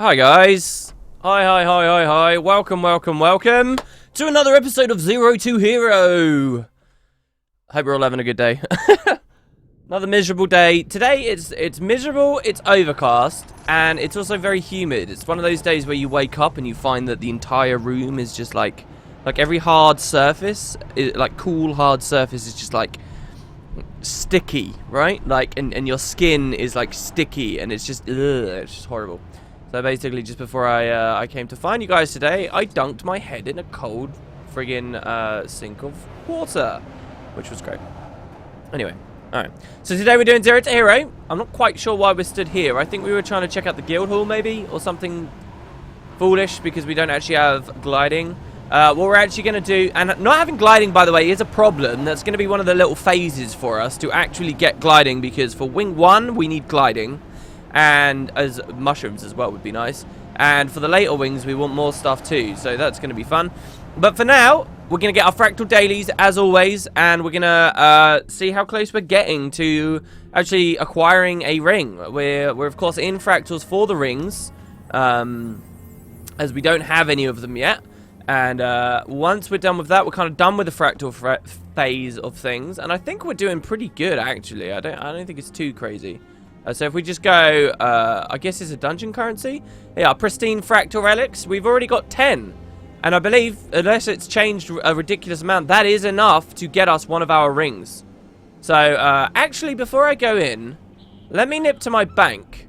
Hi guys. Hi. Welcome to another episode of Zero to Hero. Hope we're all having a good day. Another miserable day. Today it's miserable, it's overcast, and it's also very humid. It's one of those days where you wake up and you find that the entire room is just like every hard surface, like cool hard surface is just like sticky, right? Like and your skin is like sticky and it's just it's just horrible. So basically, just before I came to find you guys today, I dunked my head in a cold friggin' sink of water, which was great. Anyway, alright. So today we're doing Zero to Hero. I'm not quite sure why we're stood here. I think we were trying to check out the guild hall, maybe, or something foolish, because we don't actually have gliding. What we're actually going to do, and not having gliding, by the way, is a problem. That's going to be one of the little phases for us to actually get gliding, because for Wing 1, we need gliding. And as mushrooms as well would be nice. And for the later wings, we want more stuff too. So that's going to be fun. But for now, we're going to get our Fractal dailies as always. And we're going to see how close we're getting to actually acquiring a ring. We're of course in Fractals for the rings. As we don't have any of them yet. And once we're done with that, we're kind of done with the Fractal phase of things. And I think we're doing pretty good actually. I don't think it's too crazy. So if we just go, I guess it's a dungeon currency. Yeah, pristine fractal relics. We've already got 10. And I believe, unless it's changed a ridiculous amount, that is enough to get us one of our rings. So, actually, before I go in, let me nip to my bank.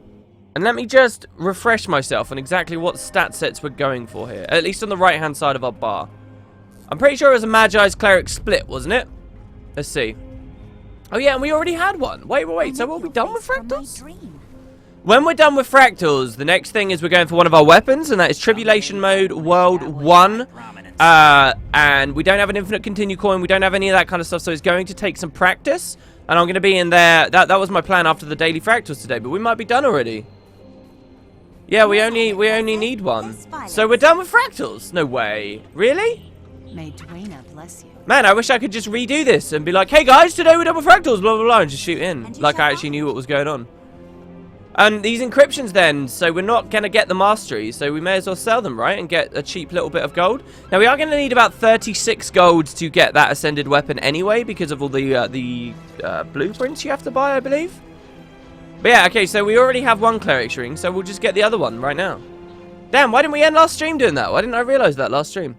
And let me just refresh myself on exactly what stat sets we're going for here. At least on the right-hand side of our bar. I'm pretty sure it was a Magi's Cleric split, wasn't it? Let's see. Oh yeah, and we already had one. Wait. So are we done with Fractals? When we're done with Fractals, the next thing is we're going for one of our weapons, and that is Tribulation Mode World 1. And we don't have an infinite continue coin. We don't have any of that kind of stuff, so it's going to take some practice. And I'm going to be in there. That was my plan after the daily Fractals today, but we might be done already. Yeah, we only need one. So we're done with Fractals? No way. Really? May Dwayna bless you. Man, I wish I could just redo this and be like, hey guys, today we're done with Fractals, blah, blah, blah, and just shoot in. Like I actually knew what was going on. And these encryptions then, so we're not going to get the mastery, so we may as well sell them, right? And get a cheap little bit of gold. Now, we are going to need about 36 gold to get that ascended weapon anyway, because of all the blueprints you have to buy, I believe. But yeah, okay, so we already have one cleric's ring, so we'll just get the other one right now. Damn, why didn't we end last stream doing that? Why didn't I realize that last stream?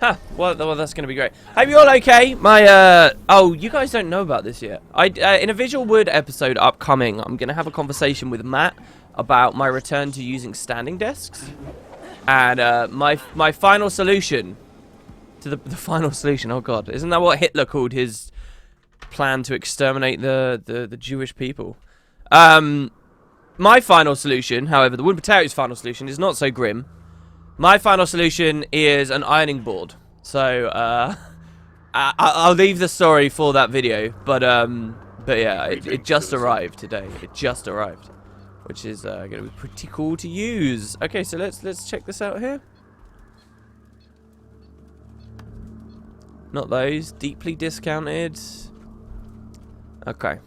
Huh, well, that's going to be great. Hope you're all okay. Oh, you guys don't know about this yet. In a Visual Wood episode upcoming, I'm going to have a conversation with Matt about my return to using standing desks. And my final solution to the final solution. Oh, God. Isn't that what Hitler called his plan to exterminate the Jewish people? My final solution, however, the Wood Potato's final solution is not so grim. My final solution is an ironing board. So, I'll leave the story for that video. But yeah, it just arrived today. It just arrived. Which is going to be pretty cool to use. Okay, so let's check this out here. Not those. Deeply discounted. Okay.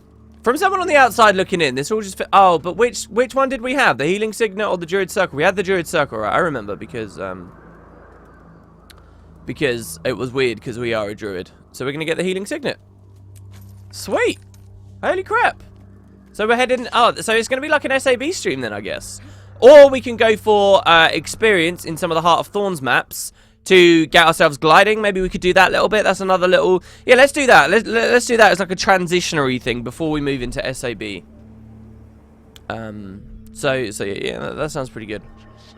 From someone on the outside looking in, this all just fit. Oh, but which one did we have? The Healing Signet or the Druid Circle? We had the Druid Circle, right? I remember because it was weird because we are a Druid. So we're gonna get the Healing Signet. Sweet. Holy crap. So we're heading. Oh, so it's gonna be like an SAB stream then, I guess. Or we can go for experience in some of the Heart of Thorns maps to get ourselves gliding. Maybe we could do that a little bit. That's another little... Yeah, let's do that. Let's do that as like a transitionary thing before we move into SAB. So yeah, that sounds pretty good.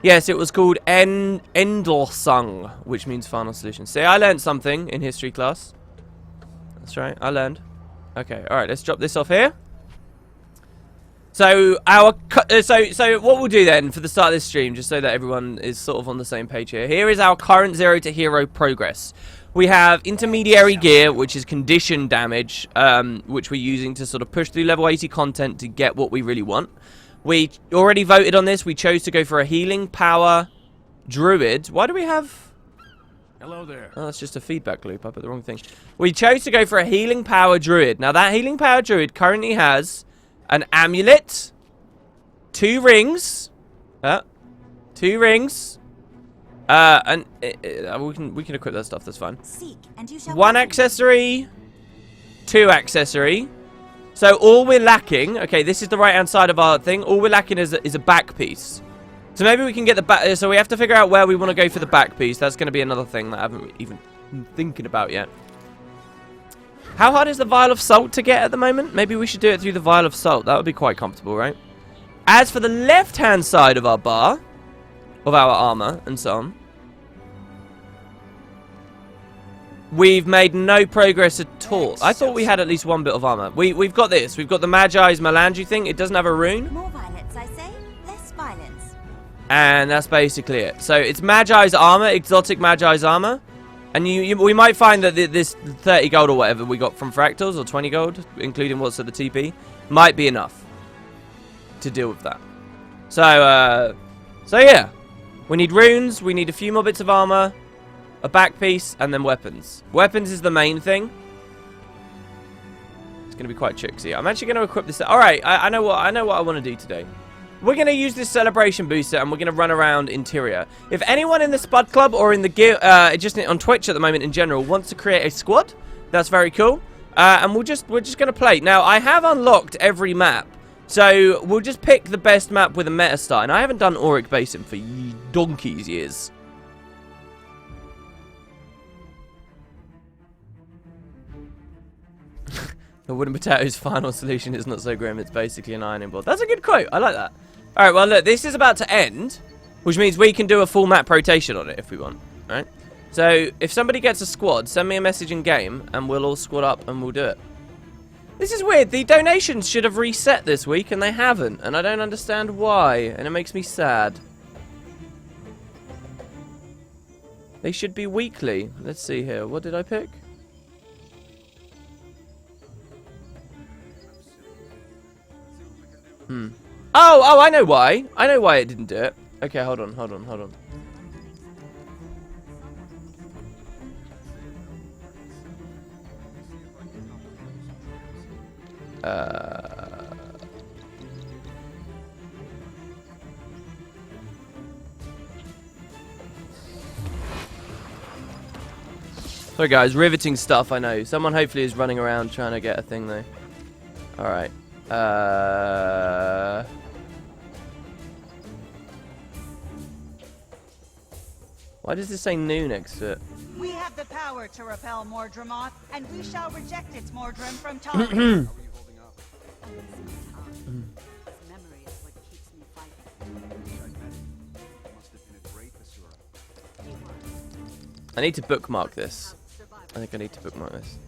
Yes, it was called Endelsung, which means final solution. See, I learned something in history class. That's right, I learned. Okay, alright, let's drop this off here. So so what we'll do then for the start of this stream, just so that everyone is sort of on the same page here. Here is our current Zero to Hero progress. We have intermediary gear, which is condition damage, which we're using to sort of push through level 80 content to get what we really want. We already voted on this. We chose to go for a healing power druid. Why do we have... Hello there. Oh, that's just a feedback loop. I put the wrong thing. We chose to go for a healing power druid. Now, that healing power druid currently has an amulet, 2 rings, 2 rings. And we can equip that stuff. That's fine. Seek, and you shall 1 accessory, 2 accessory. So all we're lacking. Okay, this is the right hand side of our thing. All we're lacking is a back piece. So maybe we can get the back. So we have to figure out where we want to go for the back piece. That's going to be another thing that I haven't even been thinking about yet. How hard is the vial of salt to get at the moment? Maybe we should do it through the vial of salt. That would be quite comfortable, right? As for the left-hand side of our bar, of our armor, and so on, we've made no progress at all. I thought we had at least 1 bit of armor. We've got this. We've got the Magi's Melange thing. It doesn't have a rune. More violence, I say. Less violence. And that's basically it. So it's Magi's armor, exotic Magi's armor. And we might find that this 30 gold or whatever we got from Fractals, or 20 gold, including what's at the TP, might be enough to deal with that. So yeah. We need runes, we need a few more bits of armor, a back piece, and then weapons. Weapons is the main thing. It's going to be quite tricksy. I'm actually going to equip this. Alright, I know what I want to do today. We're going to use this celebration booster, and we're going to run around interior. If anyone in the Spud Club or in the guild, just on Twitch at the moment in general, wants to create a squad, that's very cool. And we're just going to play. Now, I have unlocked every map, so we'll just pick the best map with a meta star. And I haven't done Auric Basin for donkey's years. The wooden potato's final solution is not so grim. It's basically an ironing board. That's a good quote. I like that. All right, well, look, this is about to end, which means we can do a full map rotation on it if we want. All right? So if somebody gets a squad, send me a message in game, and we'll all squad up and we'll do it. This is weird. The donations should have reset this week, and they haven't. And I don't understand why, and it makes me sad. They should be weekly. Let's see here. What did I pick? Oh, I know why. I know why it didn't do it. Okay, hold on. Sorry guys, riveting stuff, I know. Someone hopefully is running around trying to get a thing though. Alright. Why does this say new next to it? We have the power to repel Mordremoth, and we shall reject its Mordrem from time. Memory is what keeps me fighting. I need to bookmark this. I think I need to bookmark this.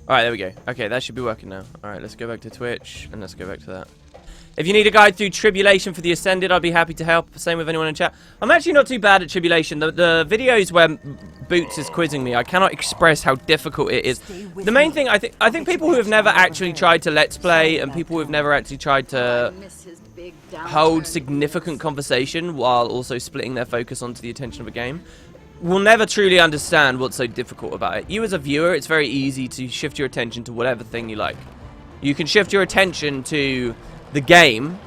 Alright, there we go. Okay, that should be working now. Alright, let's go back to Twitch, and let's go back to that. If you need a guide through Tribulation for the Ascended, I'd be happy to help. Same with anyone in chat. I'm actually not too bad at Tribulation. The videos where Boots is quizzing me, I cannot express how difficult it is. The main thing, I think people who have never actually tried to Let's Play, and people who have never actually tried to hold significant conversation while also splitting their focus onto the attention of a game, will never truly understand what's so difficult about it. You as a viewer, it's very easy to shift your attention to whatever thing you like. You can shift your attention to the game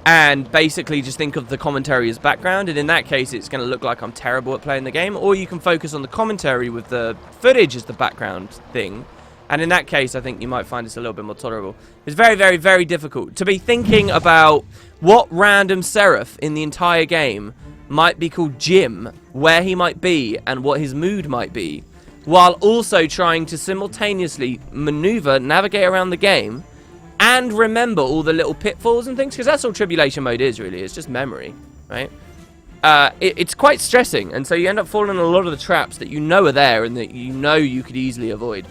and basically just think of the commentary as background, and in that case it's going to look like I'm terrible at playing the game, or you can focus on the commentary with the footage as the background thing, and in that case I think you might find it's a little bit more tolerable. It's very, very, very difficult to be thinking about what random seraph in the entire game might be called Jim, where he might be and what his mood might be, while also trying to simultaneously maneuver, navigate around the game, and remember all the little pitfalls and things, because that's all Tribulation mode is, really. It's just memory, right? It's quite stressing, and so you end up falling in a lot of the traps that you know are there and that you know you could easily avoid.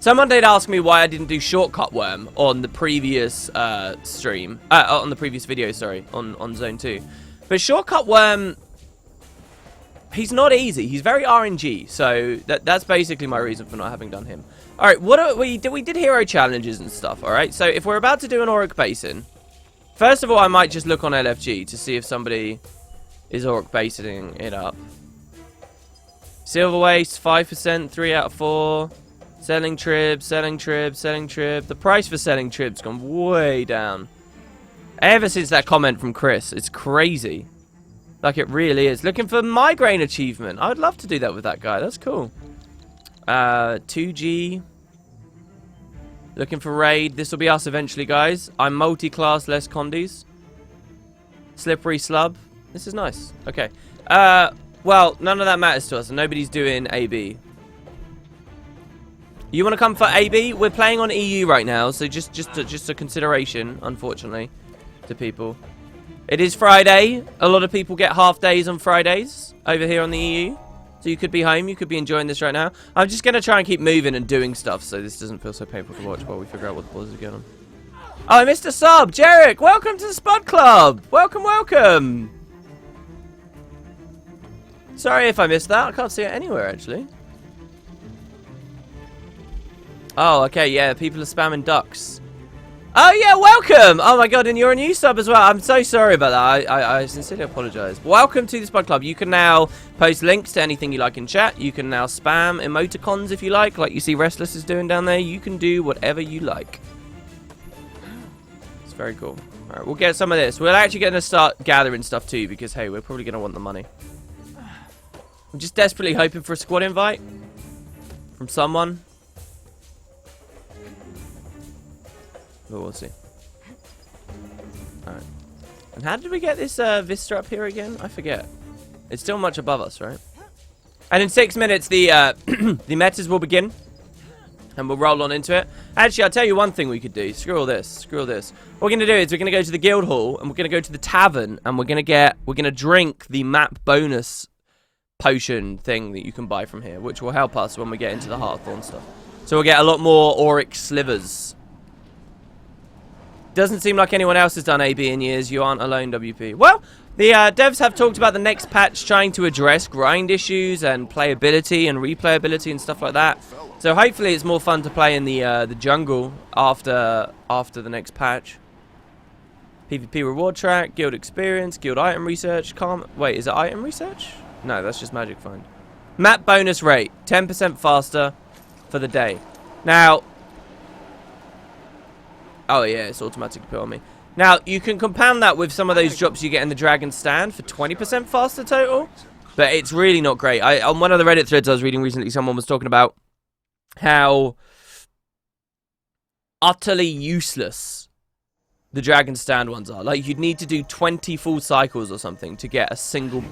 Someone did ask me why I didn't do Shortcut Worm on the previous stream, on the previous video, sorry, on Zone 2. But Shortcut Worm, he's not easy. He's very RNG, so that's basically my reason for not having done him. All right, we did hero challenges and stuff. All right, so if we're about to do an Auric Basin, first of all, I might just look on LFG to see if somebody is Auric Basining it up. Silver waste 5%, 3 out of 4. Selling trib, selling trib, selling trib. The price for selling trib's gone way down. Ever since that comment from Chris, it's crazy. Like, it really is. Looking for migraine achievement. I would love to do that with that guy. That's cool. 2G. Looking for raid. This will be us eventually, guys. I'm multi-class, less condies. Slippery slub. This is nice. Okay. Well, none of that matters to us. And nobody's doing AB. You want to come for AB? We're playing on EU right now, so just a consideration, unfortunately, to people. It is Friday. A lot of people get half days on Fridays over here on the EU. So you could be home. You could be enjoying this right now. I'm just going to try and keep moving and doing stuff so this doesn't feel so painful to watch while we figure out what the balls are going on. Oh, Mr. Sub, Jarek, welcome to the Spud Club. Welcome, welcome. Sorry if I missed that. I can't see it anywhere, actually. Oh, okay, yeah, people are spamming ducks. Oh, yeah, welcome! Oh, my God, and you're a new sub as well. I'm so sorry about that. I sincerely apologize. Welcome to the Spud Club. You can now post links to anything you like in chat. You can now spam emoticons if you like you see Restless is doing down there. You can do whatever you like. It's very cool. All right, we'll get some of this. We're actually going to start gathering stuff, too, because, hey, we're probably going to want the money. I'm just desperately hoping for a squad invite from someone. But we'll see. Alright. And how did we get this vista up here again? I forget. It's still much above us, right? And in 6 minutes, the the metas will begin. And we'll roll on into it. Actually, I'll tell you one thing we could do. Screw all this. Screw all this. What we're going to do is we're going to go to the guild hall. And we're going to go to the tavern. And we're going to drink the map bonus potion thing that you can buy from here. Which will help us when we get into the Hearthorn stuff. So we'll get a lot more Auric slivers. Doesn't seem like anyone else has done AB in years. You aren't alone, WP. Well, the devs have talked about the next patch trying to address grind issues and playability and replayability and stuff like that. So hopefully it's more fun to play in the jungle after the next patch. PvP reward track, guild experience, guild item research. Wait, is it item research? No, that's just magic find. Map bonus rate, 10% faster for the day. Now. Oh, yeah, it's automatically put on me. Now, you can compound that with some of those drops you get in the Dragon Stand for 20% faster total. But it's really not great. On one of the Reddit threads I was reading recently, someone was talking about how utterly useless the Dragon Stand ones are. Like, you'd need to do 20 full cycles or something to get a single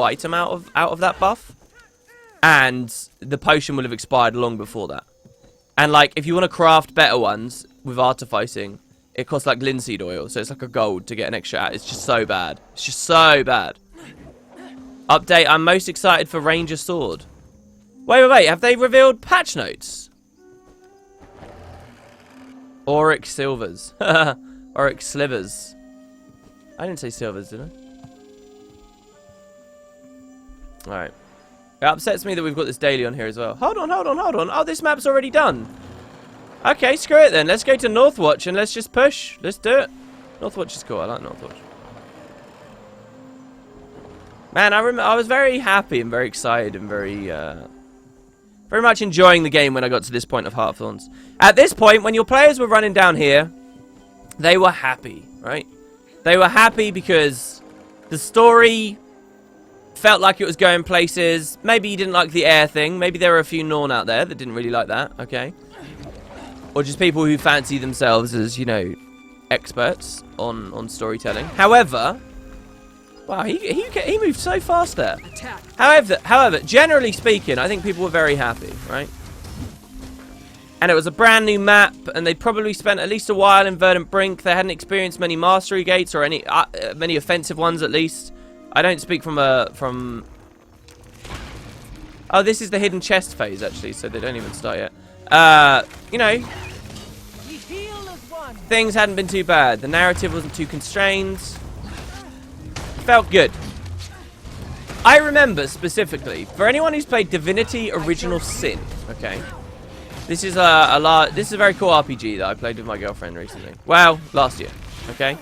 item out of that buff. And the potion will have expired long before that. And, like, if you want to craft better ones with artificing, it costs, like, linseed oil. So it's like a gold to get an extra out. It's just so bad. It's just so bad. Update, I'm most excited for Ranger Sword. Wait. Have they revealed patch notes? Auric Silvers. Auric Slivers. I didn't say silvers, did I? Alright. It upsets me that we've got this daily on here as well. Hold on. Oh, this map's already done. Okay, screw it then. Let's go to Northwatch and let's just push. Let's do it. Northwatch is cool. I like Northwatch. Man, I was very happy and very excited and very much enjoying the game when I got to this point of Hearthorns. At this point, when your players were running down here, they were happy, right? They were happy because the story felt like it was going places. Maybe you didn't like the air thing. Maybe there were a few Norn out there that didn't really like that, okay? Or just people who fancy themselves as, you know, experts on storytelling. However, wow, he moved so fast there. However, generally speaking, I think people were very happy, right? And it was a brand new map, and they probably spent at least a while in Verdant Brink. They hadn't experienced many mastery gates or any many offensive ones, at least. I don't speak from. Oh, this is the hidden chest phase, actually, so they don't even start yet. You know, things hadn't been too bad. The narrative wasn't too constrained. Felt good. I remember specifically, for anyone who's played Divinity Original Sin, okay? This is this is a very cool RPG that I played with my girlfriend recently. Well, last year, okay?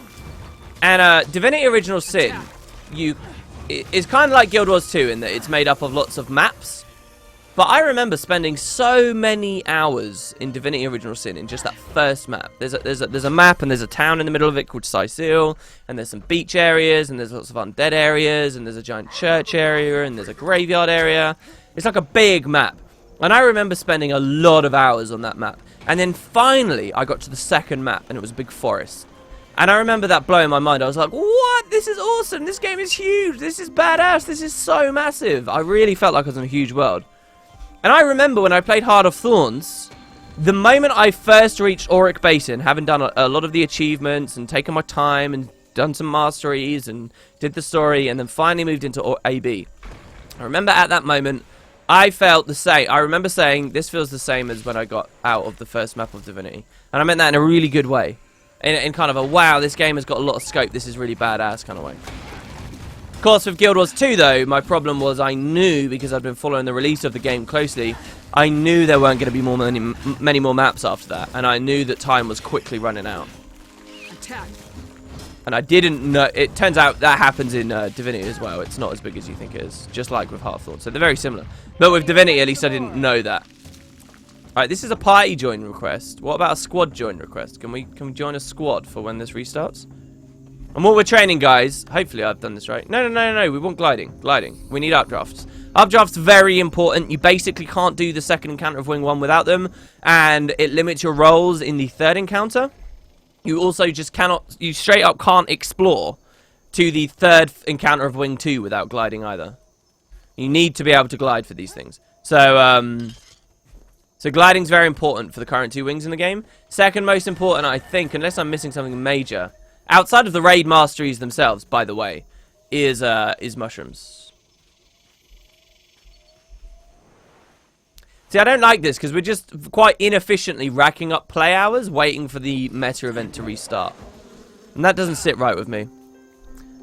And Divinity Original Sin, it's kind of like Guild Wars 2 in that it's made up of lots of maps, But I remember spending so many hours in Divinity Original Sin in just that first map. There's a map and there's a town in the middle of it called Sicil, and there's some beach areas, and there's lots of undead areas, and there's a giant church area, and there's a graveyard area. It's like a big map. And I remember spending a lot of hours on that map. And then finally, I got to the second map, and it was a big forest. And I remember that blowing my mind. I was like, what? This is awesome. This game is huge. This is badass. This is so massive. I really felt like I was in a huge world. And I remember when I played Heart of Thorns, the moment I first reached Auric Basin, having done a lot of the achievements and taken my time and done some masteries and did the story and then finally moved into AB. I remember at that moment, I felt the same. I remember saying, this feels the same as when I got out of the first map of Divinity. And I meant that in a really good way. In kind of a, wow, this game has got a lot of scope. This is really badass kind of way. Of course, with Guild Wars 2, though, my problem was I knew, because I'd been following the release of the game closely, I knew there weren't going to be many more maps after that. And I knew that time was quickly running out. Attack. And I didn't know. It turns out that happens in Divinity as well. It's not as big as you think it is, just like with Heart of Thorns. So they're very similar. But with Divinity, at least I didn't know that. Alright, this is a party join request. What about a squad join request? Can we join a squad for when this restarts? And what we're training, guys, hopefully I've done this right. No, we want gliding. Gliding. We need updrafts. Updrafts very important. You basically can't do the second encounter of Wing 1 without them. And it limits your rolls in the third encounter. You also just cannot, you straight up can't explore to the third encounter of Wing 2 without gliding either. You need to be able to glide for these things. So gliding's very important for the current 2 wings in the game. Second most important, I think, unless I'm missing something major, outside of the raid masteries themselves, by the way, is mushrooms. See, I don't like this because we're just quite inefficiently racking up play hours waiting for the meta event to restart. And that doesn't sit right with me.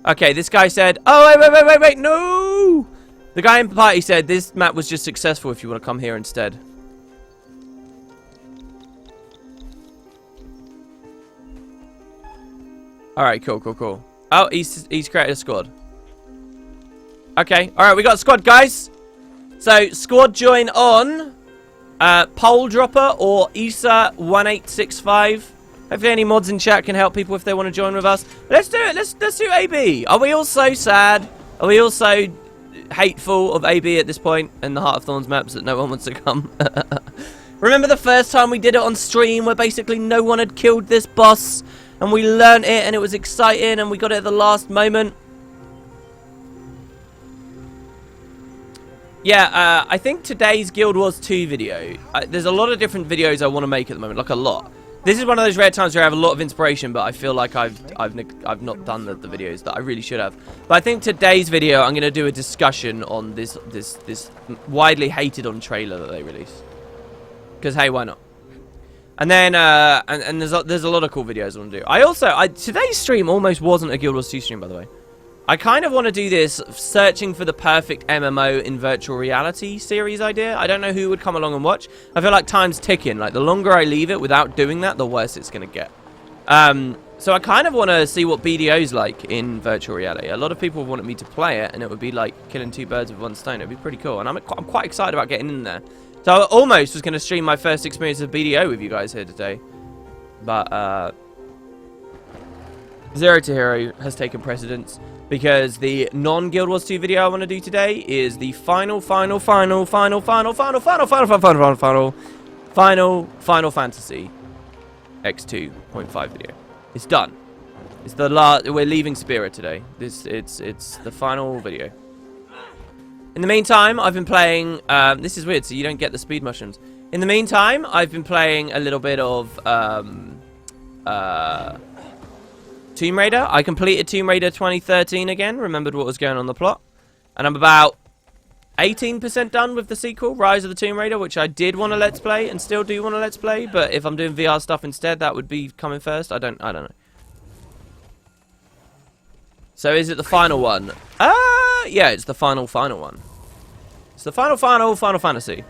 Okay, this guy said, oh, wait, no! The guy in the party said this map was just successful if you want to come here instead. Alright, cool. Oh, he's created a squad. Okay, alright, we got a squad, guys. So, squad join on Pole Dropper or Isa1865. Hopefully any mods in chat can help people if they want to join with us. Let's do it. Let's do AB. Are we all so sad? Are we all so hateful of AB at this point in the Heart of Thorns maps that no one wants to come? Remember the first time we did it on stream where basically no one had killed this boss and we learnt it and it was exciting and we got it at the last moment? Yeah, I think today's Guild Wars 2 video, there's a lot of different videos I want to make at the moment, like a lot. This is one of those rare times where I have a lot of inspiration, but I feel like I've not done the videos that I really should have. But I think today's video, I'm going to do a discussion on this widely hated on trailer that they released. Because hey, why not? And then and there's a lot of cool videos I want to do. Today's stream almost wasn't a Guild Wars 2 stream, by the way. I kind of want to do this searching for the perfect MMO in virtual reality series idea. I don't know who would come along and watch. I feel like time's ticking. Like, the longer I leave it without doing that, the worse it's going to get. So I kind of want to see what BDO's like in virtual reality. A lot of people wanted me to play it, and it would be like killing 2 birds with 1 stone. It would be pretty cool, and I'm quite excited about getting in there. So I almost was going to stream my first experience of BDO with you guys here today. But, Zero to Hero has taken precedence. Because the non-Guild Wars 2 video I want to do today is the final Final Fantasy X2.5 video. It's done. It's the last. We're leaving Spirit today. It's the final video. In the meantime, I've been playing. This is weird, so you don't get the speed mushrooms. In the meantime, I've been playing a little bit of Tomb Raider. I completed Tomb Raider 2013 again, remembered what was going on in the plot. And I'm about 18% done with the sequel, Rise of the Tomb Raider, which I did want to let's play and still do want to let's play, but if I'm doing VR stuff instead, that would be coming first. I don't know. So is it the final one? Yeah, it's the final one. It's the final Final Fantasy.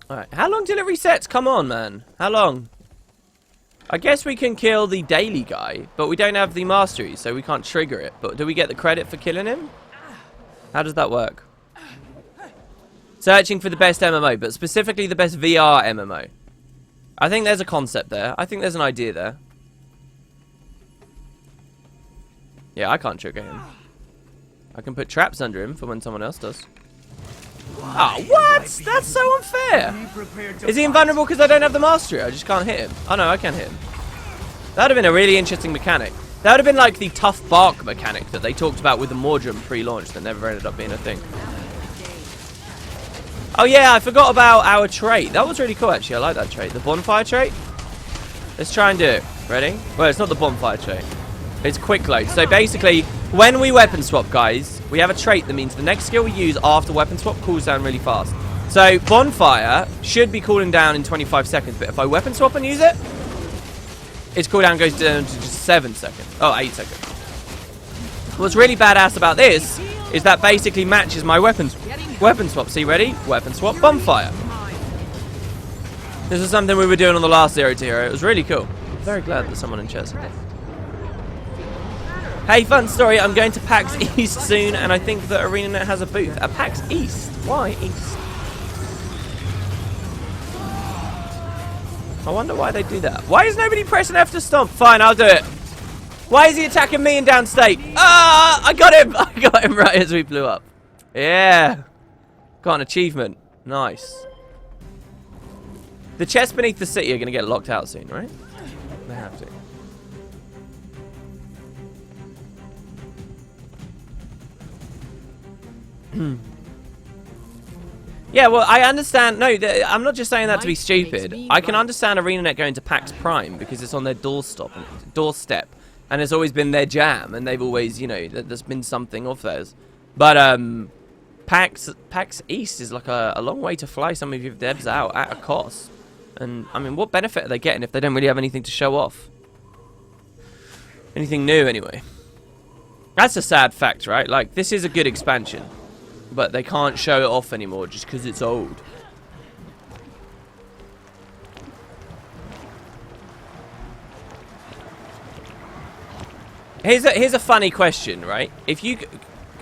Alright, how long till it resets? Come on, man. How long? I guess we can kill the daily guy, but we don't have the mastery, so we can't trigger it. But do we get the credit for killing him? How does that work? Searching for the best MMO, but specifically the best VR MMO. I think there's a concept there. I think there's an idea there. Yeah, I can't trigger him. I can put traps under him for when someone else does. Oh, what? That's so unfair. Is he invulnerable because I don't have the mastery? I just can't hit him. Oh, no, I can hit him. That would have been a really interesting mechanic. That would have been like the tough bark mechanic that they talked about with the Mordrum pre-launch that never ended up being a thing. Oh, yeah, I forgot about our trait. That was really cool, actually. I like that trait. The bonfire trait. Let's try and do it. Ready? Well, it's not the bonfire trait. It's quick load. So basically, when we weapon swap, guys, we have a trait that means the next skill we use after weapon swap cools down really fast. So bonfire should be cooling down in 25 seconds, but if I weapon swap and use it, its cooldown goes down to just 7 seconds. Oh, 8 seconds. What's really badass about this is that basically matches my weapon swap. See, ready? Weapon swap, bonfire. This is something we were doing on the last 0 to Hero. It was really cool. Very glad that someone in chat said that. Hey, fun story. I'm going to PAX East soon, and I think that ArenaNet has a booth. At PAX East? Why East? I wonder why they do that. Why is nobody pressing F to stomp? Fine, I'll do it. Why is he attacking me in downstate? Ah, I got him. I got him right as we blew up. Yeah. Got an achievement. Nice. The chests beneath the city are going to get locked out soon, right? They have to. Yeah, well, I understand. No, I'm not just saying that to be stupid. I can understand ArenaNet going to PAX Prime because it's on their doorstep, and it's always been their jam, and they've always, you know, there's been something of theirs. But PAX East is like a long way to fly some of your devs out at a cost. And I mean, what benefit are they getting if they don't really have anything to show off? Anything new, anyway. That's a sad fact, right? Like, this is a good expansion, but they can't show it off anymore just because it's old. Here's a funny question, right? If you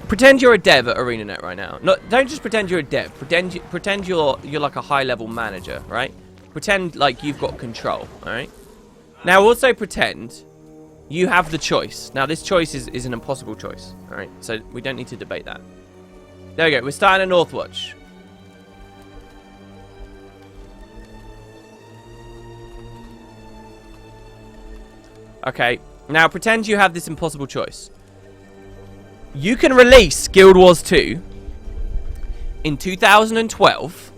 pretend you're a dev at ArenaNet right now, don't just pretend you're a dev. Pretend you're like a high-level manager, right? Pretend like you've got control, all right? Now also pretend you have the choice. Now this choice is an impossible choice, all right? So we don't need to debate that. There we go. We're starting a Northwatch. Okay. Now pretend you have this impossible choice. You can release Guild Wars 2 in 2012.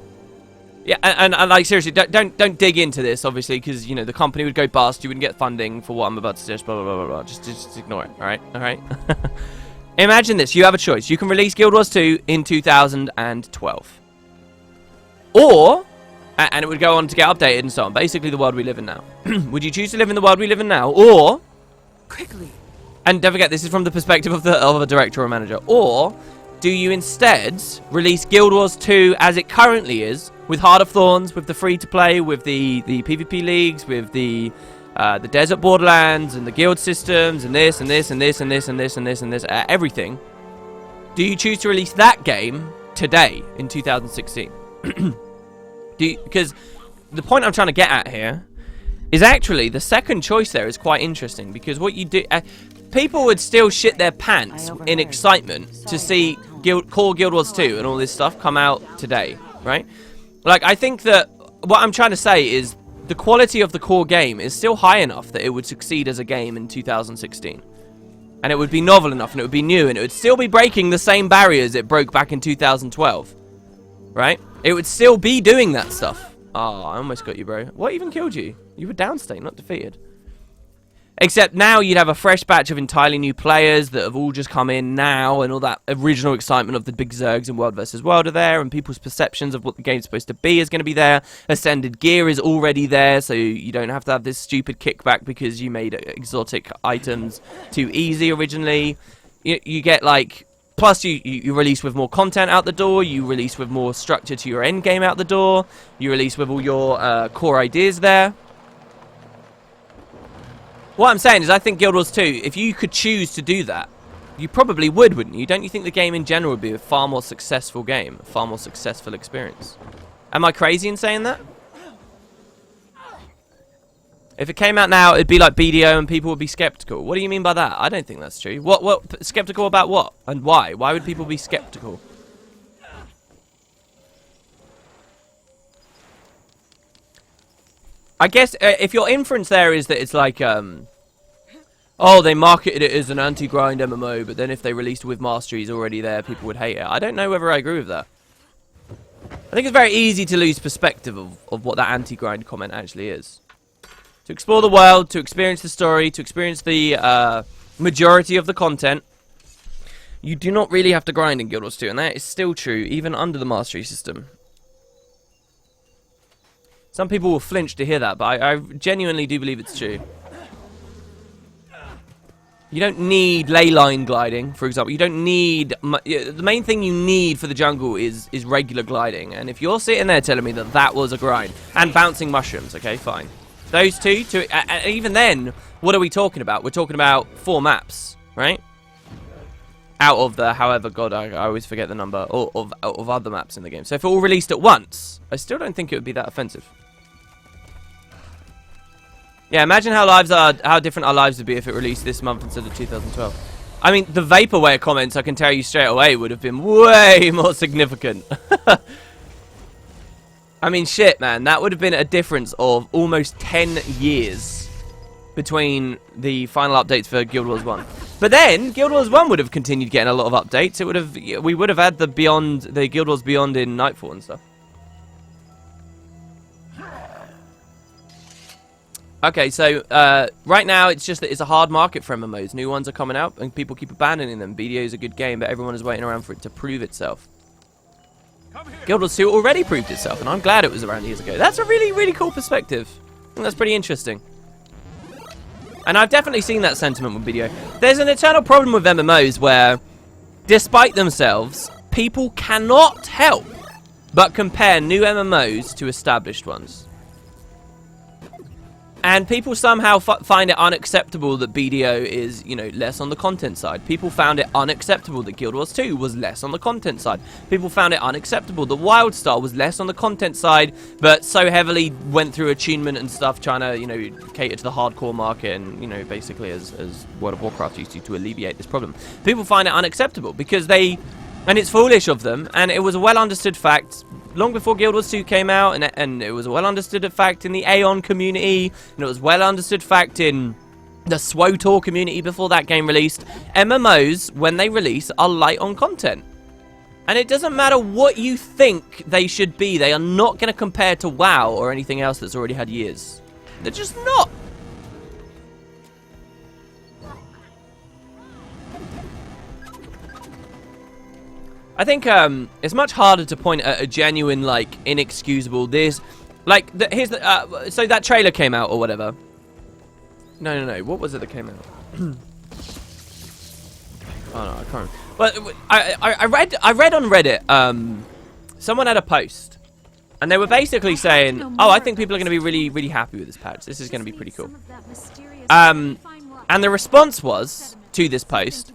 Yeah, and like seriously, don't dig into this, obviously, because you know the company would go bust. You wouldn't get funding for what I'm about to suggest. Blah blah blah blah blah. Just ignore it. All right, all right. Imagine this: you have a choice. You can release Guild Wars 2 in 2012, or and it would go on to get updated and so on. Basically, the world we live in now. Would you choose to live in the world we live in now, or Quickly. and don't forget, this is from the perspective of a director or a manager, or do you instead release Guild Wars 2 as it currently is, with Heart of Thorns, with the free-to-play, with the PvP leagues, with the Desert Borderlands, and the guild systems, and this, and this, and this, and this, and this, and this, and this, everything? Do you choose to release that game today, in 2016? Because the point I'm trying to get at here is actually, the second choice there is quite interesting, because what you do... people would still shit their pants in excitement to see core Guild Wars 2 and all this stuff come out today, right? Like, I think that what I'm trying to say is the quality of the core game is still high enough that it would succeed as a game in 2016. And it would be novel enough, and it would be new, and it would still be breaking the same barriers it broke back in 2012. Right? It would still be doing that stuff. Oh, I almost got you, bro. What even killed you? You were downstate, not defeated. Except now you'd have a fresh batch of entirely new players that have all just come in now, and all that original excitement of the big Zergs and World vs. World are there, and people's perceptions of what the game's supposed to be is going to be there. Ascended gear is already there, so you don't have to have this stupid kickback because you made exotic items too easy originally. You get, like... Plus, you release with more content out the door, you release with more structure to your end game out the door, you release with all your core ideas there. What I'm saying is I think Guild Wars 2, if you could choose to do that, You probably would, wouldn't you? Don't you think the game in general would be a far more successful game, a far more successful experience? Am I crazy in saying that? If it came out now, it'd be like BDO and people would be skeptical. What do you mean by that? I don't think that's true. What skeptical about what? And why? Why would people be skeptical? I guess if your inference there is that it's like, oh, they marketed it as an anti-grind MMO, but then if they released with masteries already there, people would hate it. I don't know whether I agree with that. I think it's very easy to lose perspective of what that anti-grind comment actually is. To explore the world, to experience the story, to experience the majority of the content, you do not really have to grind in Guild Wars 2, and that is still true, even under the mastery system. Some people will flinch to hear that, but I genuinely do believe it's true. You don't need ley line gliding, for example. You don't need... the main thing you need for the jungle is regular gliding, and if you're sitting there telling me that that was a grind, and bouncing mushrooms, okay, fine. Those two, even then, what are we talking about? We're talking about 4 maps, right? Out of the, however, God, I always forget the number, of other maps in the game. So if it all released at once, I still don't think it would be that offensive. Yeah, imagine how different our lives would be if it released this month instead of 2012. I mean, the Vaporware comments, I can tell you straight away, would have been way more significant. I mean, shit, man. That would have been a difference of almost 10 years between the final updates for Guild Wars 1. But then, Guild Wars 1 would have continued getting a lot of updates. We would have had the Guild Wars Beyond in Nightfall and stuff. Okay, so right now it's just that it's a hard market for MMOs. New ones are coming out and people keep abandoning them. BDO is a good game, but everyone is waiting around for it to prove itself. Guild Wars 2 already proved itself, and I'm glad it was around years ago. That's a really, really cool perspective. I think that's pretty interesting. And I've definitely seen that sentiment with BDO. There's an eternal problem with MMOs where, despite themselves, people cannot help but compare new MMOs to established ones. And people somehow find it unacceptable that BDO is, you know, less on the content side. People found it unacceptable that Guild Wars 2 was less on the content side. People found it unacceptable that WildStar was less on the content side, but so heavily went through attunement and stuff, trying to, you know, cater to the hardcore market and, you know, basically as World of Warcraft used to alleviate this problem. People find it unacceptable because they... And it's foolish of them, and it was a well-understood fact long before Guild Wars 2 came out, and it was a well-understood fact in the Aeon community, and it was well-understood fact in the SWOTOR community before that game released. MMOs, when they release, are light on content. And it doesn't matter what you think they should be, they are not going to compare to WoW or anything else that's already had years. They're just not. I think it's much harder to point at a genuine, like, inexcusable this. Like, here's the... so that trailer came out or whatever. No. What was it that came out? Oh, no, I can't remember. Well, I read on Reddit, someone had a post. And they were basically saying, oh, I think people are going to be really, really happy with this patch. This is going to be pretty cool. And the response was, to this post,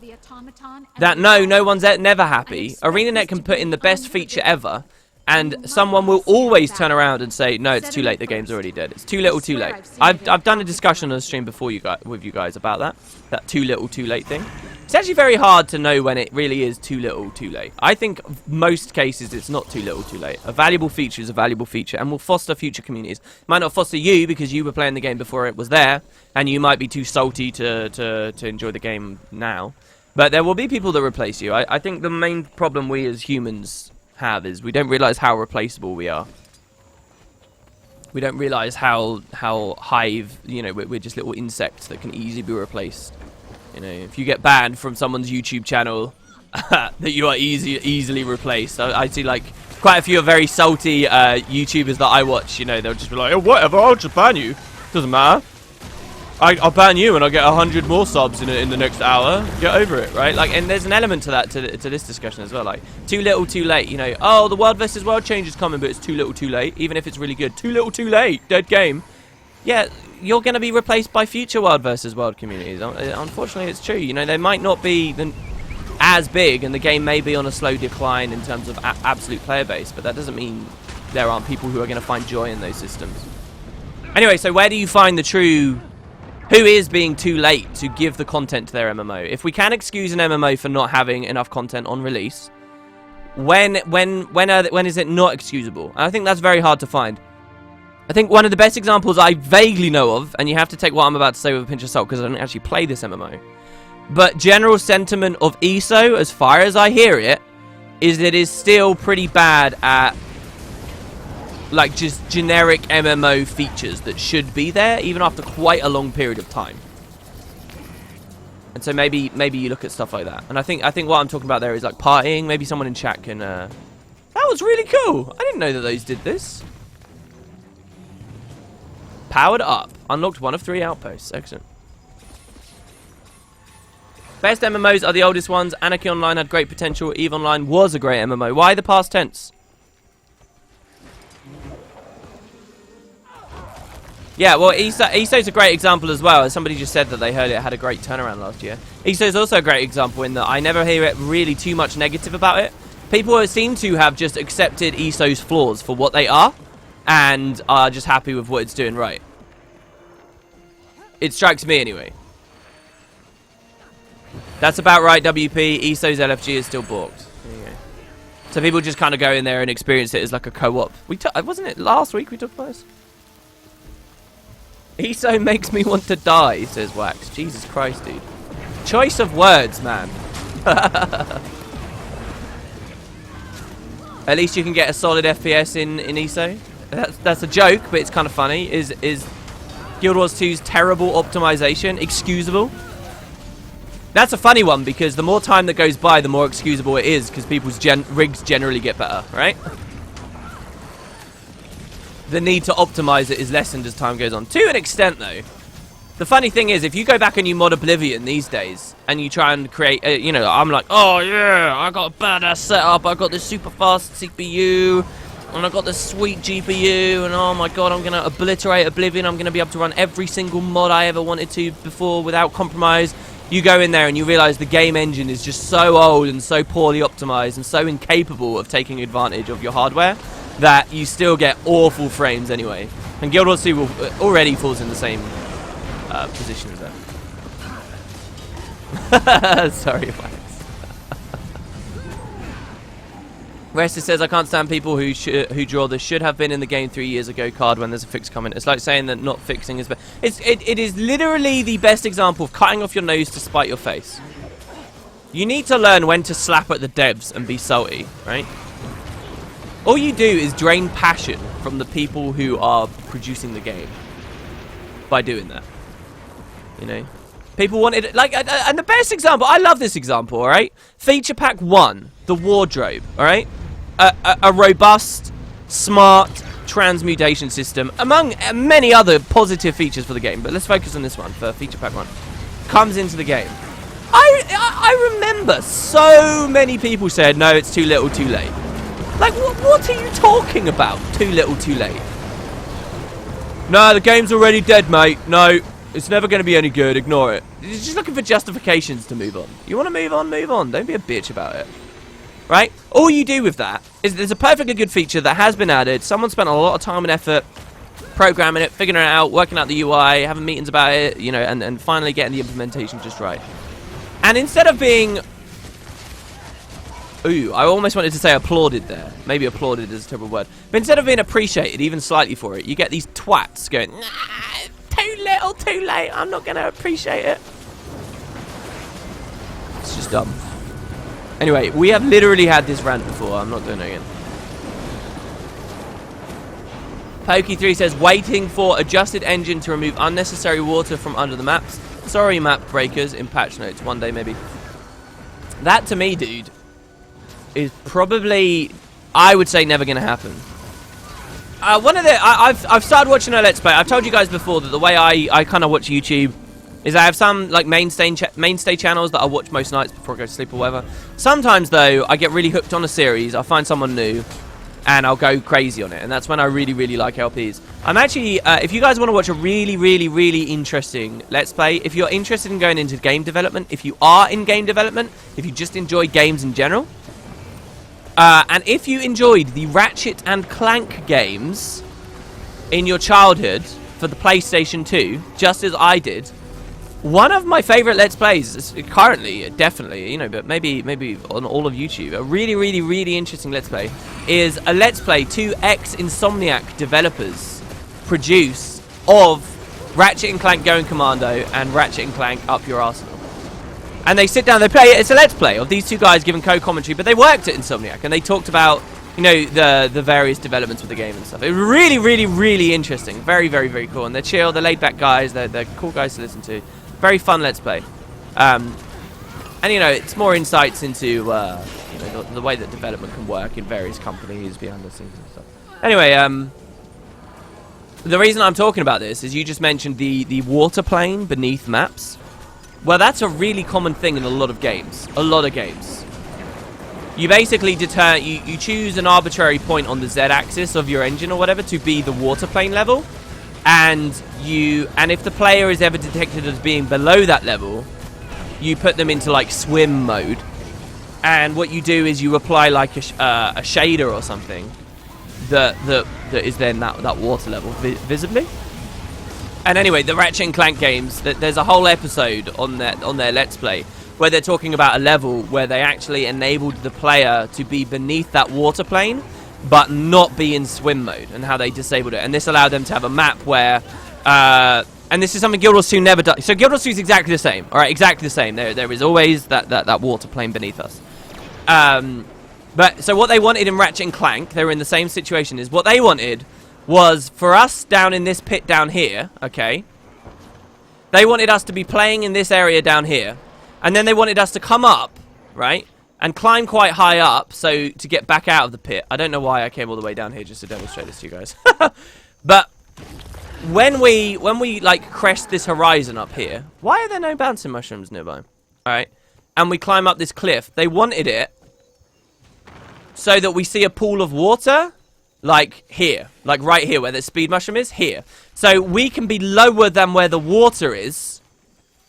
that no one's never happy. ArenaNet can put in the best feature ever, and someone will always turn around and say, no, it's too late, the game's already dead. It's too little, too late. I've done a discussion on the stream before with you guys about that too little, too late thing. It's actually very hard to know when it really is too little, too late. I think most cases it's not too little, too late. A valuable feature is a valuable feature and will foster future communities. It might not foster you because you were playing the game before it was there, and you might be too salty to enjoy the game now. But there will be people that replace you. I think the main problem we as humans have is we don't realise how replaceable we are. We don't realise how hive, you know, we're just little insects that can easily be replaced. You know, if you get banned from someone's YouTube channel, that you are easily replaced. I see, like, quite a few of very salty YouTubers that I watch, you know, they'll just be like, oh, whatever, I'll just ban you. Doesn't matter. I'll ban you and I'll get 100 more subs in the next hour. Get over it, right? Like, and there's an element to that, to this discussion as well. Like, too little, too late. You know, oh, the World vs. World change is coming, but it's too little, too late. Even if it's really good. Too little, too late. Dead game. Yeah, you're going to be replaced by future World vs. World communities. Unfortunately, it's true. You know, they might not be as big, and the game may be on a slow decline in terms of absolute player base, but that doesn't mean there aren't people who are going to find joy in those systems. Anyway, so where do you find the true... Who is being too late to give the content to their MMO? If we can excuse an MMO for not having enough content on release, when is it not excusable? And I think that's very hard to find. I think one of the best examples I vaguely know of, and you have to take what I'm about to say with a pinch of salt because I don't actually play this MMO, but general sentiment of ESO, as far as I hear it, is that it is still pretty bad at like just generic MMO features that should be there even after quite a long period of time. And so maybe you look at stuff like that. And I think what I'm talking about there is like partying. Maybe someone in chat can that was really cool. I didn't know that those did this. Powered up. Unlocked 1 of 3 outposts. Excellent. Best MMOs are the oldest ones. Anarchy Online had great potential. EVE Online was a great MMO. Why the past tense? Yeah, well, ESO's a great example as well. As somebody just said that they heard it had a great turnaround last year. ESO's also a great example in that I never hear it really too much negative about it. People seem to have just accepted ESO's flaws for what they are and are just happy with what it's doing right. It strikes me anyway. That's about right, WP. ESO's LFG is still balked. There you go. So people just kind of go in there and experience it as like a co-op. Wasn't it last week we talked about this? ESO makes me want to die, says Wax. Jesus Christ, dude. Choice of words, man. At least you can get a solid FPS in ESO. That's a joke, but it's kind of funny. Is Guild Wars 2's terrible optimization excusable? That's a funny one, because the more time that goes by, the more excusable it is, because people's rigs generally get better, right? The need to optimize it is lessened as time goes on. To an extent, though. The funny thing is, if you go back and you mod Oblivion these days, and you try and create, you know, I'm like, oh yeah, I got a badass setup, I got this super fast CPU, and I got this sweet GPU, and oh my god, I'm going to obliterate Oblivion, I'm going to be able to run every single mod I ever wanted to before without compromise. You go in there and you realize the game engine is just so old and so poorly optimized and so incapable of taking advantage of your hardware that you still get awful frames anyway. And Guild Wars 2 already falls in the same position as that. Sorry, Wax. Resta says, I can't stand people who draw the should have been in the game 3 years ago card when there's a fix comment. It's like saying that not fixing is best. It is literally the best example of cutting off your nose to spite your face. You need to learn when to slap at the devs and be salty, right? All you do is drain passion from the people who are producing the game by doing that. You know? People wanted it, like, and the best example, I love this example, alright? Feature Pack 1, the wardrobe, alright? A robust, smart transmutation system, among many other positive features for the game, but let's focus on this one for Feature Pack 1. Comes into the game. I remember so many people said, no, it's too little, too late. Like, what are you talking about? Too little, too late. No, the game's already dead, mate. No, it's never going to be any good. Ignore it. You're just looking for justifications to move on. You want to move on, move on. Don't be a bitch about it. Right? All you do with that is there's a perfectly good feature that has been added. Someone spent a lot of time and effort programming it, figuring it out, working out the UI, having meetings about it, you know, and finally getting the implementation just right. And instead of being... Ooh, I almost wanted to say applauded there. Maybe applauded is a terrible word. But instead of being appreciated, even slightly for it, you get these twats going, nah, too little, too late, I'm not going to appreciate it. It's just dumb. Anyway, we have literally had this rant before. I'm not doing it again. Pokey3 says, waiting for adjusted engine to remove unnecessary water from under the maps. Sorry, map breakers in patch notes. One day, maybe. That, to me, dude, is probably, I would say, never going to happen. I've started watching a Let's Play. I've told you guys before that the way I kind of watch YouTube is I have some like mainstay channels that I watch most nights before I go to sleep or whatever. Sometimes, though, I get really hooked on a series. I find someone new, and I'll go crazy on it, and that's when I really, really like LPs. I'm actually, if you guys want to watch a really, really, really interesting Let's Play, if you're interested in going into game development, if you are in game development, if you just enjoy games in general, and if you enjoyed the Ratchet and Clank games in your childhood for the PlayStation 2, just as I did, one of my favorite Let's Plays, currently, definitely, you know, but maybe on all of YouTube, a really, really, really interesting Let's Play is a Let's Play two ex-Insomniac developers produce of Ratchet and Clank Going Commando and Ratchet and Clank Up Your Arsenal. And they sit down, they play it. It's a Let's Play of these two guys giving co-commentary, but they worked at Insomniac and they talked about, you know, the various developments with the game and stuff. It was really, really, really interesting. Very, very, very cool. And they're chill, they're laid-back guys, they're cool guys to listen to. Very fun Let's Play. And, you know, it's more insights into, you know, the way that development can work in various companies behind the scenes and stuff. Anyway, the reason I'm talking about this is you just mentioned the water plane beneath maps. Well, that's a really common thing in a lot of games. A lot of games. You basically you choose an arbitrary point on the Z-axis of your engine or whatever to be the water plane level. And if the player is ever detected as being below that level, you put them into like swim mode. And what you do is you apply like a shader or something that is then that water level visibly. And anyway, the Ratchet and Clank games, there's a whole episode on their Let's Play where they're talking about a level where they actually enabled the player to be beneath that water plane but not be in swim mode, and how they disabled it. And this allowed them to have a map where, and this is something Guild Wars 2 never does. So Guild Wars 2 is exactly the same, alright, exactly the same. There is always that water plane beneath us. But, so what they wanted in Ratchet and Clank, they were in the same situation, is what they wanted was for us down in this pit down here, okay, they wanted us to be playing in this area down here, and then they wanted us to come up, right, and climb quite high up, so to get back out of the pit. I don't know why I came all the way down here just to demonstrate this to you guys. But when we like crest this horizon up here, why are there no bouncing mushrooms nearby? Alright. And we climb up this cliff. They wanted it so that we see a pool of water like here. Like right here where the speed mushroom is. Here. So we can be lower than where the water is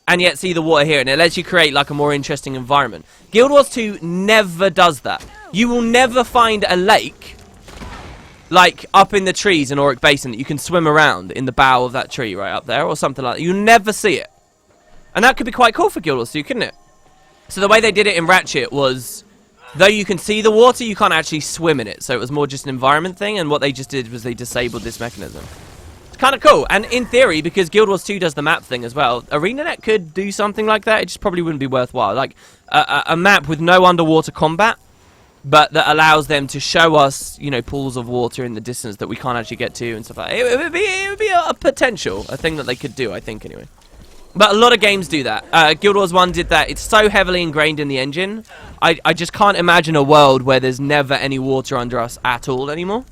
and yet see the water here, and it lets you create like a more interesting environment. Guild Wars 2 never does that. You will never find a lake like up in the trees in Auric Basin that you can swim around in the bough of that tree right up there or something like that. You never see it. And that could be quite cool for Guild Wars 2, couldn't it? So the way they did it in Ratchet was, though you can see the water, you can't actually swim in it. So it was more just an environment thing, and what they just did was they disabled this mechanism. It's kind of cool, and in theory, because Guild Wars 2 does the map thing as well, ArenaNet could do something like that. It just probably wouldn't be worthwhile. Like a map with no underwater combat, but that allows them to show us, you know, pools of water in the distance that we can't actually get to and stuff like that. It would be a potential, a thing that they could do, I think, anyway. But a lot of games do that. Guild Wars 1 did that. It's so heavily ingrained in the engine. I just can't imagine a world where there's never any water under us at all anymore.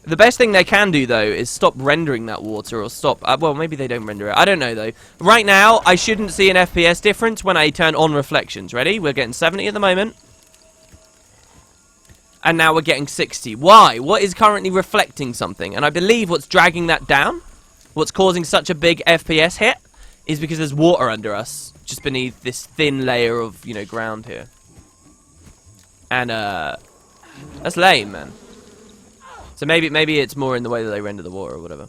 The best thing they can do, though, is stop rendering that water, or stop... well, maybe they don't render it. I don't know, though. Right now, I shouldn't see an FPS difference when I turn on reflections. Ready? We're getting 70 at the moment. And now we're getting 60. Why? What is currently reflecting something? And I believe what's dragging that down, what's causing such a big FPS hit, is because there's water under us, just beneath this thin layer of, you know, ground here. And, that's lame, man. So maybe it's more in the way that they render the water or whatever.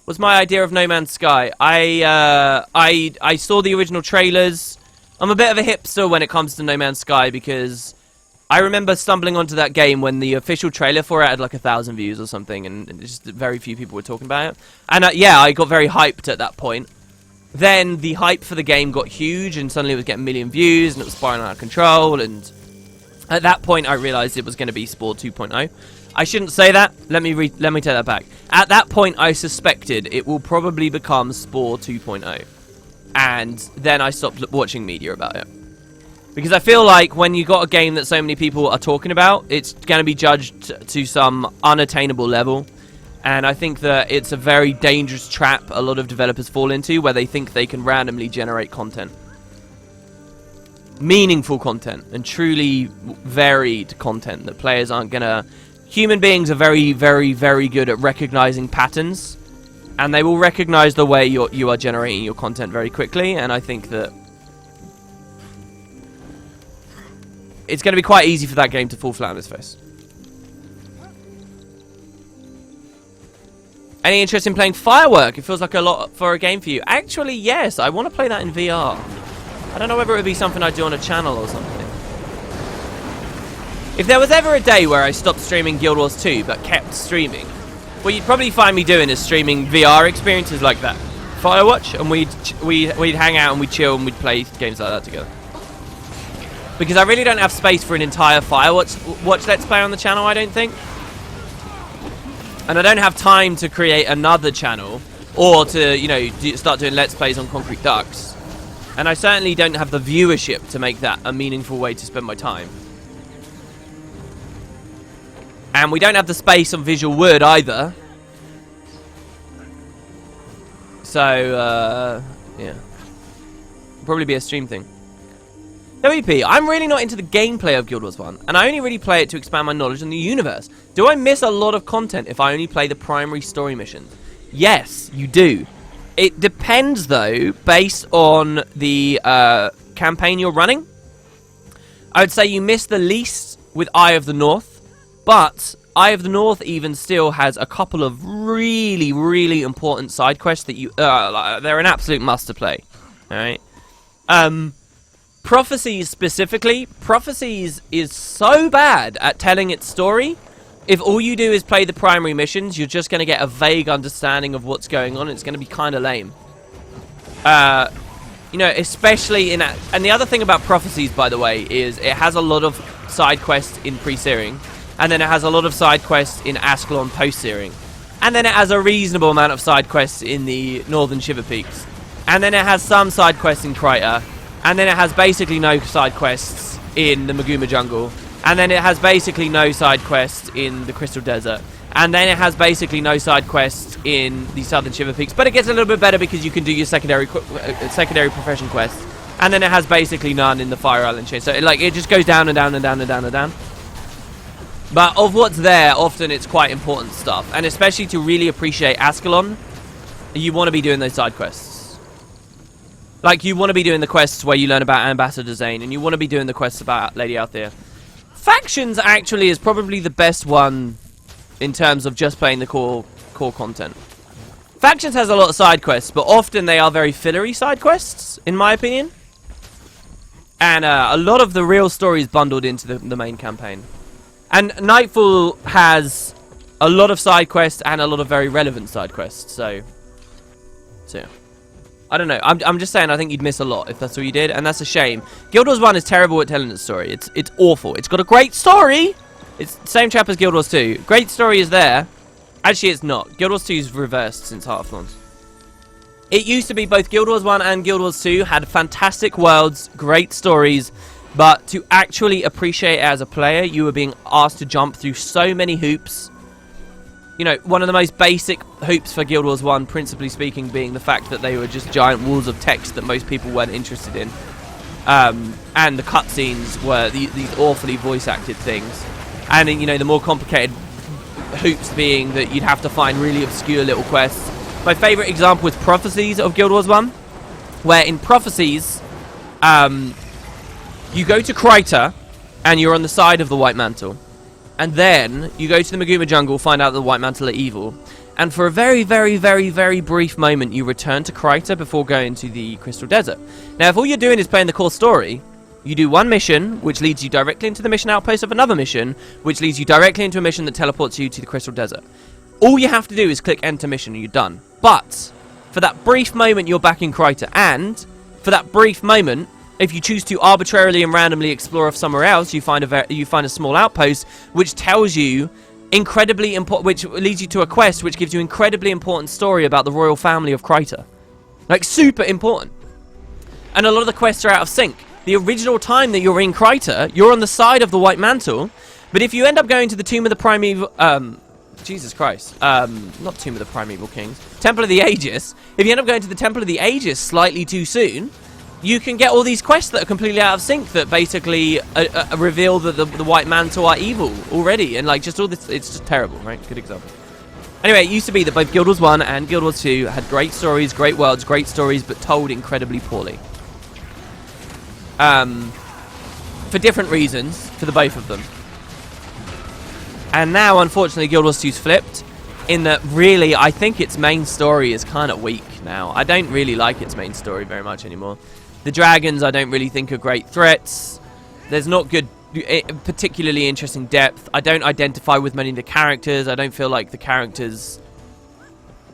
What's my idea of No Man's Sky? I saw the original trailers. I'm a bit of a hipster when it comes to No Man's Sky because I remember stumbling onto that game when the official trailer for it had like 1,000 views or something, and just very few people were talking about it. And yeah, I got very hyped at that point. Then the hype for the game got huge, and suddenly it was getting 1 million views, and it was spiraling out of control. And at that point, I realized it was going to be Spore 2.0. I shouldn't say that. Let me take that back. At that point, I suspected it will probably become Spore 2.0. And then I stopped watching media about it. Because I feel like when you got a game that so many people are talking about, it's going to be judged to some unattainable level. And I think that it's a very dangerous trap a lot of developers fall into, where they think they can randomly generate content. meaningful content and truly varied content that players aren't gonna... Human beings are very, very, very good at recognizing patterns, and they will recognize the way you are generating your content very quickly, and I think that it's going to be quite easy for that game to fall flat on its face. Any interest in playing Firework? It feels like a lot for a game for you. Actually, yes. I want to play that in VR. I don't know whether it would be something I'd do on a channel or something. If there was ever a day where I stopped streaming Guild Wars 2 but kept streaming, what you'd probably find me doing is streaming VR experiences like that. Firewatch, and we'd hang out and we'd chill and we'd play games like that together. Because I really don't have space for an entire Firewatch Let's Play on the channel, I don't think. And I don't have time to create another channel or to, you know, start doing Let's Plays on Concrete Ducks. And I certainly don't have the viewership to make that a meaningful way to spend my time. And we don't have the space on Visual Wood either. So, yeah. Probably be a stream thing. WP, I'm really not into the gameplay of Guild Wars 1, and I only really play it to expand my knowledge on the universe. Do I miss a lot of content if I only play the primary story missions? Yes, you do. It depends, though, based on the campaign you're running. I would say you miss the least with Eye of the North, but Eye of the North even still has a couple of really, really important side quests that you... they're an absolute must to play. Alright? Prophecies specifically, Prophecies is so bad at telling its story. If all you do is play the primary missions, you're just going to get a vague understanding of what's going on. It's going to be kind of lame. You know, especially in... And the other thing about Prophecies, by the way, is it has a lot of side quests in pre-searing. And then it has a lot of side quests in Ascalon post-searing. And then it has a reasonable amount of side quests in the Northern Shiver Peaks. And then it has some side quests in Kryta. And then it has basically no side quests in the Maguma Jungle. And then it has basically no side quests in the Crystal Desert. And then it has basically no side quests in the Southern Shiver Peaks. But it gets a little bit better because you can do your secondary profession quests. And then it has basically none in the Fire Island chain. So it just goes down and down and down and down and down. But of what's there, often it's quite important stuff. And especially to really appreciate Ascalon, you want to be doing those side quests. Like, you want to be doing the quests where you learn about Ambassador Zane, and you want to be doing the quests about Lady Althea. Factions, actually, is probably the best one in terms of just playing the core content. Factions has a lot of side quests, but often they are very fillery side quests, in my opinion. And a lot of the real story is bundled into the main campaign. And Nightfall has a lot of side quests and a lot of very relevant side quests, so yeah. I don't know. I'm just saying I think you'd miss a lot if that's all you did, and that's a shame. Guild Wars 1 is terrible at telling its story. It's awful. It's got a great story. It's the same chap as Guild Wars 2. Great story is there. Actually, it's not. Guild Wars 2 is reversed since Heart of Thorns. It used to be both Guild Wars 1 and Guild Wars 2 had fantastic worlds, great stories, but to actually appreciate it as a player, you were being asked to jump through so many hoops. You know, one of the most basic hoops for Guild Wars 1, principally speaking, being the fact that they were just giant walls of text that most people weren't interested in. And the cutscenes were these awfully voice-acted things. And, you know, the more complicated hoops being that you'd have to find really obscure little quests. My favourite example is Prophecies of Guild Wars 1, where in Prophecies, you go to Kryta, and you're on the side of the White Mantle. And then you go to the Maguma Jungle, find out the White Mantle are evil. And for a very, very, very, very brief moment, you return to Kryta before going to the Crystal Desert. Now, if all you're doing is playing the core story, you do one mission, which leads you directly into the mission outpost of another mission, which leads you directly into a mission that teleports you to the Crystal Desert. All you have to do is click enter mission and you're done. But for that brief moment, you're back in Kryta. And for that brief moment, if you choose to arbitrarily and randomly explore off somewhere else, you find a small outpost which tells you incredibly important, which leads you to a quest which gives you incredibly important story about the royal family of Kryta. Like, super important. And a lot of the quests are out of sync. The original time that you're in Kryta, you're on the side of the White Mantle, but if you end up going to the Tomb of the Primeval... Jesus Christ. Not Tomb of the Primeval Kings. Temple of the Aegis. If you end up going to the Temple of the Aegis slightly too soon, you can get all these quests that are completely out of sync that basically reveal that the white mantle are evil already, and like just all this, it's just terrible, right? Good example. Anyway, it used to be that both Guild Wars 1 and Guild Wars 2 had great stories, great worlds, great stories, but told incredibly poorly. For different reasons, for the both of them. And now, unfortunately, Guild Wars 2's flipped, in that really, I think its main story is kind of weak now. I don't really like its main story very much anymore. The dragons, I don't really think are great threats. There's not good, particularly interesting depth. I don't identify with many of the characters. I don't feel like the characters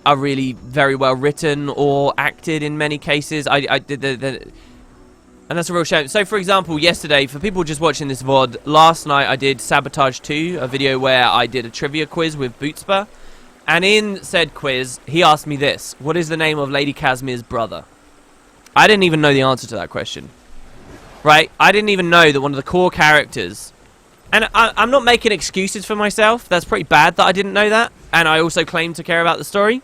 are really very well written or acted in many cases. And that's a real shame. So, for example, yesterday, for people just watching this VOD, last night I did Sabotage 2, a video where I did a trivia quiz with Bootspur. And in said quiz, he asked me this: what is the name of Lady Casmire's brother? I didn't even know the answer to that question. Right? I didn't even know that one of the core characters... And I'm not making excuses for myself. That's pretty bad that I didn't know that. And I also claim to care about the story.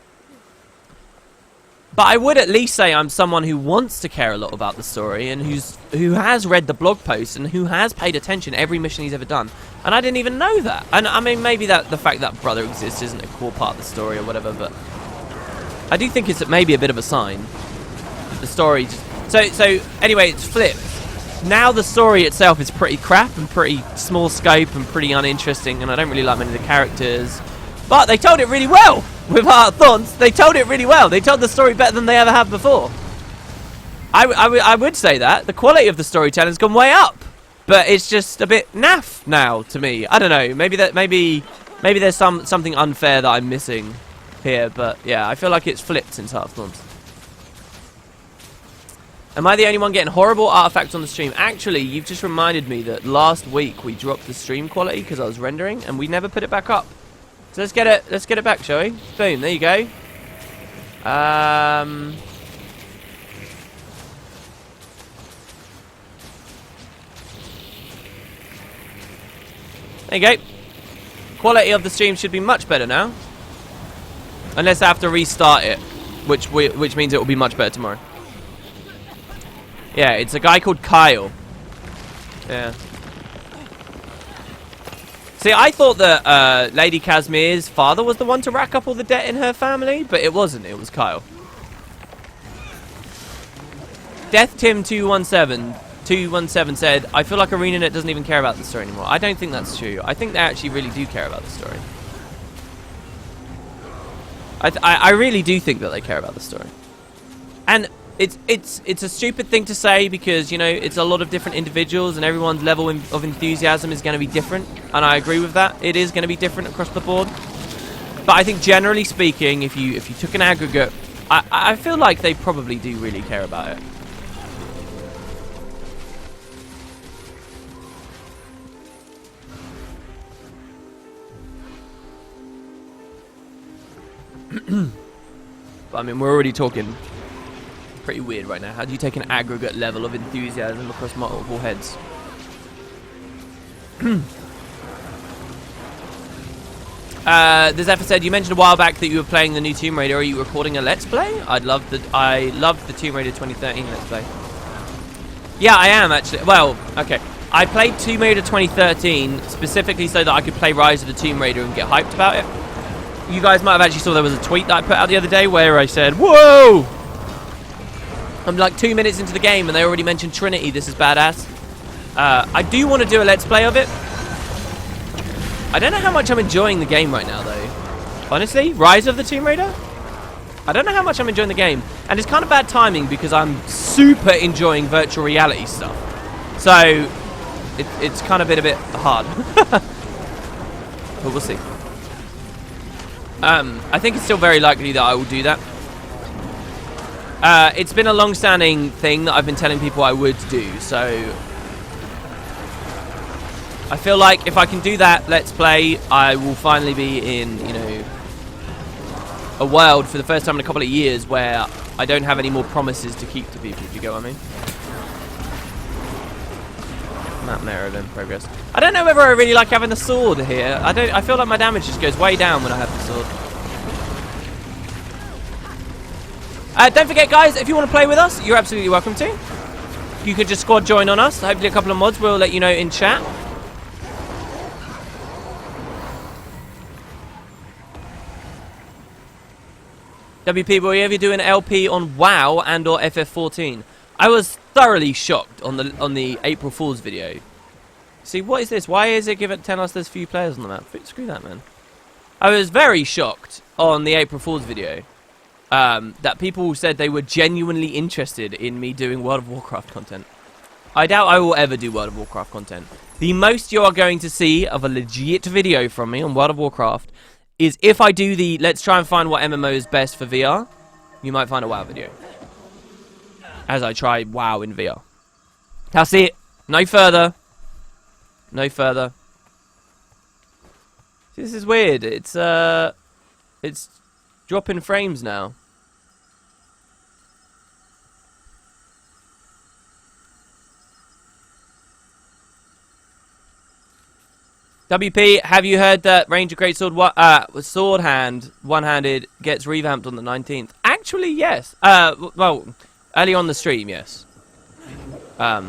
But I would at least say I'm someone who wants to care a lot about the story, and who has read the blog post, and who has paid attention to every mission he's ever done. And I didn't even know that. And I mean, maybe that the fact that brother exists isn't a core part of the story or whatever, but I do think it's maybe a bit of a sign that the story just... So anyway, it's flipped. Now the story itself is pretty crap and pretty small scope and pretty uninteresting, and I don't really like many of the characters. But they told it really well. With Heart Thorns, they told it really well. They told the story better than they ever have before. I would say that. The quality of the storytelling's gone way up. But it's just a bit naff now to me. I don't know. Maybe there's something unfair that I'm missing here. But yeah, I feel like it's flipped since Heart Thorns. Am I the only one getting horrible artifacts on the stream? Actually, you've just reminded me that last week we dropped the stream quality because I was rendering, and we never put it back up. So let's get it back, shall we? Boom, there you go. There you go. Quality of the stream should be much better now. Unless I have to restart it, which means it will be much better tomorrow. Yeah, it's a guy called Kyle. Yeah. See, I thought that Lady Casmire's father was the one to rack up all the debt in her family, but it wasn't. It was Kyle. Death Tim 217 said, I feel like ArenaNet doesn't even care about the story anymore. I don't think that's true. I think they actually really do care about the story. I really do think that they care about the story. And it's a stupid thing to say because, you know, it's a lot of different individuals and everyone's level of enthusiasm is going to be different, and I agree with that. It is going to be different across the board. But I think generally speaking, if you took an aggregate, I feel like they probably do really care about it. But I mean, we're already talking pretty weird right now. How do you take an aggregate level of enthusiasm across multiple heads? There's Zephyr said, you mentioned a while back that you were playing the new Tomb Raider. Are you recording a Let's Play? I loved the Tomb Raider 2013 Let's Play. Yeah, I am actually. Well, okay. I played Tomb Raider 2013 specifically so that I could play Rise of the Tomb Raider and get hyped about it. You guys might have actually saw there was a tweet that I put out the other day where I said, whoa! I'm like 2 minutes into the game and they already mentioned Trinity. This is badass. I do want to do a Let's Play of it. I don't know how much I'm enjoying the game right now, though. Honestly, Rise of the Tomb Raider? I don't know how much I'm enjoying the game. And it's kind of bad timing because I'm super enjoying virtual reality stuff. So, it's kind of been a bit hard. But we'll see. I think it's still very likely that I will do that. It's been a long-standing thing that I've been telling people I would do, so I feel like if I can do that Let's Play, I will finally be in, you know, a world for the first time in a couple of years where I don't have any more promises to keep to people, if you get what I mean. Map narrowed in progress. I don't know whether I really like having the sword here. I feel like my damage just goes way down when I have the sword. Don't forget, guys, if you want to play with us, you're absolutely welcome to. you could just squad join on us. Hopefully a couple of mods will let you know in chat. WP, will you ever do an LP on WoW and or FF14? I was thoroughly shocked on the April Fool's video. See, what is this? Why is it telling us there's few players on the map? Screw that, man. I was very shocked on the April Fool's video that people said they were genuinely interested in me doing World of Warcraft content. I doubt I will ever do World of Warcraft content. The most you are going to see of a legit video from me on World of Warcraft is if I do the let's try and find what MMO is best for VR, you might find a WoW video. As I try WoW in VR. That's it. No further. No further. This is weird. It's dropping frames now. WP, have you heard that Ranger Greatsword sword hand one-handed gets revamped on the 19th? Actually, yes. Well, early on the stream, yes. But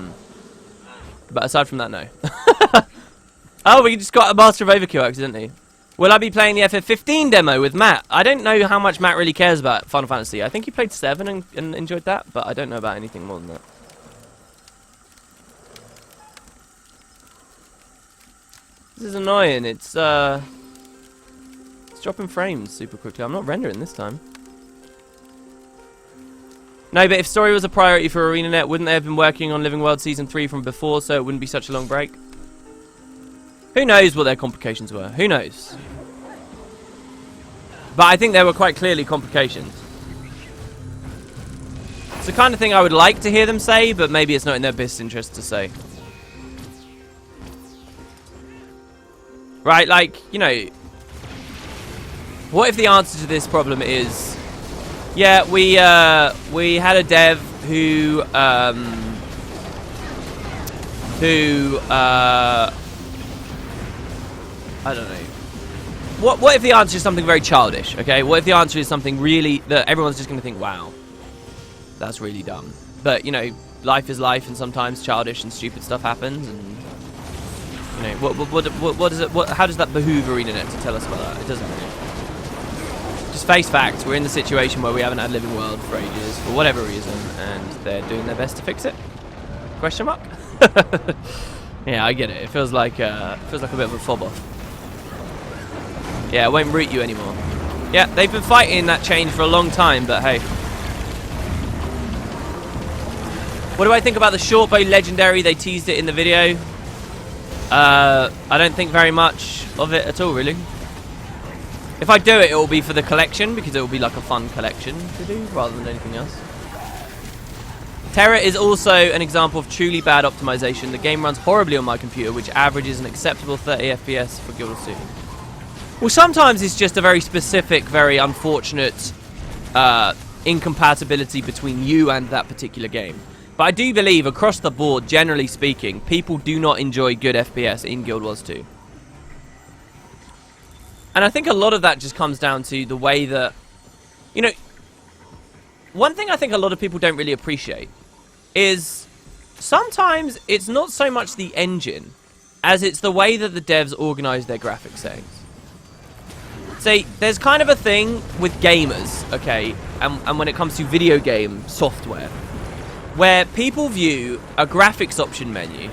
aside from that, no. Oh, we just got a Master of Overkill accidentally. Will I be playing the FF15 demo with Matt? I don't know how much Matt really cares about Final Fantasy. I think he played 7 and enjoyed that, but I don't know about anything more than that. This is annoying. It's dropping frames super quickly. I'm not rendering this time. No, but if story was a priority for ArenaNet, wouldn't they have been working on Living World Season 3 from before, so it wouldn't be such a long break? Who knows what their complications were? Who knows? But I think there were quite clearly complications. It's the kind of thing I would like to hear them say, but maybe it's not in their best interest to say. Right, like, you know, what if the answer to this problem is, yeah, we had a dev who I don't know. What if the answer is something very childish, okay? What if the answer is something really that everyone's just going to think, wow, that's really dumb. But, you know, life is life, and sometimes childish and stupid stuff happens, and you know, what is it? How does that behoove ArenaNet to tell us about that? It doesn't really. Just face facts. We're in the situation where we haven't had Living World for ages, for whatever reason, and they're doing their best to fix it. Question mark? Yeah, I get it. It feels like a bit of a fob off. Yeah, I won't root you anymore. Yeah, they've been fighting that change for a long time, but hey. What do I think about the shortbow legendary? They teased it in the video. I don't think very much of it at all, really. If I do it, it will be for the collection, because it will be like a fun collection to do, rather than anything else. Terra is also an example of truly bad optimization. The game runs horribly on my computer, which averages an acceptable 30 FPS for Guild Wars 2. Well, sometimes it's just a very specific, very unfortunate incompatibility between you and that particular game. But I do believe, across the board, generally speaking, people do not enjoy good FPS in Guild Wars 2. And I think a lot of that just comes down to the way that, you know, one thing I think a lot of people don't really appreciate is sometimes it's not so much the engine as it's the way that the devs organize their graphic settings. See, there's kind of a thing with gamers, okay, and when it comes to video game software, where people view a graphics option menu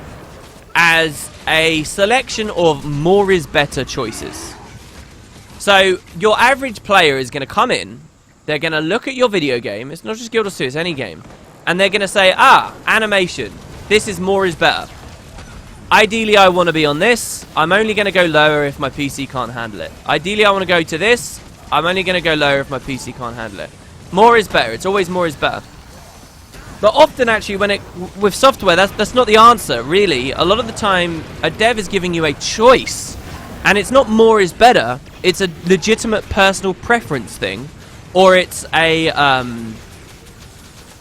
as a selection of more is better choices. So your average player is going to come in, they're going to look at your video game, it's not just Guild Wars 2, it's any game, and they're going to say, ah, animation, this is more is better. Ideally, I want to be on this, I'm only going to go lower if my PC can't handle it. Ideally, I want to go to this, I'm only going to go lower if my PC can't handle it. More is better, it's always more is better. But often, actually, with software, that's not the answer, really. A lot of the time, a dev is giving you a choice. And it's not more is better. It's a legitimate personal preference thing. Or it's a,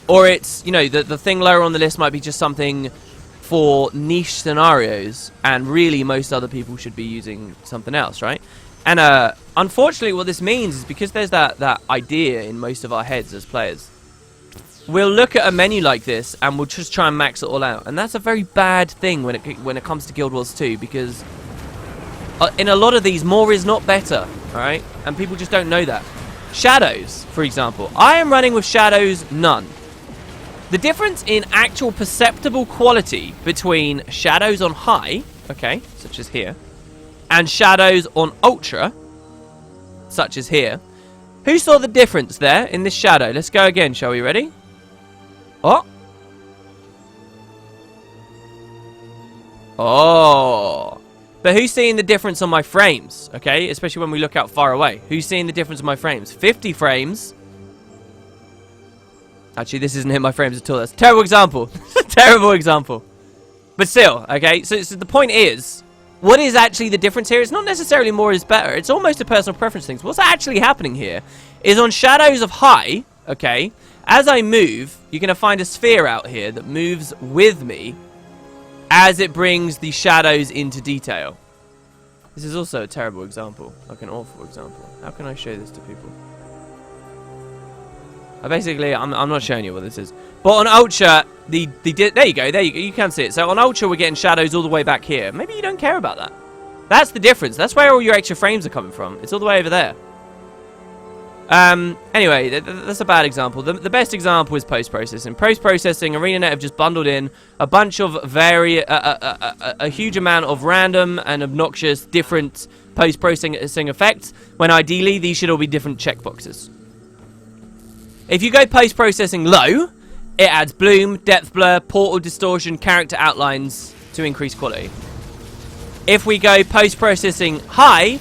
or it's, you know, the thing lower on the list might be just something for niche scenarios. And really, most other people should be using something else, right? And unfortunately, what this means is because there's that idea in most of our heads as players, we'll look at a menu like this and we'll just try and max it all out, and that's a very bad thing when it comes to Guild Wars 2, because in a lot of these, more is not better, alright? And people just don't know that. Shadows, for example. I am running with shadows none. The difference in actual perceptible quality between shadows on high, okay, such as here, and shadows on ultra, such as here. Who saw the difference there in this shadow? Let's go again, shall we? Ready? Oh. Oh. But who's seeing the difference on my frames? Okay, especially when we look out far away. Who's seeing the difference on my frames? 50 frames. Actually, this isn't hitting my frames at all. That's a terrible example. Terrible example. But still, okay, so the point is, what is actually the difference here? It's not necessarily more is better. It's almost a personal preference thing. So what's actually happening here is on shadows of high, okay, as I move, you're going to find a sphere out here that moves with me as it brings the shadows into detail. This is also a terrible example, like an awful example. How can I show this to people? Basically, I'm not showing you what this is. But on Ultra, there you go, you can see it. So on Ultra, we're getting shadows all the way back here. Maybe you don't care about that. That's the difference. That's where all your extra frames are coming from. It's all the way over there. Anyway, that's a bad example. The best example is post-processing. Post-processing, ArenaNet have just bundled in a bunch of a huge amount of random and obnoxious different post-processing effects, when ideally these should all be different checkboxes. If you go post-processing low, it adds bloom, depth blur, portal distortion, character outlines to increase quality. If we go post-processing high,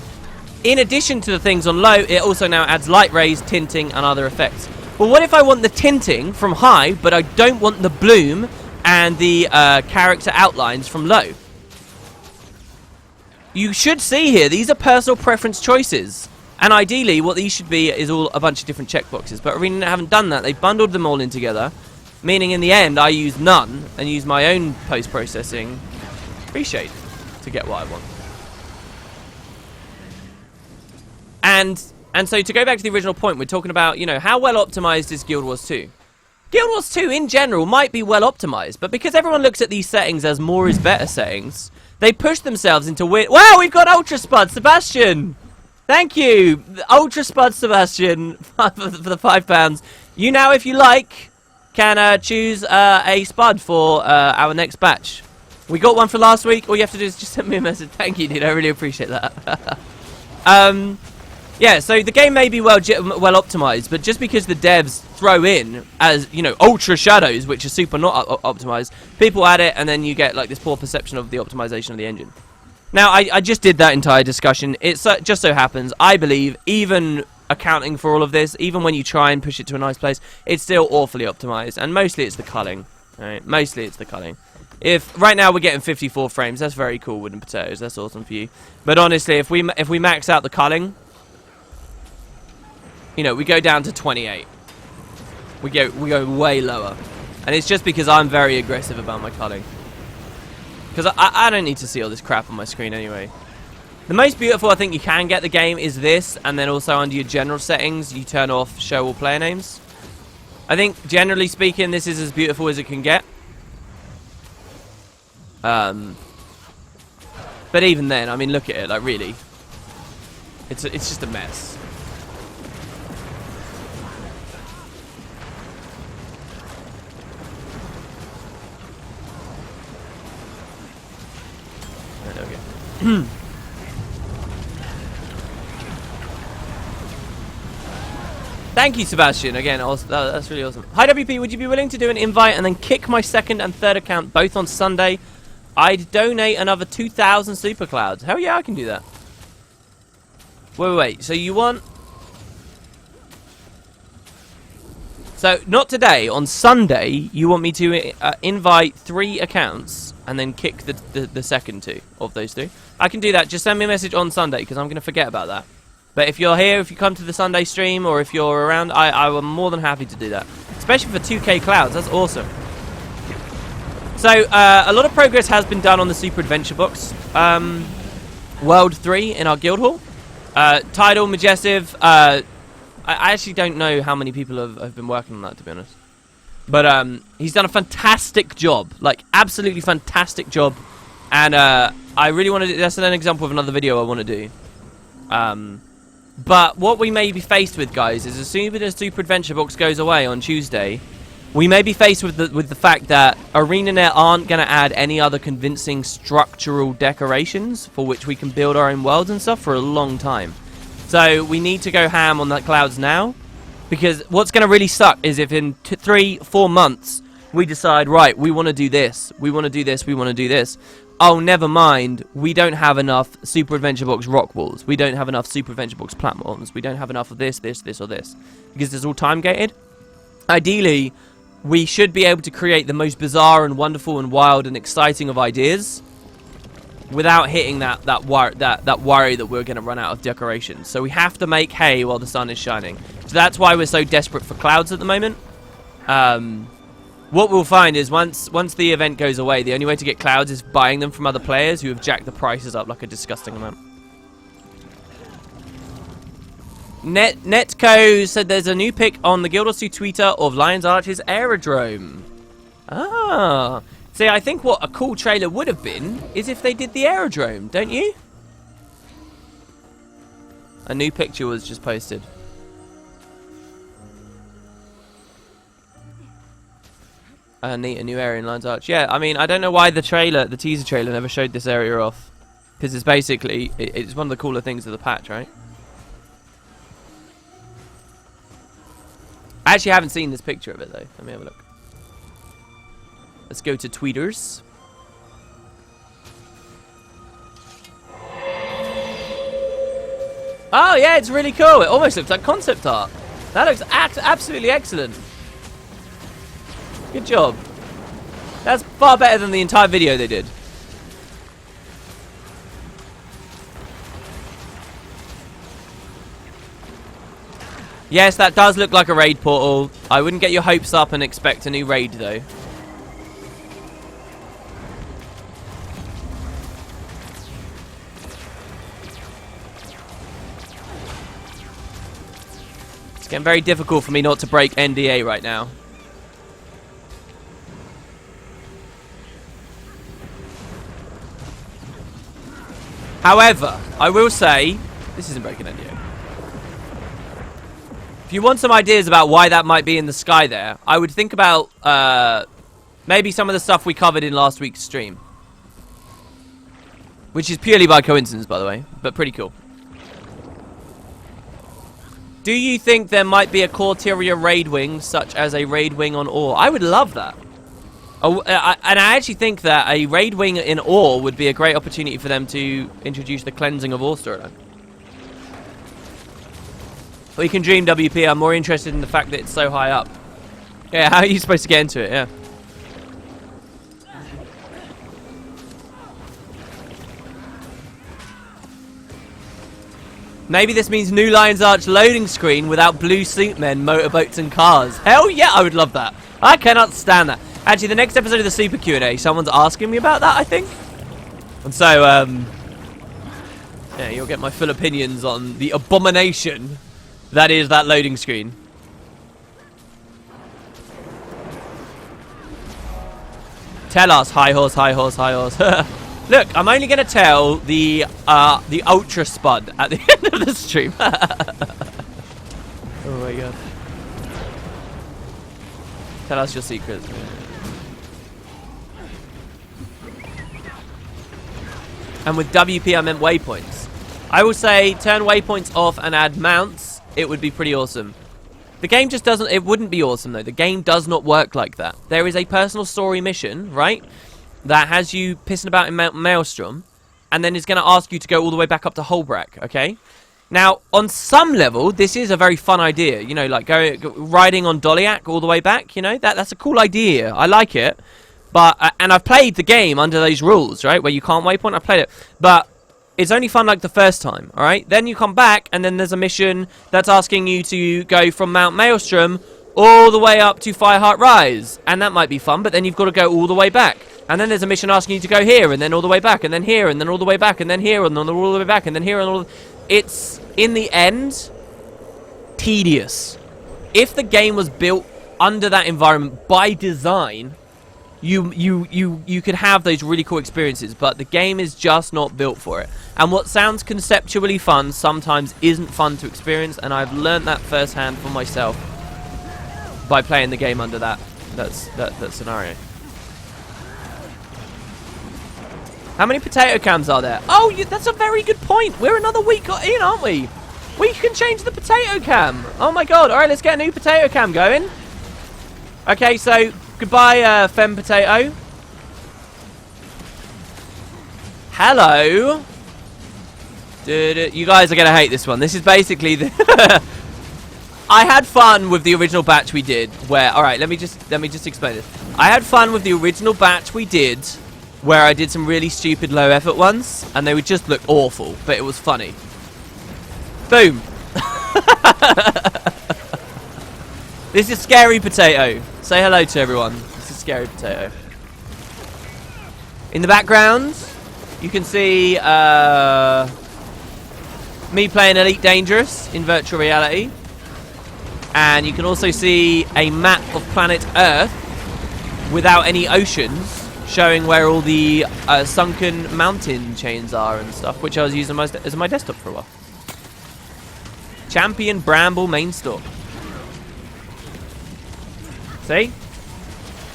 in addition to the things on low, it also now adds light rays, tinting, and other effects. Well, what if I want the tinting from high, but I don't want the bloom and the character outlines from low? You should see here, these are personal preference choices. And ideally, what these should be is all a bunch of different checkboxes. But ArenaNet haven't done that. They bundled them all in together. Meaning, in the end, I use none and use my own post-processing reshade to get what I want. And so, to go back to the original point, we're talking about, you know, how well optimized is Guild Wars 2? Guild Wars 2, in general, might be well optimized. But because everyone looks at these settings as more is better settings, they push themselves into weird... Wow, we've got Ultra Spud, Sebastian! Thank you, Ultra Spud Sebastian, for the £5. You now, if you like, can choose a Spud for our next batch. We got one for last week. All you have to do is just send me a message. Thank you, dude. I really appreciate that. Yeah, so the game may be well optimized, but just because the devs throw in, as you know, ultra shadows, which are super not optimized, people add it, and then you get like this poor perception of the optimization of the engine. Now, I just did that entire discussion. It just so happens, I believe, even accounting for all of this, even when you try and push it to a nice place, it's still awfully optimized, and mostly it's the culling. Right? Mostly it's the culling. If right now we're getting 54 frames, that's very cool, wooden potatoes. That's awesome for you. But honestly, if we max out the culling, you know, we go down to 28. We go way lower, and it's just because I'm very aggressive about my culling. Because I don't need to see all this crap on my screen anyway. The most beautiful I think you can get the game is this, and then also under your general settings, you turn off show all player names. I think, generally speaking, this is as beautiful as it can get. But even then, I mean, look at it, like, really. It's just a mess. There we go. Thank you, Sebastian. Again, that's really awesome. Hi, WP. Would you be willing to do an invite and then kick my second and third account both on Sunday? I'd donate another 2,000 super clouds. Hell yeah, I can do that. Wait. So you want... So, not today. On Sunday, you want me to invite 3 accounts and then kick the second 2 of those 2. I can do that. Just send me a message on Sunday, because I'm going to forget about that. But if you're here, if you come to the Sunday stream, or if you're around, I am more than happy to do that. Especially for 2k clouds. That's awesome. So, a lot of progress has been done on the Super Adventure Box. World 3 in our guild hall. Tidal, Majestive. I actually don't know how many people have been working on that, to be honest. But he's done a fantastic job, like absolutely fantastic job, and I really want to. That's an example of another video I want to do. But what we may be faced with, guys, is as soon as the Super Adventure Box goes away on Tuesday, we may be faced with the fact that ArenaNet aren't going to add any other convincing structural decorations for which we can build our own worlds and stuff for a long time. So we need to go ham on the clouds now, because what's going to really suck is if in 3-4 months we decide, right, we want to do this, we want to do this, we want to do this. Oh, never mind, we don't have enough Super Adventure Box rock walls. We don't have enough Super Adventure Box platforms. We don't have enough of this, this, this, or this. Because it's all time-gated. Ideally, we should be able to create the most bizarre and wonderful and wild and exciting of ideas without hitting that worry that we're going to run out of decorations. So we have to make hay while the sun is shining. So that's why we're so desperate for clouds at the moment. What we'll find is once the event goes away, the only way to get clouds is buying them from other players who have jacked the prices up like a disgusting amount. Netco said there's a new pic on the Guild Wars 2 Twitter of Lion's Arch's aerodrome. Ah. See, I think what a cool trailer would have been is if they did the aerodrome, don't you? A new picture was just posted. Neat, a new area in Lion's Arch. Yeah, I mean, I don't know why the teaser trailer never showed this area off. Because it's basically, it's one of the cooler things of the patch, right? I actually haven't seen this picture of it, though. Let me have a look. Let's go to tweeters. Oh, yeah, it's really cool. It almost looks like concept art. That looks absolutely excellent. Good job. That's far better than the entire video they did. Yes, that does look like a raid portal. I wouldn't get your hopes up and expect a new raid, though. It's getting very difficult for me not to break NDA right now. However, I will say, this isn't breaking NDA. If you want some ideas about why that might be in the sky there, I would think about maybe some of the stuff we covered in last week's stream. Which is purely by coincidence, by the way, but pretty cool. Do you think there might be a Corteria raid wing, such as a raid wing on Ore? I would love that. Oh, and I actually think that a raid wing in Ore would be a great opportunity for them to introduce the cleansing of Ore storyline. We can dream, WP. I'm more interested in the fact that it's so high up. Yeah, how are you supposed to get into it? Yeah. Maybe this means new Lion's Arch loading screen without blue suit men, motorboats, and cars. Hell yeah, I would love that. I cannot stand that. Actually, the next episode of the Super Q&A, someone's asking me about that, I think. And so, yeah, you'll get my full opinions on the abomination that is that loading screen. Tell us, high horse, high horse, high horse. Look, I'm only going to tell the ultra spud at the end of the stream. Oh my god. Tell us your secrets. And with WP, I meant waypoints. I will say, turn waypoints off and add mounts. It would be pretty awesome. The game just doesn't... It wouldn't be awesome, though. The game does not work like that. There is a personal story mission, right? That has you pissing about in Mount Maelstrom. And then is going to ask you to go all the way back up to Holbrack, okay? Now, on some level, this is a very fun idea. You know, like riding on Dolliac all the way back, you know? That's a cool idea. I like it. But... and I've played the game under those rules, right? Where you can't waypoint. I've played it. But... it's only fun like the first time, alright? Then you come back, and then there's a mission that's asking you to go from Mount Maelstrom all the way up to Fireheart Rise. And that might be fun, but then you've got to go all the way back. And then there's a mission asking you to go here, and then all the way back, and then here, and then all the way back, and then here, and then all the way back, and then here, and all the... It's, in the end, tedious. If the game was built under that environment by design, you could have those really cool experiences, but the game is just not built for it. And what sounds conceptually fun sometimes isn't fun to experience, and I've learned that firsthand for myself by playing the game under that scenario. How many potato cams are there? Oh, that's a very good point. We're another week in, aren't we? We can change the potato cam. Oh my god. All right, let's get a new potato cam going. Okay, so goodbye, Femme Potato. Hello. You guys are gonna hate this one. This is basically the. I had fun with the original batch we did. Where, all right, let me just explain this. I had fun with the original batch we did, where I did some really stupid low effort ones, and they would just look awful, but it was funny. Boom. This is Scary Potato. Say hello to everyone. This is Scary Potato. In the background, you can see me playing Elite Dangerous in virtual reality. And you can also see a map of planet Earth without any oceans, showing where all the sunken mountain chains are and stuff, which I was using as my desktop for a while. Champion Bramble main store. See?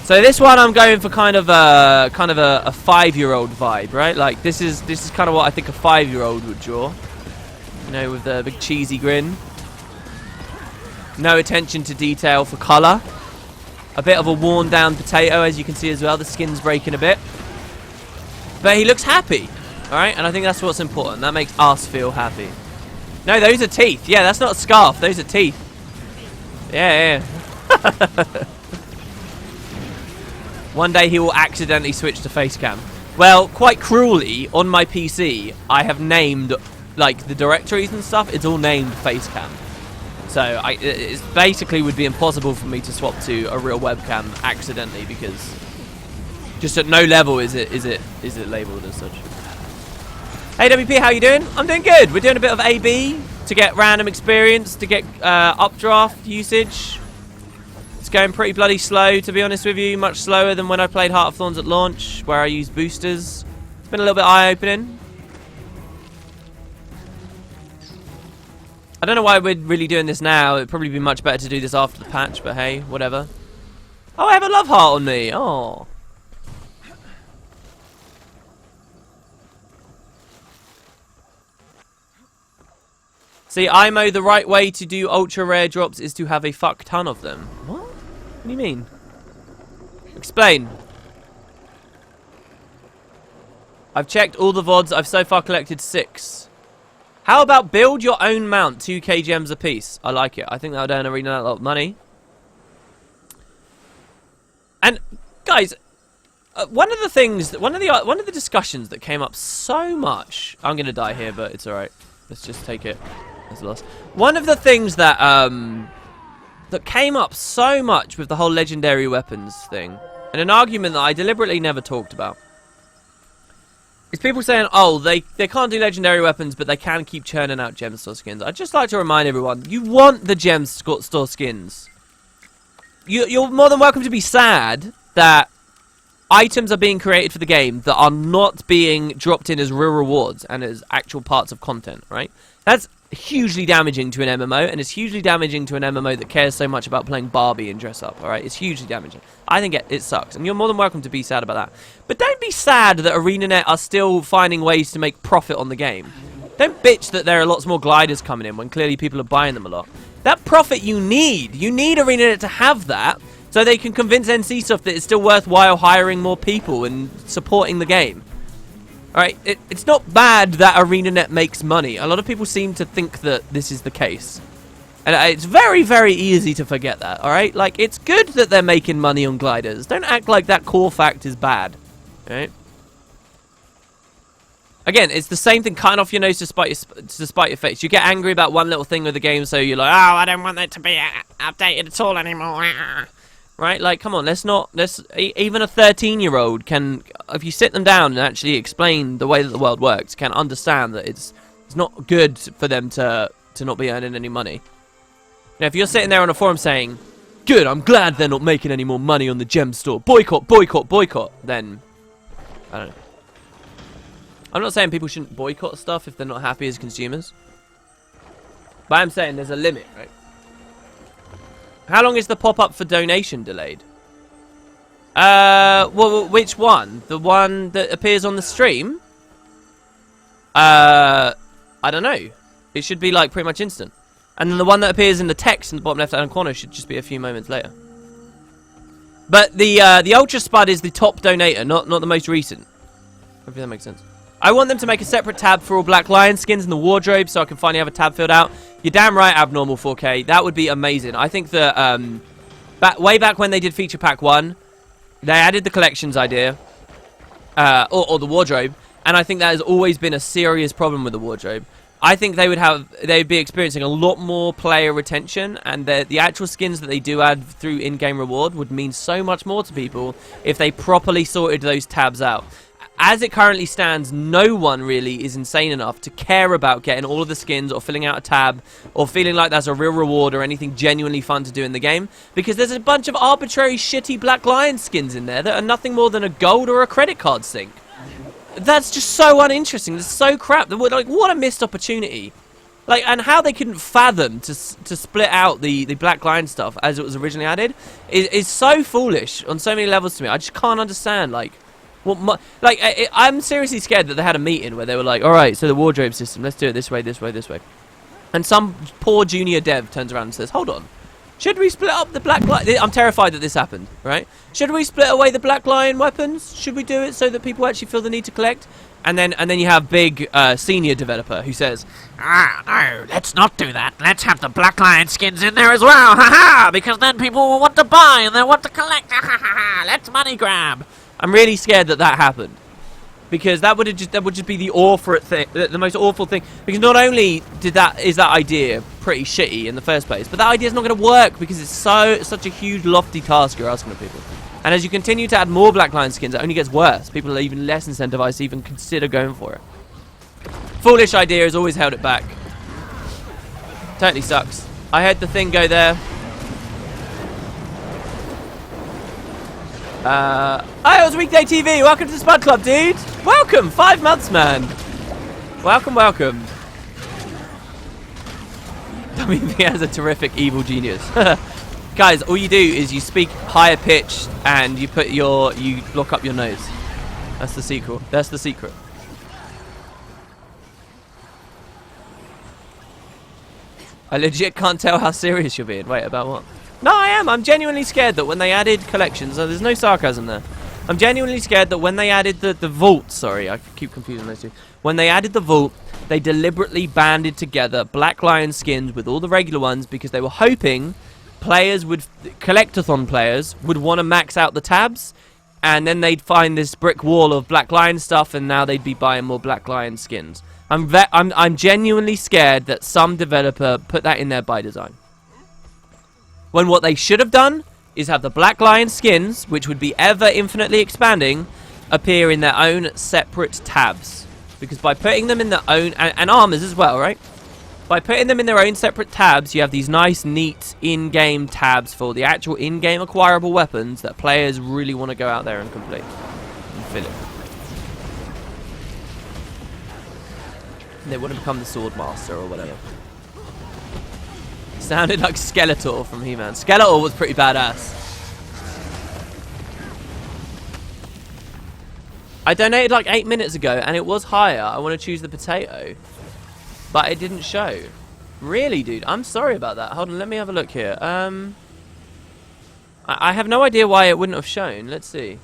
So this one I'm going for kind of a 5-year-old vibe, right? Like this is kind of what I think a 5-year-old would draw. You know, with the big cheesy grin. No attention to detail for colour. A bit of a worn down potato, as you can see as well. The skin's breaking a bit. But he looks happy. Alright, and I think that's what's important. That makes us feel happy. No, those are teeth. Yeah, that's not a scarf. Those are teeth. Yeah. One day he will accidentally switch to face cam. Well, quite cruelly, on my PC, I have named, like, the directories and stuff. It's all named face cam. So it basically would be impossible for me to swap to a real webcam accidentally, because just at no level is it labeled as such. Hey WP, how you doing? I'm doing good. We're doing a bit of AB to get random experience, to get updraft usage. It's going pretty bloody slow, to be honest with you. Much slower than when I played Heart of Thorns at launch, where I used boosters. It's been a little bit eye-opening. I don't know why we're really doing this now. It'd probably be much better to do this after the patch, but hey, whatever. Oh, I have a love heart on me. Oh. See, IMO, the right way to do ultra rare drops is to have a fuck ton of them. What? What do you mean? Explain. I've checked all the VODs. I've so far collected 6. How about build your own mount, 2k gems a piece? I like it. I think that would earn Arena a lot of money. And guys, one of the discussions that came up so much. I'm gonna die here, but it's all right. Let's just take it as a loss. One of the things that that came up so much with the whole legendary weapons thing, and an argument that I deliberately never talked about, is people saying, oh, they can't do legendary weapons, but they can keep churning out gem store skins. I'd just like to remind everyone, you want the gem store skins. You're more than welcome to be sad that items are being created for the game that are not being dropped in as real rewards and as actual parts of content, right? That's hugely damaging to an MMO, and it's hugely damaging to an MMO that cares so much about playing Barbie and dress up, alright? It's hugely damaging. I think it sucks, and you're more than welcome to be sad about that. But don't be sad that ArenaNet are still finding ways to make profit on the game. Don't bitch that there are lots more gliders coming in when clearly people are buying them a lot. That profit you need ArenaNet to have that, so they can convince NCSoft that it's still worthwhile hiring more people and supporting the game. Alright, it's not bad that ArenaNet makes money. A lot of people seem to think that this is the case. And it's very, very easy to forget that, alright? Like, it's good that they're making money on gliders. Don't act like that core fact is bad. Alright? Again, it's the same thing, cutting off your nose to spite your face. You get angry about one little thing with the game, so you're like, oh, I don't want it to be updated at all anymore. Right? Like, come on, even a 13-year-old can, if you sit them down and actually explain the way that the world works, can understand that it's not good for them to not be earning any money. Now, if you're sitting there on a forum saying, good, I'm glad they're not making any more money on the gem store. Boycott, boycott, boycott. Then, I don't know. I'm not saying people shouldn't boycott stuff if they're not happy as consumers. But I'm saying there's a limit, right? How long is the pop-up for donation delayed? Well, which one? The one that appears on the stream? I don't know. It should be, like, pretty much instant. And then the one that appears in the text in the bottom left-hand corner should just be a few moments later. But the Ultra Spud is the top donator, not the most recent. Hopefully that makes sense. I want them to make a separate tab for all Black Lion skins in the wardrobe so I can finally have a tab filled out. You're damn right, Abnormal 4K. That would be amazing. I think that way back when they did Feature Pack 1, they added the collections idea, or the wardrobe, and I think that has always been a serious problem with the wardrobe. I think they'd be experiencing a lot more player retention, and the actual skins that they do add through in-game reward would mean so much more to people if they properly sorted those tabs out. As it currently stands, no one really is insane enough to care about getting all of the skins or filling out a tab or feeling like that's a real reward or anything genuinely fun to do in the game, because there's a bunch of arbitrary shitty Black Lion skins in there that are nothing more than a gold or a credit card sink. That's just so uninteresting. It's so crap. Like, what a missed opportunity. Like, and how they couldn't fathom to split out the Black Lion stuff as it was originally added is so foolish on so many levels to me. I just can't understand, like, I'm seriously scared that they had a meeting where they were like, all right, so the wardrobe system, let's do it this way, this way, this way. And some poor junior dev turns around and says, hold on, should we split up the Black Lion? I'm terrified that this happened, right? Should we split away the Black Lion weapons? Should we do it so that people actually feel the need to collect? And then you have big senior developer who says, no, let's not do that. Let's have the Black Lion skins in there as well, haha, because then people will want to buy and they'll want to collect, ha. Let's money grab. I'm really scared that happened, because that would just be the awful thing, the most awful thing. Because not only is that idea pretty shitty in the first place, but that idea is not going to work because it's such a huge lofty task you're asking of people. And as you continue to add more Black Lion skins, it only gets worse. People are even less incentivized to even consider going for it. Foolish idea has always held it back. Totally sucks. I heard the thing go there. Hi, it was Weekday TV. Welcome to the Spud Club, dude. Welcome. 5 months, man. Welcome, welcome. WB has a terrific evil genius. Guys, all you do is you speak higher pitched and you block up your nose. That's the secret. That's the secret. I legit can't tell how serious you're being. Wait, about what? No, I am. I'm genuinely scared that when they added collections, there's no sarcasm there. I'm genuinely scared that when they added the vault, sorry, I keep confusing those two. When they added the vault, they deliberately banded together Black Lion skins with all the regular ones because they were hoping collectathon players would want to max out the tabs, and then they'd find this brick wall of Black Lion stuff, and now they'd be buying more Black Lion skins. I'm genuinely scared that some developer put that in there by design. When what they should have done is have the Black Lion skins, which would be ever infinitely expanding, appear in their own separate tabs. Because by putting them in their own, and armors as well, right? By putting them in their own separate tabs, you have these nice, neat in-game tabs for the actual in-game acquirable weapons that players really want to go out there and complete. And fill it. And they want to become the Sword Master or whatever. Sounded like Skeletor from He-Man. Skeletor was pretty badass. I donated like 8 minutes ago and it was higher. I want to choose the potato. But it didn't show. Really, dude? I'm sorry about that. Hold on, let me have a look here. I have no idea why it wouldn't have shown. Let's see.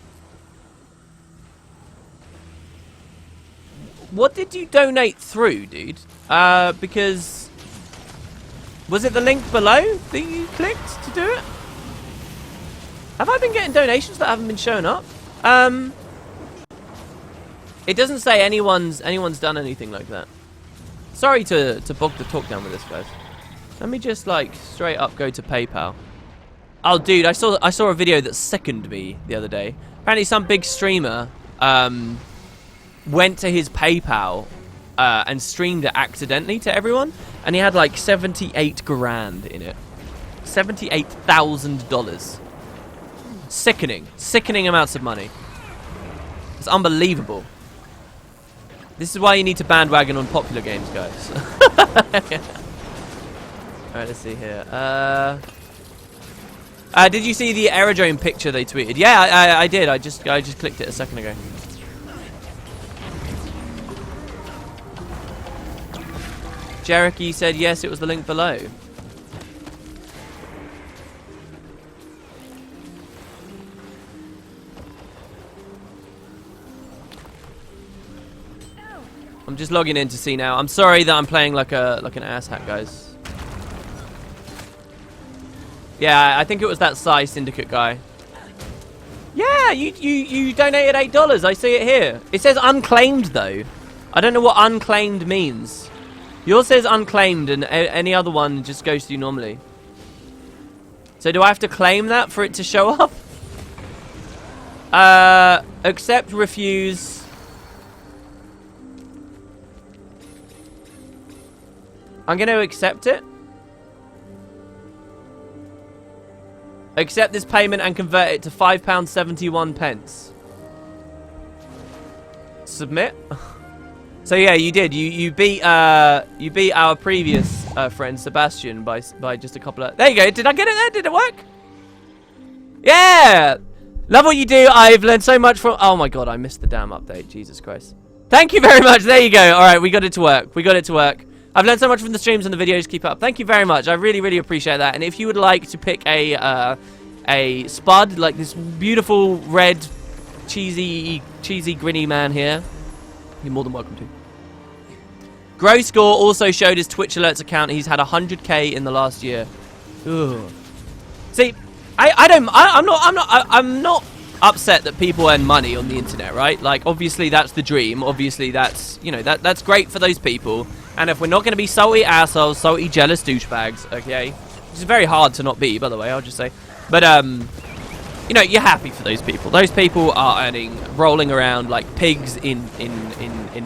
What did you donate through, dude? Because... was it the link below that you clicked to do it? Have I been getting donations that haven't been showing up? It doesn't say anyone's done anything like that. Sorry to bog the talk down with this, guys. Let me just like straight up go to PayPal. Oh, dude, I saw a video that sickened me the other day. Apparently, some big streamer went to his PayPal and streamed it accidentally to everyone, and he had like 78 grand in it. $78,000. Sickening amounts of money. It's unbelievable. This is why you need to bandwagon on popular games, guys. Alright, let's see here. Did you see the aerodrome picture they tweeted? Yeah, I did. I just clicked it a second ago. Jericho said yes, it was the link below. I'm just logging in to see now. I'm sorry that I'm playing like an asshat, guys. Yeah, I think it was that Psy Syndicate guy. Yeah, you donated $8. I see it here. It says unclaimed though. I don't know what unclaimed means. Yours says unclaimed, and any other one just goes through normally. So do I have to claim that for it to show up? Accept, refuse. I'm going to accept it. Accept this payment and convert it to £5.71. Submit. So yeah, you did. You beat our previous friend Sebastian by just a couple of. There you go. Did I get it there? Did it work? Yeah. Love what you do. I've learned so much from. Oh my god, I missed the damn update. Jesus Christ. Thank you very much. There you go. All right, we got it to work. We got it to work. I've learned so much from the streams and the videos. Keep up. Thank you very much. I really appreciate that. And if you would like to pick a spud like this beautiful red cheesy grinny man here, you're more than welcome to. Grow Score also showed his Twitch alerts account. He's had 100k in the last year. Ugh. See, I'm not upset that people earn money on the internet, right? Like, obviously that's the dream. Obviously that's, you know, that's great for those people. And if we're not going to be salty assholes, salty jealous douchebags, okay? Which is very hard to not be, by the way, I'll just say. But you know, you're happy for those people. Those people are earning, rolling around like pigs in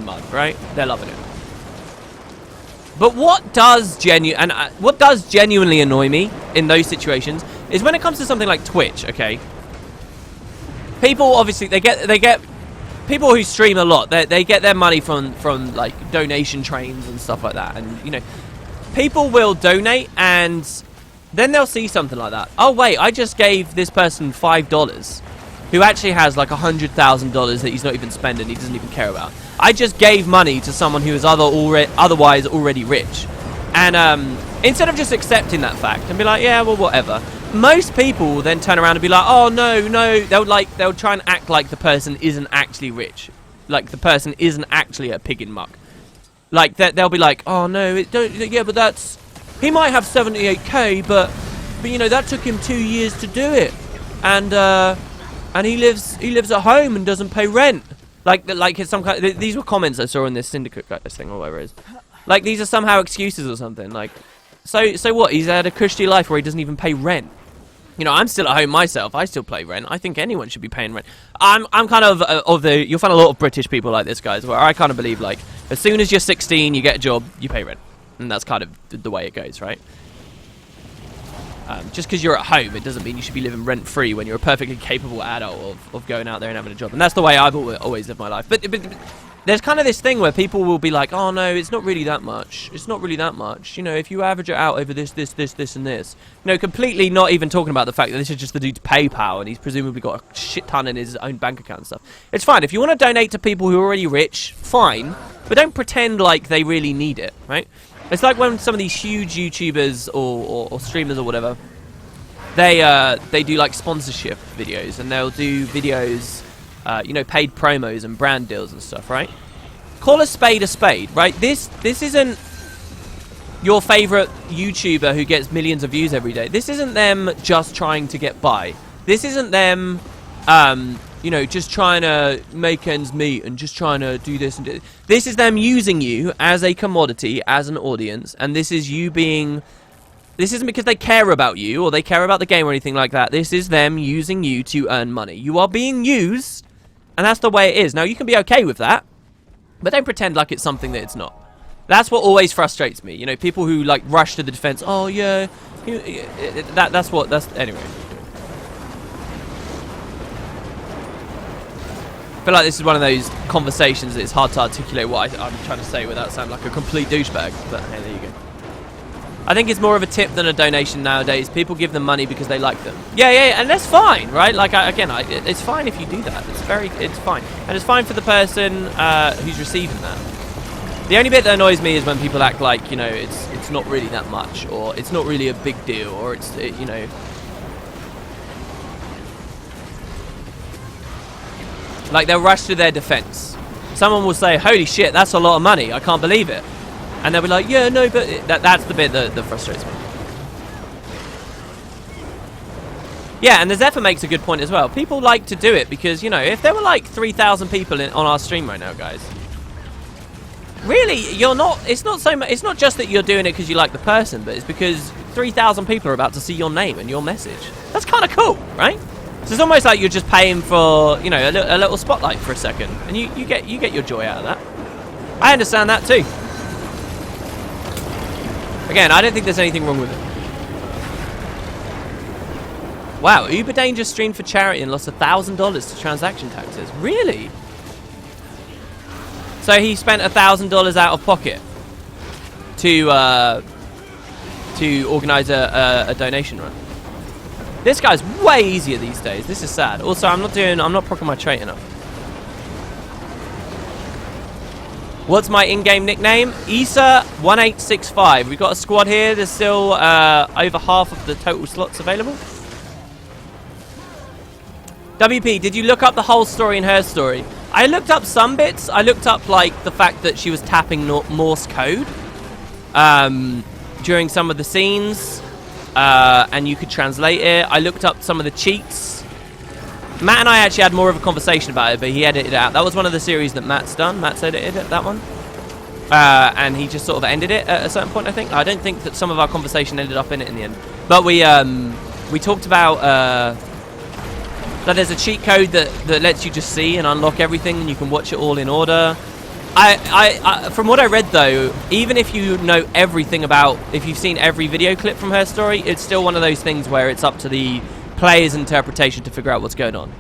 mud, right? They're loving it. But what does genuinely annoy me in those situations is when it comes to something like Twitch, okay? People obviously they get people who stream a lot. They get their money from like donation trains and stuff like that, and you know, people will donate and then they'll see something like that. Oh wait, I just gave this person $5 who actually has like $100,000 that he's not even spending, he doesn't even care about. I just gave money to someone who is otherwise already rich. And instead of just accepting that fact and be like, yeah, well, whatever, most people will then turn around and be like, oh, no, they'll try and act like the person isn't actually rich. Like the person isn't actually a pig in muck. Like, they'll be like, oh, no, yeah, but that's... He might have 78k, but you know, that took him 2 years to do it. And he lives at home and doesn't pay rent. Like it's some kind. These were comments I saw in this syndicate thing or whatever it is. Like these are somehow excuses or something. Like, so what? He's had a cushy life where he doesn't even pay rent. You know, I'm still at home myself. I still pay rent. I think anyone should be paying rent. I'm kind of the. You'll find a lot of British people like this, guys, where I kind of believe like as soon as you're 16, you get a job, you pay rent, and that's kind of the way it goes, right? Just because you're at home, it doesn't mean you should be living rent-free when you're a perfectly capable adult of going out there and having a job. And that's the way I've always lived my life. But there's kind of this thing where people will be like, oh, no, it's not really that much. It's not really that much. You know, if you average it out over this, and this. You know, completely not even talking about the fact that this is just the dude's PayPal and he's presumably got a shit ton in his own bank account and stuff. It's fine. If you want to donate to people who are already rich, fine. But don't pretend like they really need it, right? It's like when some of these huge YouTubers or streamers or whatever, they do like sponsorship videos, and they'll do videos, you know, paid promos and brand deals and stuff, right? Call a spade, right? This isn't your favorite YouTuber who gets millions of views every day. This isn't them just trying to get by. This isn't them, you know, just trying to make ends meet and just trying to do this and do. This is them using you as a commodity, as an audience, and this is you being. This isn't because they care about you or they care about the game or anything like that. This is them using you to earn money. You are being used, and that's the way it is. Now, you can be okay with that, but don't pretend like it's something that it's not. That's what always frustrates me. You know, people who like rush to the defense. Oh yeah, that's anyway. I feel like this is one of those conversations that it's hard to articulate what I'm trying to say without sounding like a complete douchebag. But hey, there you go. I think it's more of a tip than a donation nowadays. People give them money because they like them. Yeah, and that's fine, right? Like, it's fine if you do that. It's fine. And it's fine for the person who's receiving that. The only bit that annoys me is when people act like, you know, it's not really that much, or it's not really a big deal, or you know... Like, they'll rush to their defense. Someone will say, holy shit, that's a lot of money. I can't believe it. And they'll be like, yeah, no, but... That's the bit that frustrates me. Yeah, and the Zephyr makes a good point as well. People like to do it because, you know, if there were like 3,000 people on our stream right now, guys... Really, you're not... It's not so much... It's not just that you're doing it because you like the person, but it's because 3,000 people are about to see your name and your message. That's kind of cool, right? So it's almost like you're just paying for, you know, a little spotlight for a second, and you get your joy out of that. I understand that too. Again, I don't think there's anything wrong with it. Wow, Uber Danger streamed for charity and lost $1,000 to transaction taxes. Really? So he spent $1,000 out of pocket to organise a donation run. This guy's way easier these days. This is sad. Also, I'm not proccing my trait enough. What's my in-game nickname? Issa1865. We've got a squad here. There's still over half of the total slots available. WP, did you look up the whole story in her story? I looked up some bits. I looked up, like, the fact that she was tapping Morse code during some of the scenes. And you could translate it. I looked up some of the cheats. Matt and I actually had more of a conversation about it, but he edited it out. That was one of the series that Matt's done. Matt's edited it, that one. And he just sort of ended it at a certain point, I think. I don't think that some of our conversation ended up in it in the end. But we talked about that there's a cheat code that lets you just see and unlock everything, and you can watch it all in order. I from what I read though, even if you know everything about, if you've seen every video clip from her story, it's still one of those things where it's up to the player's interpretation to figure out what's going on.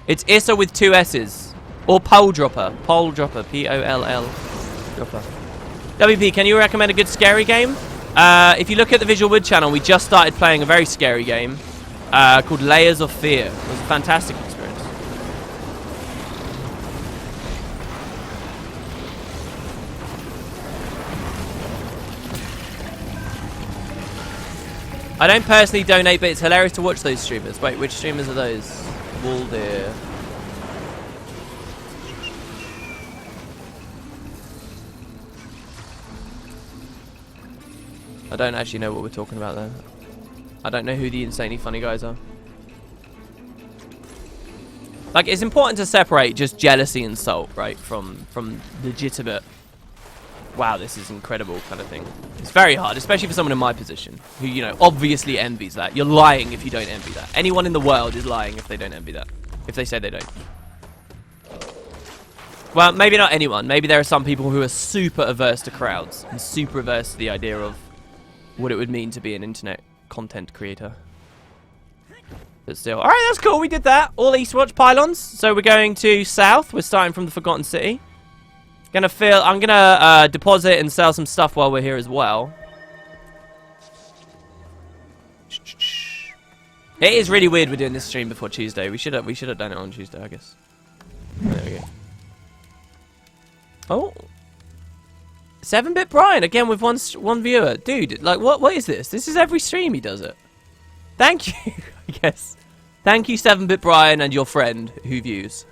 It's Issa with 2 S's. Or Pole Dropper. Pole Dropper. P-O-L-L. Dropper. WP, can you recommend a good scary game? If you look at the Visual Wood channel, we just started playing a very scary game called Layers of Fear. It was a fantastic experience. I don't personally donate, but it's hilarious to watch those streamers. Wait, which streamers are those? Waldeer. I don't actually know what we're talking about there. I don't know who the insanely funny guys are. Like, it's important to separate just jealousy and salt, right, from legitimate, wow, this is incredible kind of thing. It's very hard, especially for someone in my position, who, you know, obviously envies that. You're lying if you don't envy that. Anyone in the world is lying if they don't envy that. If they say they don't. Well, maybe not anyone. Maybe there are some people who are super averse to crowds and super averse to the idea of what it would mean to be an internet content creator. But still. Alright, that's cool. We did that. All Eastwatch pylons. So we're going to south. We're starting from the Forgotten City. I'm gonna deposit and sell some stuff while we're here as well. It is really weird we're doing this stream before Tuesday. We should have done it on Tuesday, I guess. There we go. Oh, 7-bit Brian again with one viewer, dude. Like, what is this? This is every stream he does it. Thank you, I guess. Thank you, 7-bit Brian, and your friend who views.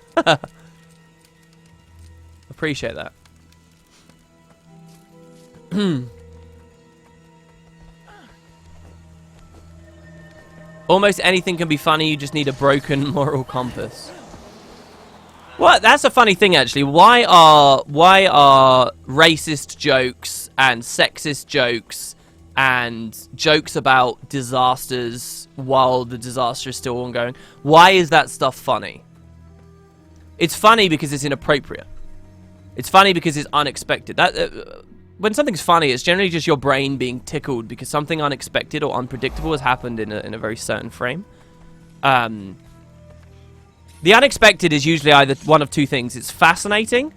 Appreciate that. Almost anything can be funny. You just need a broken moral compass. Well, that's a funny thing, actually. Why are racist jokes and sexist jokes and jokes about disasters while the disaster is still ongoing? Why is that stuff funny? It's funny because it's inappropriate. It's funny because it's unexpected. When something's funny, it's generally just your brain being tickled because something unexpected or unpredictable has happened in a very certain frame. The unexpected is usually either one of two things. It's fascinating,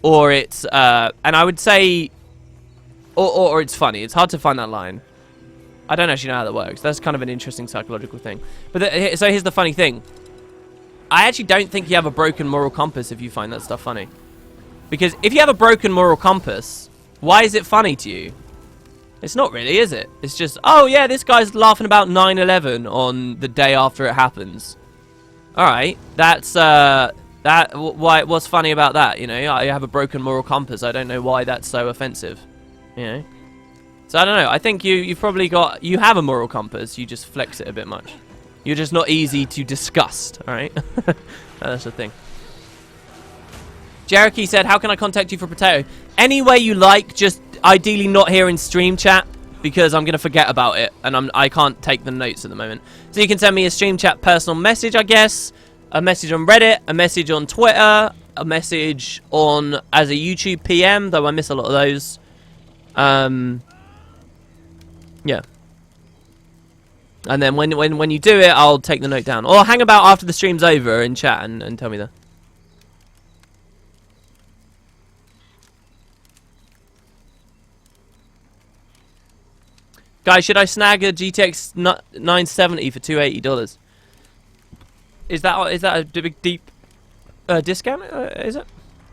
or it's, and I would say, or it's funny. It's hard to find that line. I don't actually know how that works. That's kind of an interesting psychological thing. But so here's the funny thing. I actually don't think you have a broken moral compass if you find that stuff funny. Because if you have a broken moral compass, why is it funny to you? It's not really, is it? It's just, oh yeah, this guy's laughing about 9/11 on the day after it happens. Alright, that's, what's funny about that? You know, I have a broken moral compass. I don't know why that's so offensive. You know? So I don't know. I think you've probably got, you have a moral compass. You just flex it a bit much. You're just not easy to disgust, alright? That's the thing. Jericho said, how can I contact you for Potato? Any way you like, just ideally not here in stream chat, because I'm going to forget about it, and I can't take the notes at the moment. So you can send me a stream chat personal message, I guess, a message on Reddit, a message on Twitter, a message on as a YouTube PM, though I miss a lot of those. Yeah. And then when you do it, I'll take the note down. Or hang about after the stream's over in chat and tell me that. Guys, should I snag a GTX 970 for $280? Is that a big deep discount? Is it?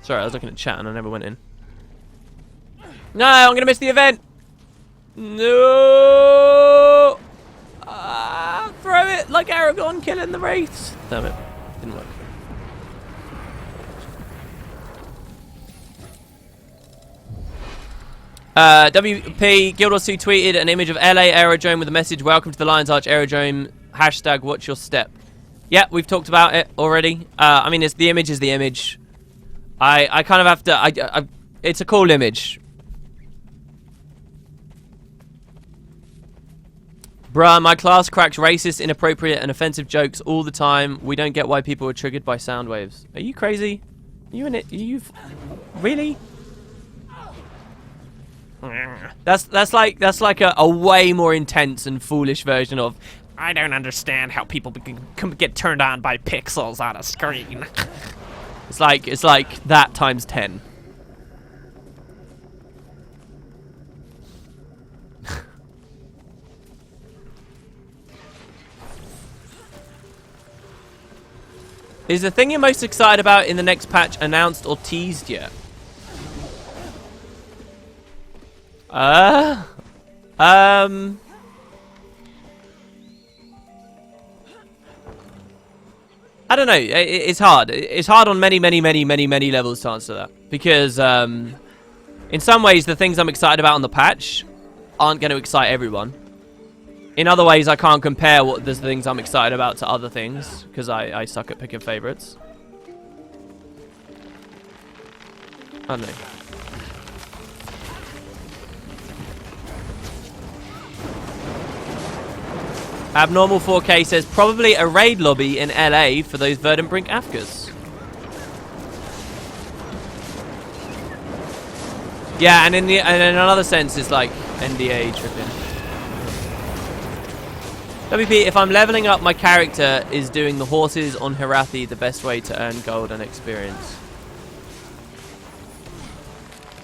Sorry, I was looking at chat and I never went in. No, I'm gonna miss the event. No. Throw it like Aragorn killing the wraiths. Damn it, didn't work. WP Guildwars 2 tweeted an image of LA Aerodrome with a message, welcome to the Lion's Arch Aerodrome, hashtag watch your step. Yeah, we've talked about it already. I mean, the image is the image. I kind of have to, it's a cool image. Bruh, my class cracks racist, inappropriate, and offensive jokes all the time. We don't get why people are triggered by sound waves. Are you crazy? Are you in it? Really? That's like a way more intense and foolish version of I don't understand how people can get turned on by pixels on a screen. It's like that times 10. Is the thing you're most excited about in the next patch announced or teased yet? I don't know. It's hard. It's hard on many levels to answer that. Because, in some ways, the things I'm excited about on the patch aren't going to excite everyone. In other ways, I can't compare what the things I'm excited about to other things. Because I suck at picking favorites. I don't know. Abnormal 4K says probably a raid lobby in LA for those Verdant Brink Afghans. Yeah, and in another sense, it's like NDA tripping. WP, if I'm leveling up, my character is doing the horses on Hirathi the best way to earn gold and experience.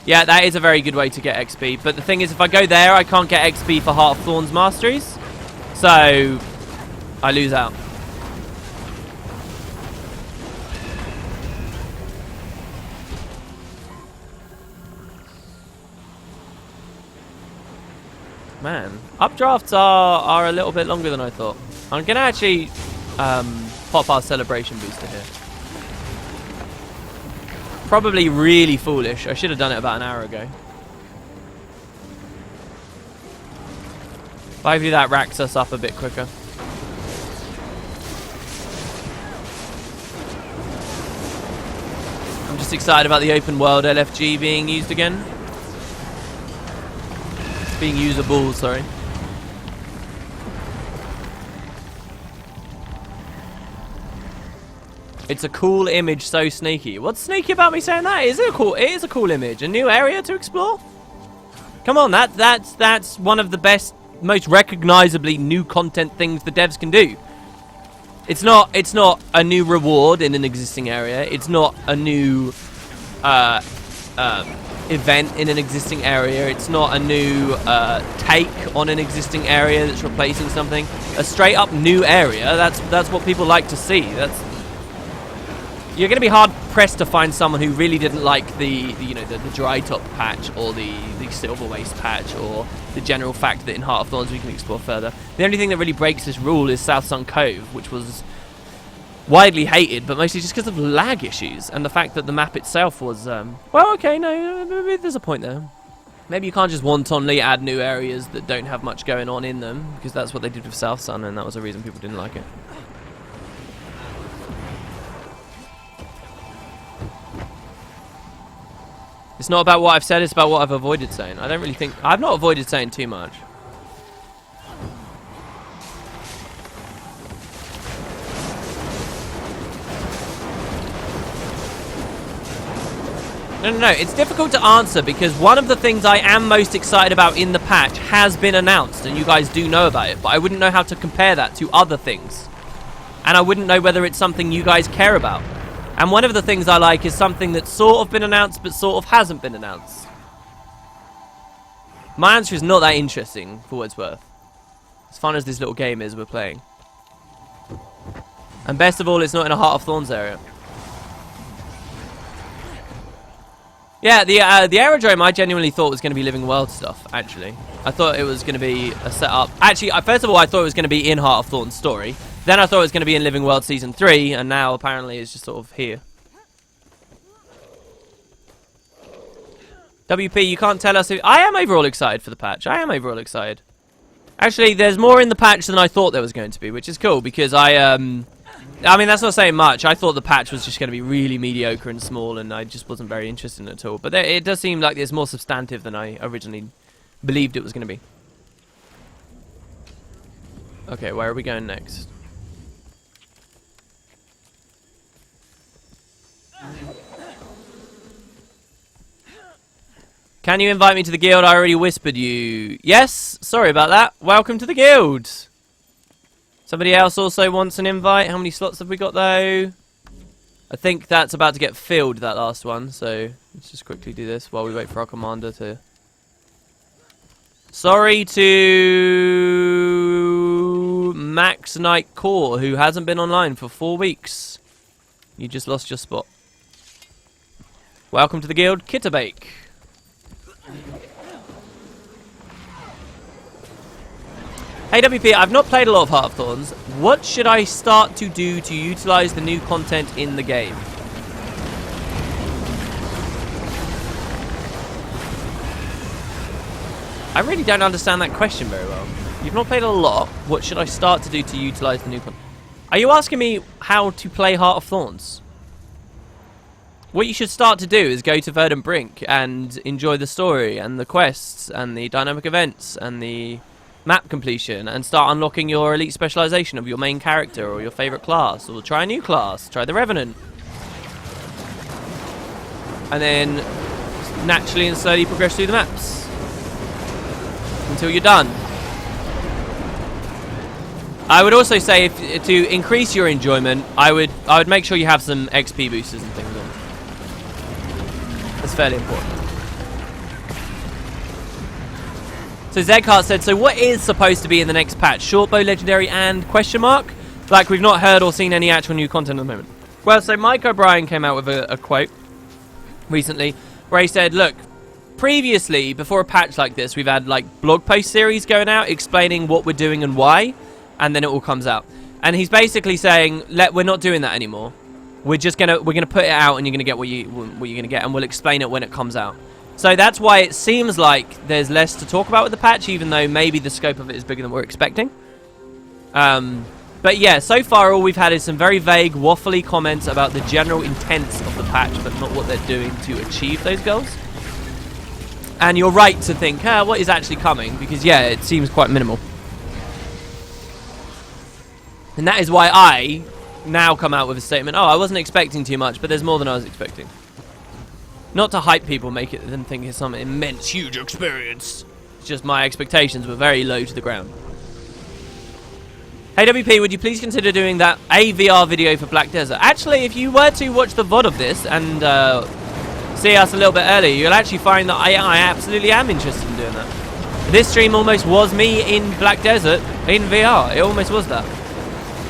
Yeah, that is a very good way to get XP. But the thing is, if I go there, I can't get XP for Heart of Thorns Masteries. So, I lose out. Man, updrafts are a little bit longer than I thought. I'm going to actually pop our celebration booster here. Probably really foolish. I should have done it about an hour ago. Hopefully that racks us up a bit quicker. I'm just excited about the open world LFG being used again. Being usable, sorry. It's a cool image, so sneaky. What's sneaky about me saying that? It is a cool image. A new area to explore? Come on, that's one of the best, most recognizably new content things the devs can do. It's not a new reward in an existing area. It's not a new event in an existing area. It's not a new take on an existing area that's replacing something. A straight up new area. That's what people like to see. You're going to be hard pressed to find someone who really didn't like the dry top patch or the silver waste patch or the general fact that in Heart of Thorns we can explore further. The only thing that really breaks this rule is South Sun Cove, which was widely hated, but mostly just because of lag issues and the fact that the map itself was well, okay, no, maybe there's a point there. Maybe you can't just wantonly add new areas that don't have much going on in them, because that's what they did with South Sun, and that was the reason people didn't like it. It's not about what I've said, it's about what I've avoided saying. I don't really think... I've not avoided saying too much. No. It's difficult to answer because one of the things I am most excited about in the patch has been announced, and you guys do know about it, but I wouldn't know how to compare that to other things. And I wouldn't know whether it's something you guys care about. And one of the things I like is something that's sort of been announced, but sort of hasn't been announced. My answer is not that interesting, for what it's worth. As fun as this little game is we're playing. And best of all, it's not in a Heart of Thorns area. Yeah, the aerodrome I genuinely thought was going to be Living World stuff, actually. I thought it was going to be a setup. Actually, first of all, I thought it was going to be in Heart of Thorns story. Then I thought it was going to be in Living World Season 3, and now apparently it's just sort of here. WP, you can't tell us if... I am overall excited for the patch. I am overall excited. Actually, there's more in the patch than I thought there was going to be, which is cool, because I mean, that's not saying much. I thought the patch was just going to be really mediocre and small, and I just wasn't very interested in it at all. But it does seem like it's more substantive than I originally believed it was going to be. Okay, where are we going next? Can you invite me to the guild? I already whispered you. Yes, sorry about that. Welcome to the guild. Somebody else also wants an invite. How many slots have we got though? I think that's about to get filled, that last one. So let's just quickly do this while we wait for our commander to... Sorry to Max Knight Core, who hasn't been online for 4 weeks. You just lost your spot. Welcome to the guild, Kitterbake. Hey WP, I've not played a lot of Heart of Thorns. What should I start to do to utilize the new content in the game? I really don't understand that question very well. You've not played a lot. What should I start to do to utilize the new content? Are you asking me how to play Heart of Thorns? What you should start to do is go to Verdant Brink and enjoy the story and the quests and the dynamic events and the map completion and start unlocking your elite specialization of your main character or your favorite class, or try a new class, try the Revenant. And then naturally and slowly progress through the maps until you're done. I would also say to increase your enjoyment, I would make sure you have some XP boosters and things on. That's fairly important. So Zeghart said, so what is supposed to be in the next patch? Shortbow Legendary and question mark? Like we've not heard or seen any actual new content at the moment. Well, so Mike O'Brien came out with a quote recently where he said, look, previously, before a patch like this, we've had like blog post series going out explaining what we're doing and why, and then it all comes out. And he's basically saying, we're not doing that anymore. We're gonna put it out, and you're gonna get what you're gonna get, and we'll explain it when it comes out. So that's why it seems like there's less to talk about with the patch, even though maybe the scope of it is bigger than we're expecting. But yeah, so far all we've had is some very vague, waffly comments about the general intents of the patch, but not what they're doing to achieve those goals. And you're right to think, what is actually coming? Because yeah, it seems quite minimal. And that is why I now come out with a statement, oh, I wasn't expecting too much, but there's more than I was expecting. Not to hype people, make it them think it's some immense, huge experience. It's just my expectations were very low to the ground. Hey WP, would you please consider doing that AVR video for Black Desert? Actually, if you were to watch the VOD of this and see us a little bit earlier, you'll actually find that I absolutely am interested in doing that. This stream almost was me in Black Desert in VR. It almost was that.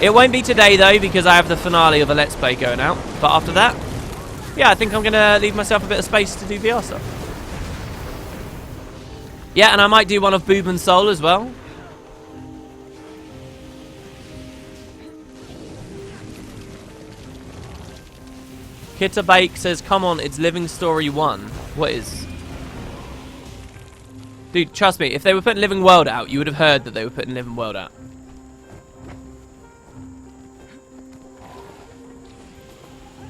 It won't be today though, because I have the finale of a Let's Play going out. But after that, yeah, I think I'm going to leave myself a bit of space to do VR stuff. Yeah, and I might do one of Boob and Soul as well. Kitta Bake says, come on, it's Living Story 1. What is? Dude, trust me, if they were putting Living World out, you would have heard that they were putting Living World out.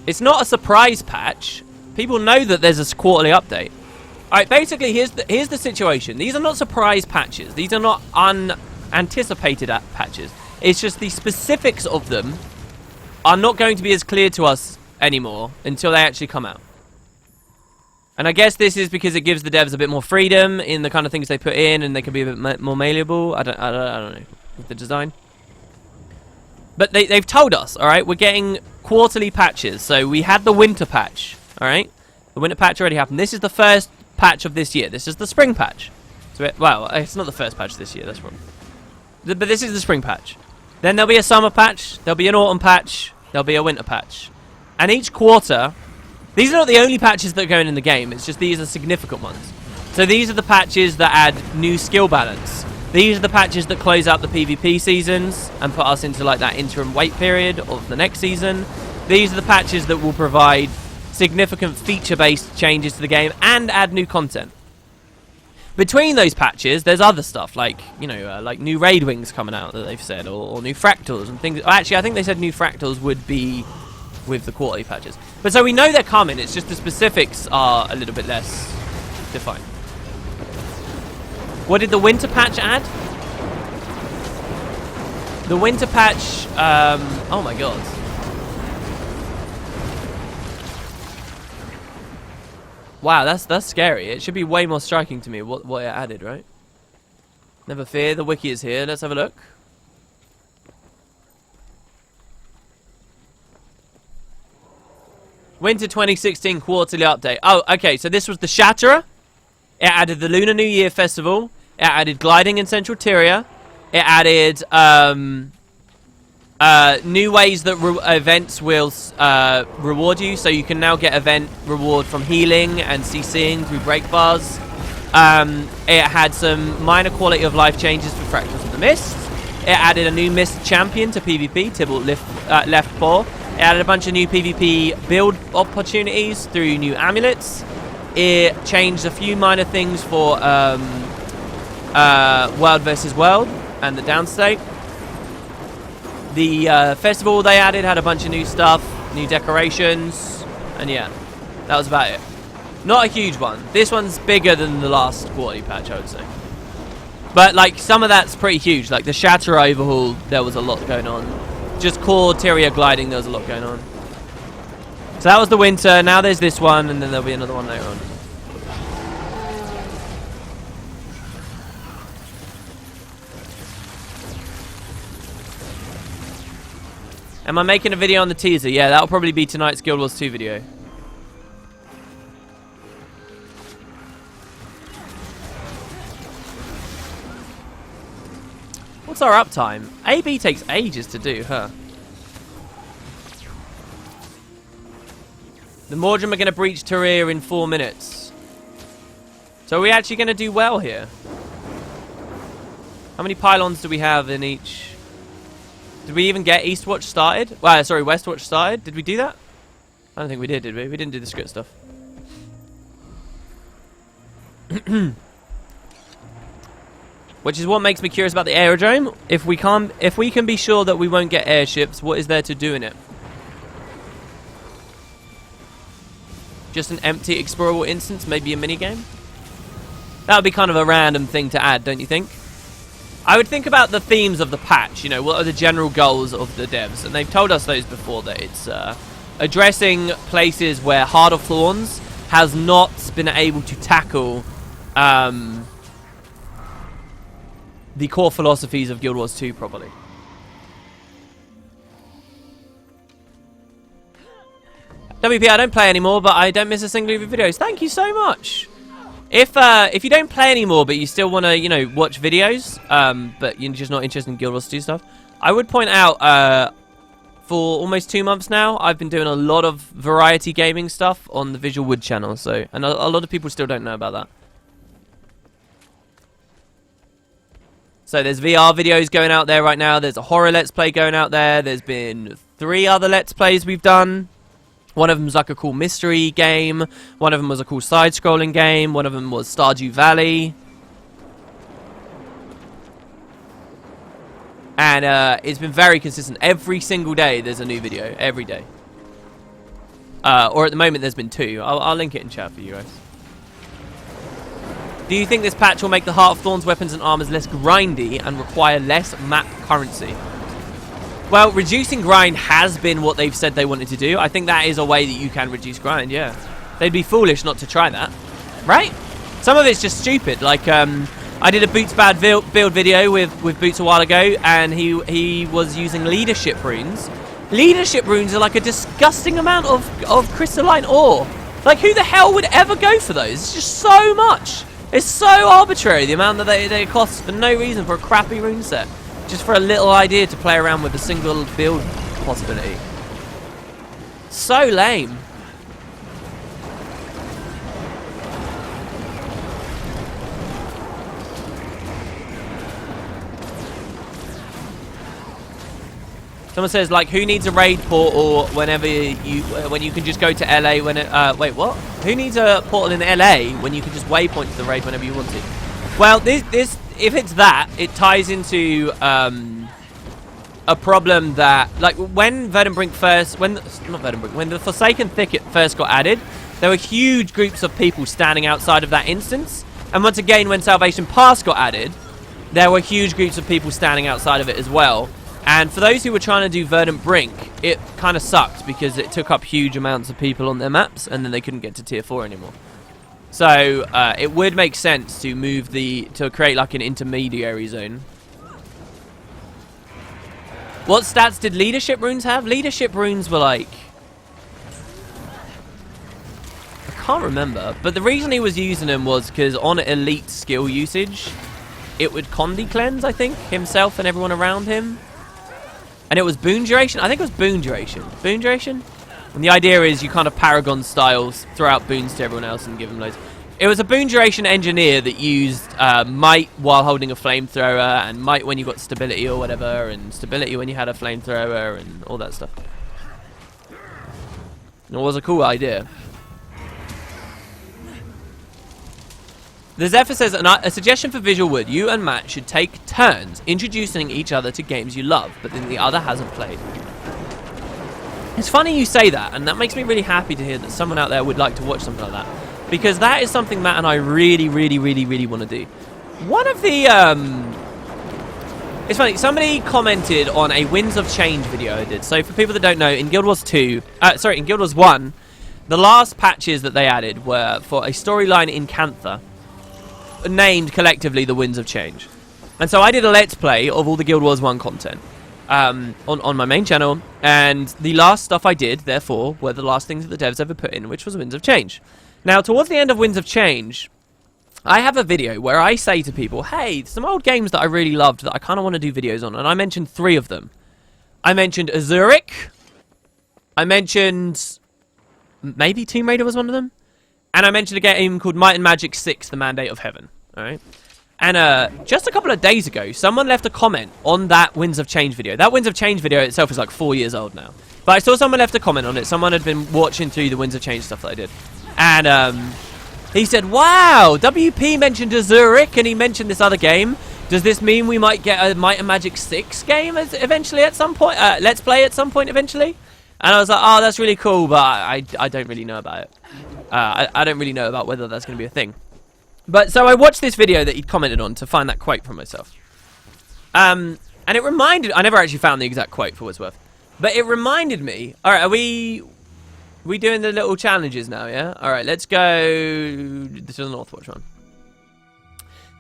It's not a surprise patch. People know that there's a quarterly update. Alright, basically, here's the situation. These are not surprise patches. These are not unanticipated patches. It's just the specifics of them are not going to be as clear to us anymore until they actually come out. And I guess this is because it gives the devs a bit more freedom in the kind of things they put in, and they can be a bit more malleable. I don't know with the design. But they've told us, all right, we're getting quarterly patches. So we had the winter patch, all right. The winter patch already happened. This is the first patch of this year. This is the spring patch. So well, it's not the first patch this year. That's wrong. But this is the spring patch. Then there'll be a summer patch. There'll be an autumn patch. There'll be a winter patch. And each quarter, these are not the only patches that are going in the game. It's just these are significant ones. So these are the patches that add new skill balance. These are the patches that close out the PvP seasons and put us into like that interim wait period of the next season. These are the patches that will provide significant feature-based changes to the game and add new content. Between those patches, there's other stuff like, you know, like new raid wings coming out that they've said, or new fractals and things. Actually, I think they said new fractals would be with the quarterly patches. But so we know they're coming, it's just the specifics are a little bit less defined. What did the winter patch add? The winter patch, oh my god. Wow, that's scary. It should be way more striking to me what it added, right? Never fear, the wiki is here. Let's have a look. Winter 2016 quarterly update. Oh, okay, so this was the Shatterer. It added the Lunar New Year Festival. It added gliding in Central Tyria. It added new ways that events will reward you. So you can now get event reward from healing and CCing through break bars. It had some minor quality of life changes for Fractals of the Mist. It added a new Mist champion to PvP, Tybalt left paw. It added a bunch of new PvP build opportunities through new amulets. It changed a few minor things for World vs. World and the downstate. The festival they added had a bunch of new stuff, new decorations, and yeah, that was about it. Not a huge one. This one's bigger than the last quarterly patch, I would say. But like some of that's pretty huge. Like the Shatter overhaul, there was a lot going on. Just core Tyria gliding, there was a lot going on. So that was the winter. Now there's this one, and then there'll be another one later on. Am I making a video on the teaser? Yeah, that'll probably be tonight's Guild Wars 2 video. What's our uptime? AB takes ages to do, huh? The Mordrum are going to breach Tyria in 4 minutes. So are we actually going to do well here? How many pylons do we have in each? Did we even get Eastwatch started? Well, sorry, Westwatch started. Did we do that? I don't think we did we? We didn't do the script stuff. Which is what makes me curious about the aerodrome. If we can be sure that we won't get airships, what is there to do in it? Just an empty explorable instance, maybe a minigame? That would be kind of a random thing to add, don't you think? I would think about the themes of the patch, you know, what are the general goals of the devs, and they've told us those before, that it's addressing places where Heart of Thorns has not been able to tackle the core philosophies of Guild Wars 2 properly. WP, I don't play anymore, but I don't miss a single of your videos. Thank you so much. If you don't play anymore, but you still want to, you know, watch videos, but you're just not interested in Guild Wars 2 stuff, I would point out, for almost 2 months now, I've been doing a lot of variety gaming stuff on the Visual Wood channel, so, and a lot of people still don't know about that. So there's VR videos going out there right now, there's a horror Let's Play going out there, there's been 3 other Let's Plays we've done. One of them was like a cool mystery game. One of them was a cool side-scrolling game. One of them was Stardew Valley. And it's been very consistent. Every single day there's a new video. Every day. Or at the moment there's been 2. I'll link it in chat for you guys. Do you think this patch will make the Heart of Thorns weapons and armors less grindy and require less map currency? Well, reducing grind has been what they've said they wanted to do. I think that is a way that you can reduce grind, yeah. They'd be foolish not to try that, right? Some of it's just stupid. Like, I did a Boots Bad build video with Boots a while ago, and he was using leadership runes. Leadership runes are like a disgusting amount of crystalline ore. Like, who the hell would ever go for those? It's just so much. It's so arbitrary, the amount that they cost for no reason for a crappy rune set. Just for a little idea to play around with a single build possibility. So lame. Someone says, like, who needs a raid portal whenever when you can just go to LA when it, wait, what? Who needs a portal in LA when you can just waypoint to the raid whenever you want to? Well, this if it's that, it ties into a problem that, like, when Verdant first, when the Forsaken Thicket first got added, there were huge groups of people standing outside of that instance. And once again, when Salvation Pass got added, there were huge groups of people standing outside of it as well. And for those who were trying to do Verdant Brink, it kind of sucked because it took up huge amounts of people on their maps, and then they couldn't get to tier 4 anymore. So it would make sense to move to create like an intermediary zone. What stats did leadership runes have? Leadership runes were like, I can't remember, but the reason he was using them was because on elite skill usage, it would Condi cleanse, I think, himself and everyone around him. And it was boon duration. I think it was boon duration. Boon duration? And the idea is you kind of Paragon styles, throw out boons to everyone else and give them loads. It was a boon duration engineer that used might while holding a flamethrower, and might when you got stability or whatever, and stability when you had a flamethrower, and all that stuff. And it was a cool idea. The Zephyr says, a suggestion for Visual Wood. You and Matt should take turns introducing each other to games you love, but then the other hasn't played. It's funny you say that, and that makes me really happy to hear that someone out there would like to watch something like that. Because that is something Matt and I really want to do. One of the, it's funny, somebody commented on a Winds of Change video I did. So for people that don't know, in Guild Wars 2, in Guild Wars 1, the last patches that they added were for a storyline in Cantha, named collectively the Winds of Change. And so I did a Let's Play of all the Guild Wars 1 content. On my main channel, and the last stuff I did, therefore, were the last things that the devs ever put in, which was Winds of Change. Now, towards the end of Winds of Change, I have a video where I say to people, hey, some old games that I really loved that I kind of want to do videos on, and I mentioned 3 of them. I mentioned Auric, I mentioned maybe Tomb Raider was one of them, and I mentioned a game called Might and Magic 6, The Mandate of Heaven. Alright? And just a couple of days ago, someone left a comment on that Winds of Change video. That Winds of Change video itself is like 4 years old now. But I saw someone left a comment on it. Someone had been watching through the Winds of Change stuff that I did. And he said, wow, WP mentioned Auric and he mentioned this other game. Does this mean we might get a Might and Magic 6 game eventually at some point? Let's Play at some point eventually? And I was like, oh, that's really cool, but I don't really know about it. I don't really know about whether that's going to be a thing. But so I watched this video that he'd commented on to find that quote from myself. And it reminded... I never actually found the exact quote for what it's worth. But it reminded me... Alright, are we doing the little challenges now, yeah? Alright, let's go... This is the Northwatch one.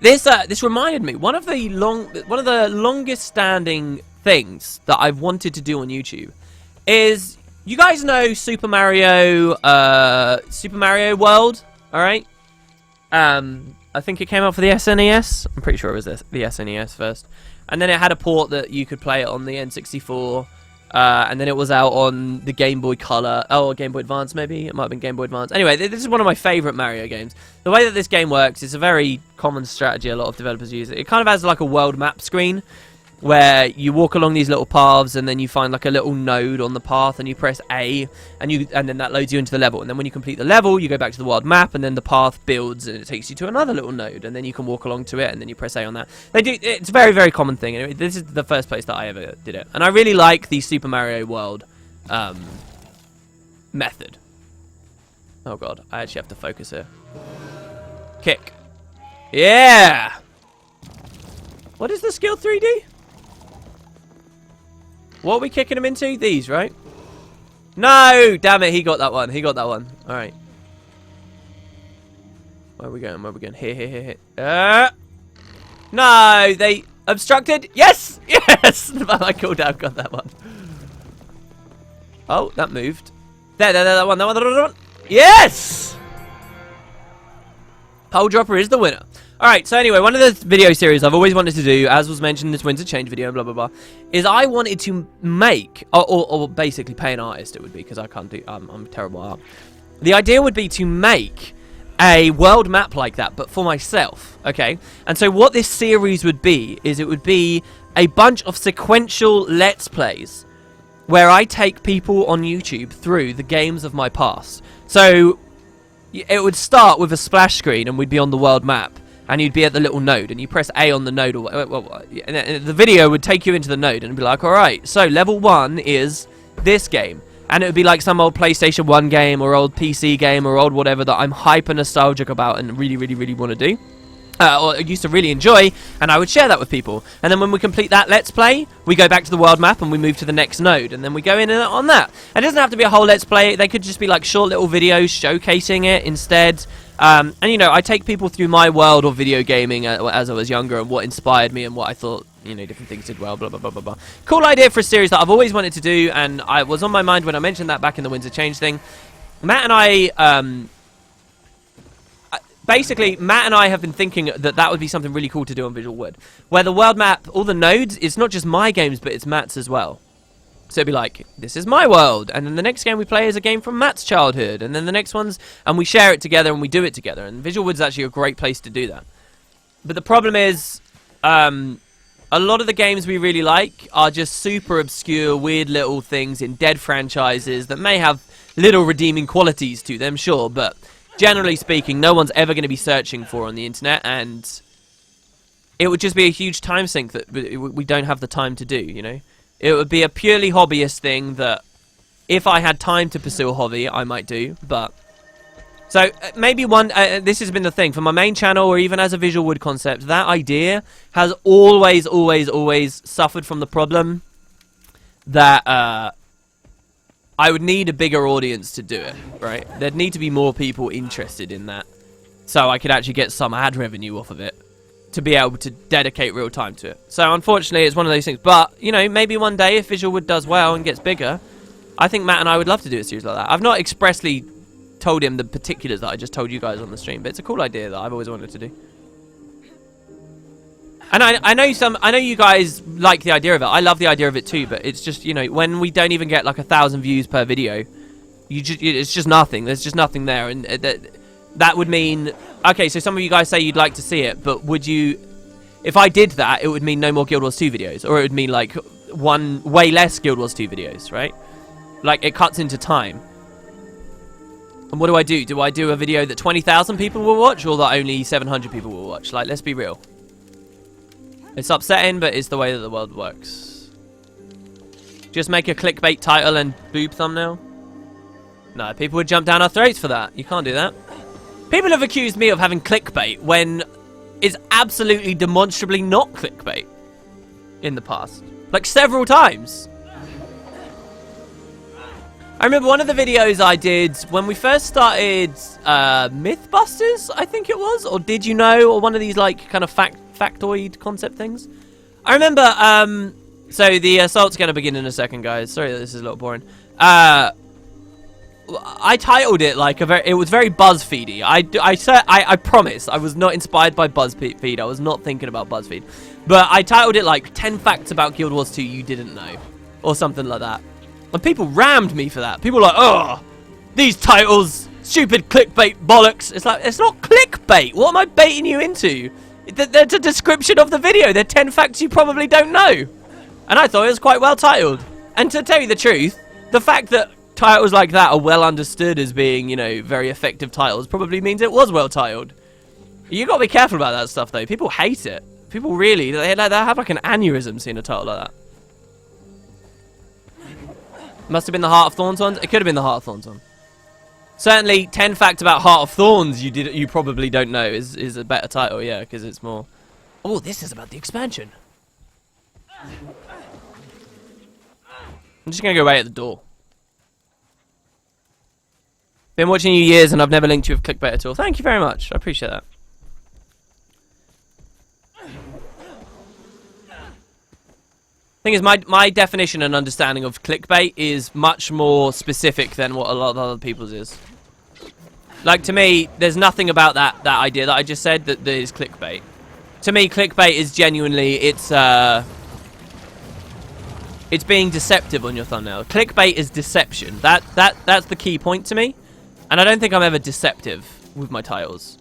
This reminded me, one of the longest standing things that I've wanted to do on YouTube is... You guys know Super Mario World, alright? I think it came out for the SNES. I'm pretty sure it was the SNES first. And then it had a port that you could play it on the N64. And then it was out on the Game Boy Color. Oh, Game Boy Advance maybe? It might have been Game Boy Advance. Anyway, this is one of my favourite Mario games. The way that this game works is a very common strategy a lot of developers use. It kind of has like a world map screen where you walk along these little paths and then you find like a little node on the path and you press A and then that loads you into the level. And then when you complete the level, you go back to the world map and then the path builds and it takes you to another little node and then you can walk along to it and then you press A on that. It's a very, very common thing. And this is the first place that I ever did it. And I really like the Super Mario World method. Oh god, I actually have to focus here. Kick. Yeah! What is the skill 3D? What are we kicking him into? These, right? No! Damn it, he got that one. He got that one. Alright. Where are we going? Where are we going? Here. No! They obstructed? Yes! Yes! My cooldown got that one. Oh, that moved. There, that one. Yes! Pole Dropper is the winner. Alright, so anyway, one of the video series I've always wanted to do, as was mentioned in this Winter Change video, blah, blah, blah, is I wanted to make, or basically pay an artist it would be, because I can't do, I'm terrible at art. The idea would be to make a world map like that, but for myself, okay? And so what this series would be, is it would be a bunch of sequential Let's Plays, where I take people on YouTube through the games of my past. So, it would start with a splash screen, and we'd be on the world map. And you'd be at the little node, and you press A on the node, and the video would take you into the node, and be like, alright, so level 1 is this game. And it would be like some old PlayStation 1 game, or old PC game, or old whatever that I'm hyper nostalgic about and really, really, really want to do. Or used to really enjoy, and I would share that with people. And then when we complete that Let's Play, we go back to the world map, and we move to the next node, and then we go in on that. And it doesn't have to be a whole Let's Play, they could just be like short little videos showcasing it instead. And you know, I take people through my world of video gaming as I was younger and what inspired me and what I thought, you know, different things did well, blah, blah, blah, blah, blah. Cool idea for a series that I've always wanted to do, and I was on my mind when I mentioned that back in the Winter Change thing. Matt and I, basically, Matt and I have been thinking that would be something really cool to do on Visual Wood, where the world map, all the nodes, it's not just my games, but it's Matt's as well. So it'd be like, this is my world, and then the next game we play is a game from Matt's childhood, and then the next one's, and we share it together and we do it together, and Visual Wood's actually a great place to do that. But the problem is, a lot of the games we really like are just super obscure, weird little things in dead franchises that may have little redeeming qualities to them, sure, but generally speaking, no one's ever going to be searching for on the internet, and it would just be a huge time sink that we don't have the time to do, you know? It would be a purely hobbyist thing that if I had time to pursue a hobby, I might do, but... So, maybe this has been the thing, for my main channel, or even as a Visual Wood concept, that idea has always suffered from the problem that, I would need a bigger audience to do it, right? There'd need to be more people interested in that, so I could actually get some ad revenue off of it, to be able to dedicate real time to it. So, unfortunately, it's one of those things, but, you know, maybe one day, if Visual Wood does well and gets bigger, I think Matt and I would love to do a series like that. I've not expressly told him the particulars that I just told you guys on the stream, but it's a cool idea that I've always wanted to do. And I know you guys like the idea of it. I love the idea of it too, but it's just, you know, when we don't even get like 1,000 views per video, it's just nothing. There's just nothing there, and that would mean, okay, so some of you guys say you'd like to see it, but would you, if I did that, it would mean no more Guild Wars 2 videos, or it would mean like way less Guild Wars 2 videos, right? Like, it cuts into time. And what do I do? Do I do a video that 20,000 people will watch, or that only 700 people will watch? Like, let's be real. It's upsetting, but it's the way that the world works. Just make a clickbait title and boob thumbnail? No, people would jump down our throats for that. You can't do that. People have accused me of having clickbait when it's absolutely demonstrably not clickbait. in the past. Like, several times. I remember one of the videos I did when we first started Mythbusters, I think it was, or Did You Know, or one of these, like, kind of factoid concept things. I remember, so the assault's going to begin in a second, guys. Sorry that this is a little boring. I titled it like it was very BuzzFeedy. I promise I was not inspired by BuzzFeed. I was not thinking about BuzzFeed. But I titled it like 10 facts about Guild Wars 2 you didn't know, or something like that. And people rammed me for that. People were like, oh, these titles, stupid clickbait bollocks. It's like, it's not clickbait. What am I baiting you into? That's a description of the video. They're 10 facts you probably don't know. And I thought it was quite well titled. And to tell you the truth, the fact that titles like that are well understood as being, you know, very effective titles probably means it was well titled. You got to be careful about that stuff, though. People hate it. People really, they have like an aneurysm seeing a title like that. Must have been the Heart of Thorns one. It could have been the Heart of Thorns one. Certainly, 10 facts about Heart of Thorns you probably don't know is a better title, yeah, because it's more. Oh, this is about the expansion. I'm just gonna go away at the door. Been watching you years and I've never linked you with clickbait at all. Thank you very much. I appreciate that. Thing is, my definition and understanding of clickbait is much more specific than what a lot of other people's is. Like, to me, there's nothing about that idea that I just said that is clickbait. To me, clickbait is genuinely, it's being deceptive on your thumbnail. Clickbait is deception. That's the key point to me. And I don't think I'm ever deceptive with my titles.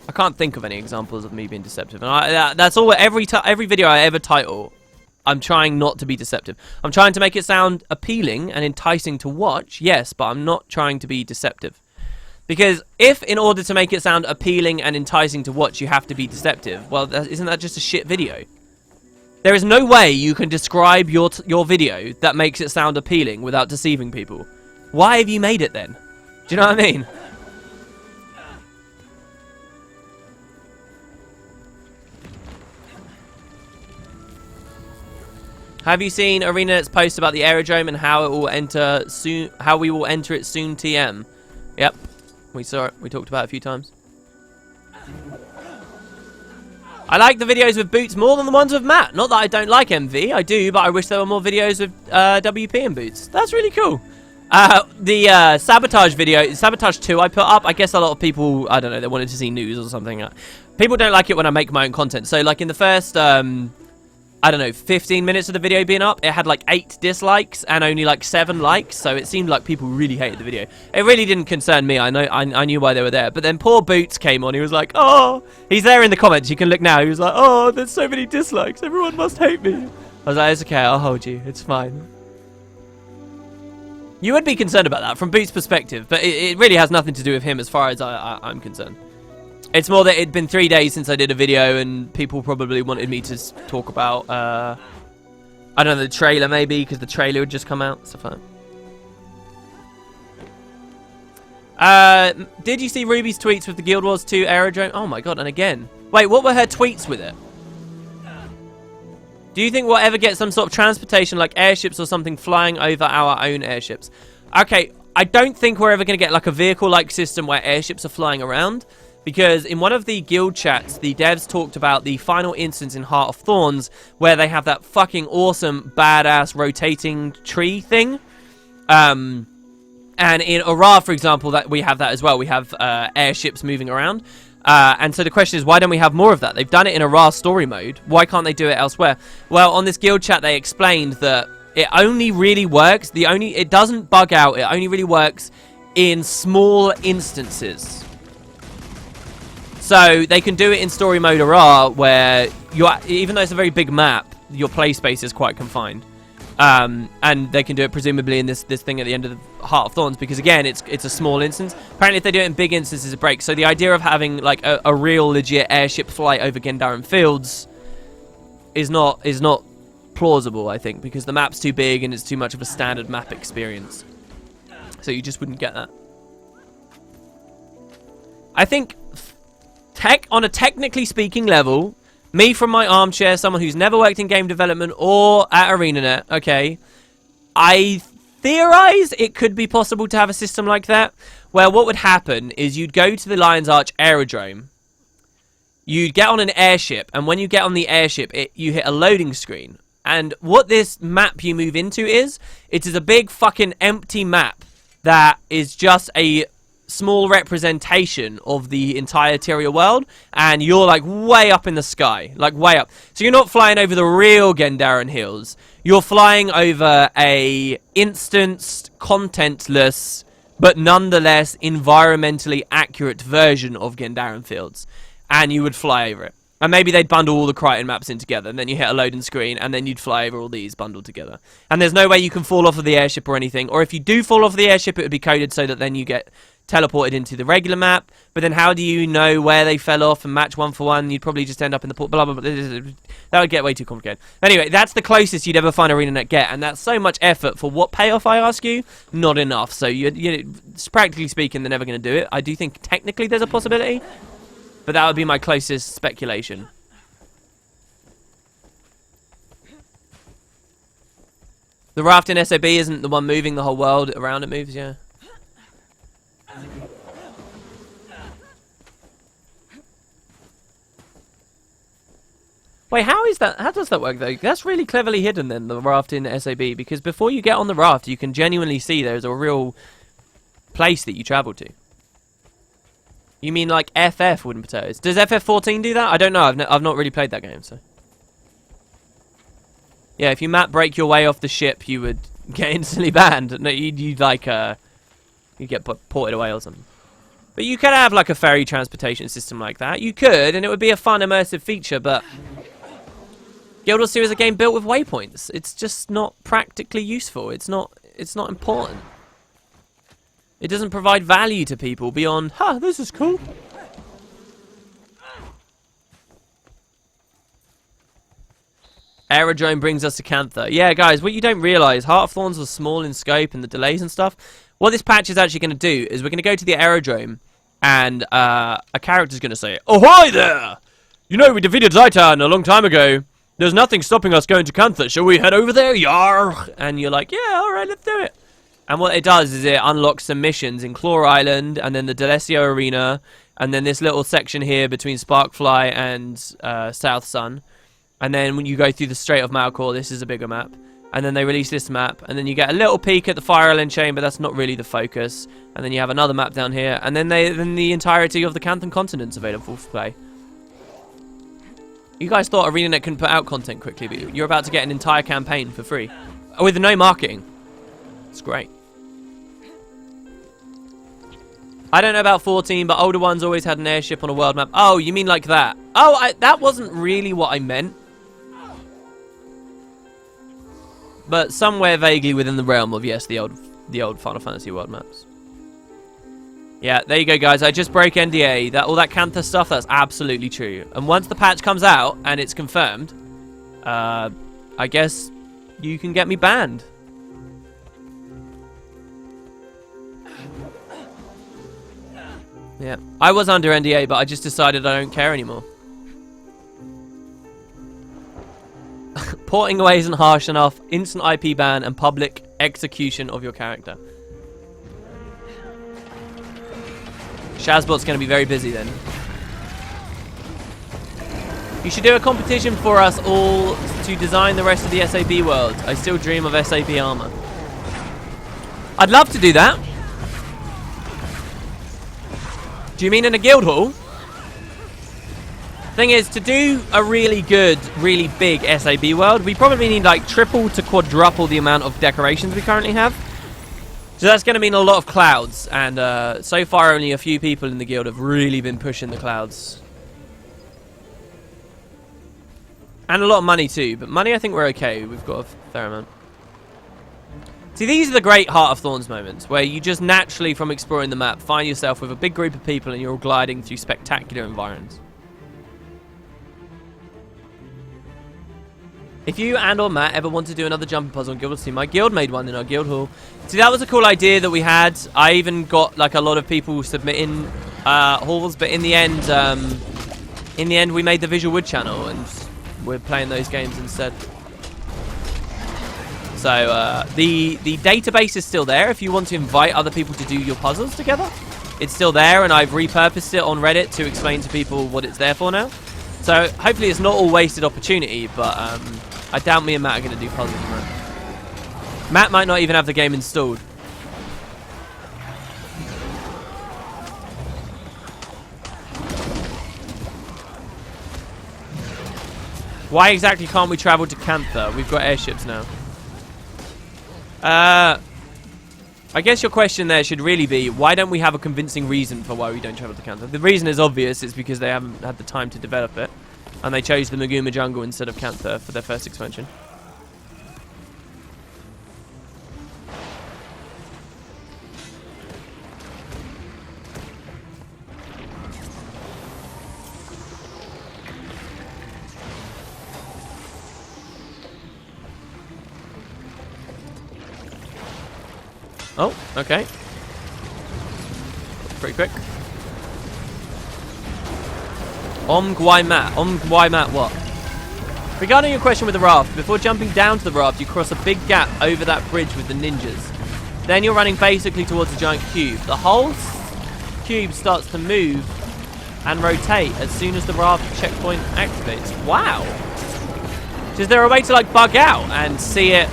I can't think of any examples of me being deceptive, and that's all. Every video I ever title, I'm trying not to be deceptive. I'm trying to make it sound appealing and enticing to watch, yes, but I'm not trying to be deceptive. Because if, in order to make it sound appealing and enticing to watch, you have to be deceptive, well, isn't that just a shit video? There is no way you can describe your video that makes it sound appealing without deceiving people. Why have you made it then? Do you know what I mean? Have you seen ArenaNet's post about the aerodrome and how it will enter soon? How we will enter it soon? TM. Yep, we saw it. We talked about it a few times. I like the videos with boots more than the ones with Matt. Not that I don't like MV, I do, but I wish there were more videos with WP and boots. That's really cool. The Sabotage video, Sabotage 2 I put up, I guess a lot of people, I don't know, they wanted to see news or something. People don't like it when I make my own content. So, like, in the first, I don't know, 15 minutes of the video being up, it had like 8 dislikes and only like 7 likes, so it seemed like people really hated the video. It really didn't concern me. I knew why they were there. But then poor Boots came on. He was like, oh, he's there in the comments. You can look now. He was like, oh, there's so many dislikes. Everyone must hate me. I was like, it's okay. I'll hold you. It's fine. You would be concerned about that from Boots' perspective, but it really has nothing to do with him as far as I'm concerned. It's more that it'd been 3 days since I did a video, and people probably wanted me to talk about, I don't know, the trailer maybe, because the trailer had just come out, stuff like that. Did you see Ruby's tweets with the Guild Wars 2 aerodrome? Oh my god, and again. Wait, what were her tweets with it? Do you think we'll ever get some sort of transportation like airships or something flying over our own airships? Okay, I don't think we're ever going to get like a vehicle-like system where airships are flying around. Because in one of the guild chats, the devs talked about the final instance in Heart of Thorns, where they have that fucking awesome, badass rotating tree thing. And in Aura, for example, that we have that as well. We have airships moving around. And so the question is, why don't we have more of that? They've done it in Aura story mode. Why can't they do it elsewhere? Well, on this guild chat, they explained that it only really works. It doesn't bug out. It only really works in small instances. So they can do it in story mode Aura, where even though it's a very big map, your play space is quite confined. And they can do it presumably in this thing at the end of the Heart of Thorns, because again, it's a small instance. Apparently, if they do it in big instances, it breaks. So the idea of having like a real legit airship flight over Gendaran Fields is not plausible, I think, because the map's too big and it's too much of a standard map experience. So you just wouldn't get that. I think on a technically speaking level, me from my armchair, someone who's never worked in game development or at ArenaNet, okay, I theorize it could be possible to have a system like that, where what would happen is you'd go to the Lion's Arch aerodrome, you'd get on an airship, and when you get on the airship, you hit a loading screen. And what this map you move into is, it is a big fucking empty map that is just a small representation of the entire interior world, and you're like way up in the sky, like way up. So you're not flying over the real Gendaran hills, you're flying over a instanced, contentless, but nonetheless environmentally accurate version of Gendaran fields, and you would fly over it. And maybe they'd bundle all the Crichton maps in together, and then you hit a loading screen, and then you'd fly over all these bundled together. And there's no way you can fall off of the airship or anything, or if you do fall off the airship, it would be coded so that then you get teleported into the regular map. But then how do you know where they fell off and match one for one? You'd probably just end up in the port, blah, blah, blah. That would get way too complicated. Anyway, that's the closest you'd ever find ArenaNet get, and that's so much effort for what payoff, I ask you? Not enough. So, practically speaking, they're never going to do it. I do think technically there's a possibility, but that would be my closest speculation. The raft in SAB isn't the one moving, the whole world around it moves, yeah. Wait, how is that? How does that work, though? That's really cleverly hidden, then, the raft in SAB, because before you get on the raft, you can genuinely see there's a real place that you travel to. You mean like FF Wooden Potatoes? Does FF14 do that? I don't know. I've not really played that game, so. Yeah, if you map break your way off the ship, you would get instantly banned. No, you'd like you'd get ported away or something. But you could have like a ferry transportation system like that. You could, and it would be a fun immersive feature. But Guild Wars 2 is a game built with waypoints. It's just not practically useful. It's not important. It doesn't provide value to people beyond, this is cool. Aerodrome brings us to Cantha. Yeah, guys, what you don't realise, Heart of Thorns was small in scope and the delays and stuff. What this patch is actually going to do is we're going to go to the aerodrome, and a character's going to say, "Oh, hi there! You know, we defeated Zaitan a long time ago. There's nothing stopping us going to Cantha. Shall we head over there? Yarr!" And you're like, yeah, alright, let's do it. And what it does is it unlocks some missions in Claw Island, and then the Delesio Arena, and then this little section here between Sparkfly and South Sun. And then when you go through the Strait of Malcor, this is a bigger map. And then they release this map, and then you get a little peek at the Fire Island chain, but that's not really the focus. And then you have another map down here, and then the entirety of the Canthan continent's available for play. You guys thought ArenaNet couldn't put out content quickly, but you're about to get an entire campaign for free. With no marketing. It's great. I don't know about 14, but older ones always had an airship on a world map. Oh, you mean like that? Oh, that wasn't really what I meant. But somewhere vaguely within the realm of, yes, the old Final Fantasy world maps. Yeah, there you go, guys. I just broke NDA. All that Cantha stuff, that's absolutely true. And once the patch comes out and it's confirmed, I guess you can get me banned. Yeah, I was under NDA, but I just decided I don't care anymore. Porting away isn't harsh enough. Instant IP ban and public execution of your character. Shazbot's going to be very busy then. You should do a competition for us all to design the rest of the SAB world. I still dream of SAB armor. I'd love to do that. Do you mean in a guild hall? Thing is, to do a really good, really big SAB world, we probably need like triple to quadruple the amount of decorations we currently have. So that's going to mean a lot of clouds, and so far only a few people in the guild have really been pushing the clouds. And a lot of money too, but money I think we're okay, we've got a fair amount. See, these are the great Heart of Thorns moments, where you just naturally, from exploring the map, find yourself with a big group of people and you're all gliding through spectacular environments. If you and or Matt ever want to do another jumping puzzle on Guild Wars 2, my guild made one in our guild hall. See, that was a cool idea that we had. I even got like a lot of people submitting halls, but in the end, we made the Visual Wood channel, and we're playing those games instead. So the database is still there if you want to invite other people to do your puzzles together. It's still there, and I've repurposed it on Reddit to explain to people what it's there for now. So hopefully it's not all wasted opportunity, but I doubt me and Matt are going to do puzzles on that. Matt might not even have the game installed. Why exactly can't we travel to Cantha? We've got airships now. I guess your question there should really be, why don't we have a convincing reason for why we don't travel to Cantha? The reason is obvious. It's because they haven't had the time to develop it. And they chose the Maguma jungle instead of Cantha for their first expansion. Oh, okay. Pretty quick. Omgwai Mat what? Regarding your question with the raft, before jumping down to the raft, you cross a big gap over that bridge with the ninjas. Then you're running basically towards a giant cube. The whole cube starts to move and rotate as soon as the raft checkpoint activates. Wow! Is there a way to like bug out and see it?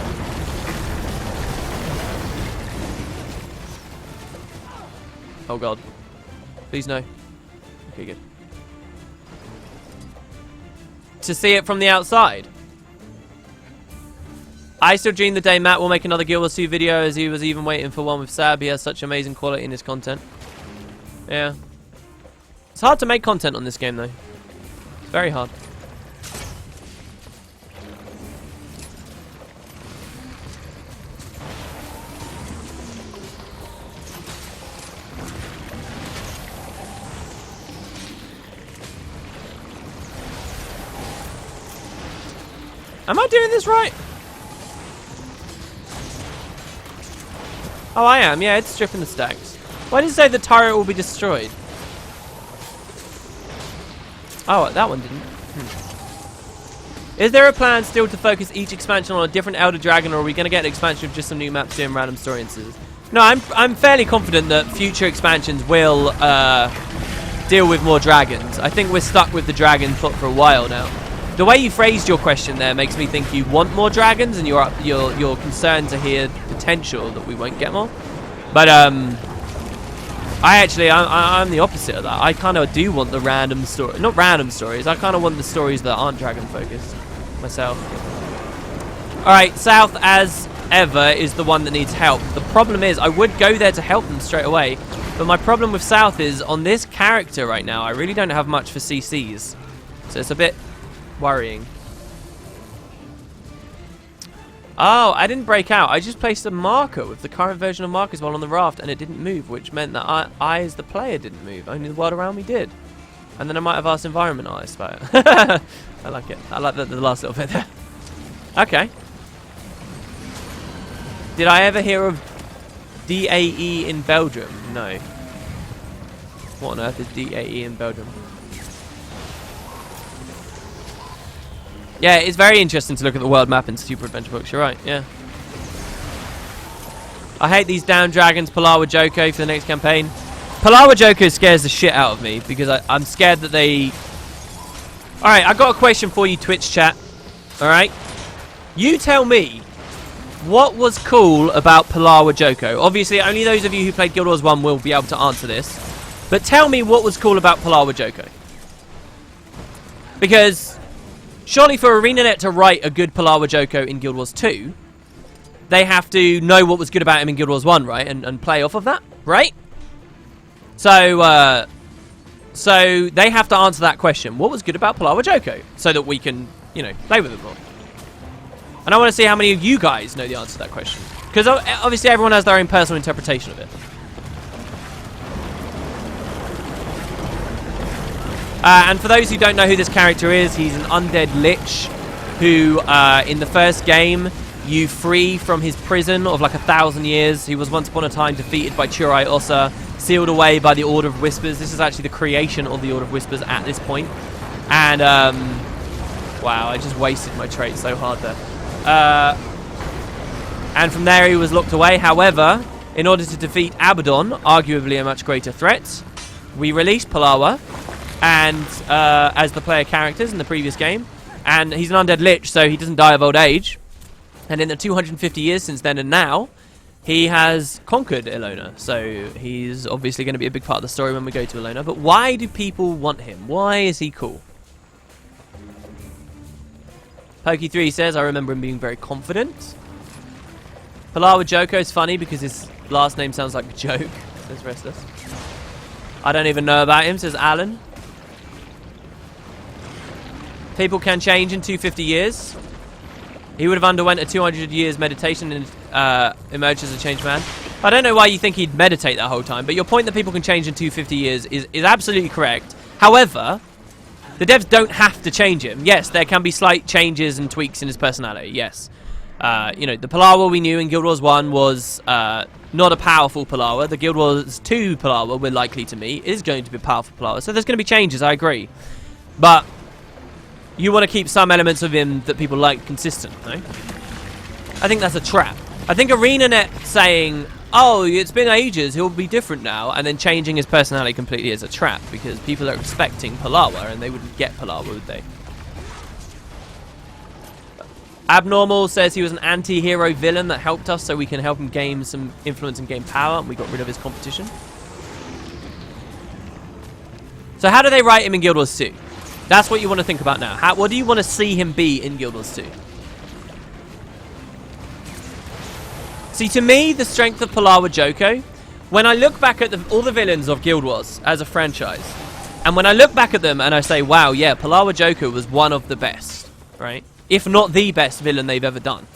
Oh god. Please no. Okay, good. To see it from the outside. I still dream the day Matt will make another Guild Wars 2 video, as he was even waiting for one with Sab. He has such amazing quality in his content. Yeah. It's hard to make content on this game though. It's very hard. Am I doing this right? Oh, I am. Yeah, it's stripping the stacks. Why did it say the turret will be destroyed? Oh, that one didn't. Is there a plan still to focus each expansion on a different Elder Dragon, or are we going to get an expansion with just some new maps doing random story instances? No, I'm fairly confident that future expansions will deal with more dragons. I think we're stuck with the dragon plot for a while now. The way you phrased your question there makes me think you want more dragons, and you're concerned to hear potential that we won't get more. But I'm the opposite of that. I kind of do want the random story, not random stories. I kind of want the stories that aren't dragon focused myself. All right, South as ever is the one that needs help. The problem is I would go there to help them straight away, but my problem with South is on this character right now. I really don't have much for CCs, so it's a bit worrying. Oh, I didn't break out. I just placed a marker with the current version of markers while on the raft, and it didn't move, which meant that I as the player didn't move. Only the world around me did. And then I might have asked environment artists about it. I like it. I like the last little bit there. Okay. Did I ever hear of DAE in Belgium? No. What on earth is DAE in Belgium? Yeah, it's very interesting to look at the world map in Super Adventure Books. You're right, yeah. I hate these down dragons, Palawa Joko, for the next campaign. Palawa Joko scares the shit out of me because I'm scared that they... Alright, I got a question for you, Twitch chat. Alright? You tell me what was cool about Palawa Joko. Obviously, only those of you who played Guild Wars 1 will be able to answer this. But tell me what was cool about Palawa Joko. Because... surely for ArenaNet to write a good Palawa Joko in Guild Wars 2, they have to know what was good about him in Guild Wars 1, right? And play off of that, right? So, so they have to answer that question. What was good about Palawa Joko? So that we can, you know, play with it more. And I want to see how many of you guys know the answer to that question. Because obviously everyone has their own personal interpretation of it. And for those who don't know who this character is, he's an undead lich who, in the first game, you free from his prison of like 1,000 years. He was once upon a time defeated by Churai Ossa, sealed away by the Order of Whispers. This is actually the creation of the Order of Whispers at this point. And, wow, I just wasted my trait so hard there. And from there he was locked away. However, in order to defeat Abaddon, arguably a much greater threat, we released Palawa and as the player characters in the previous game. And he's an undead lich, so he doesn't die of old age. And in the 250 years since then and now, he has conquered Ilona. So he's obviously going to be a big part of the story when we go to Ilona. But why do people want him? Why is he cool? Pokey3 says, I remember him being very confident. Palawa Joko is funny because his last name sounds like a joke, says Restless. I don't even know about him, says Alan. People can change in 250 years. He would have underwent a 200 years meditation and emerged as a changed man. I don't know why you think he'd meditate that whole time, but your point that people can change in 250 years is absolutely correct. However, the devs don't have to change him. Yes, there can be slight changes and tweaks in his personality, yes. You know, the Palawa we knew in Guild Wars 1 was not a powerful Palawa. The Guild Wars 2 Palawa we're likely to meet is going to be a powerful Palawa. So there's going to be changes, I agree. But you want to keep some elements of him that people like consistent, no? I think that's a trap. I think ArenaNet saying, oh, it's been ages, he'll be different now, and then changing his personality completely is a trap, because people are expecting Palawa, and they wouldn't get Palawa, would they? Abnormal says he was an anti-hero villain that helped us so we can help him gain some influence and gain power, and we got rid of his competition. So how do they write him in Guild Wars 2? That's what you want to think about now. What do you want to see him be in Guild Wars 2? See, to me, the strength of Palawa Joko, when I look back at all the villains of Guild Wars as a franchise, and when I look back at them and I say, wow, yeah, Palawa Joko was one of the best, right? If not the best villain they've ever done.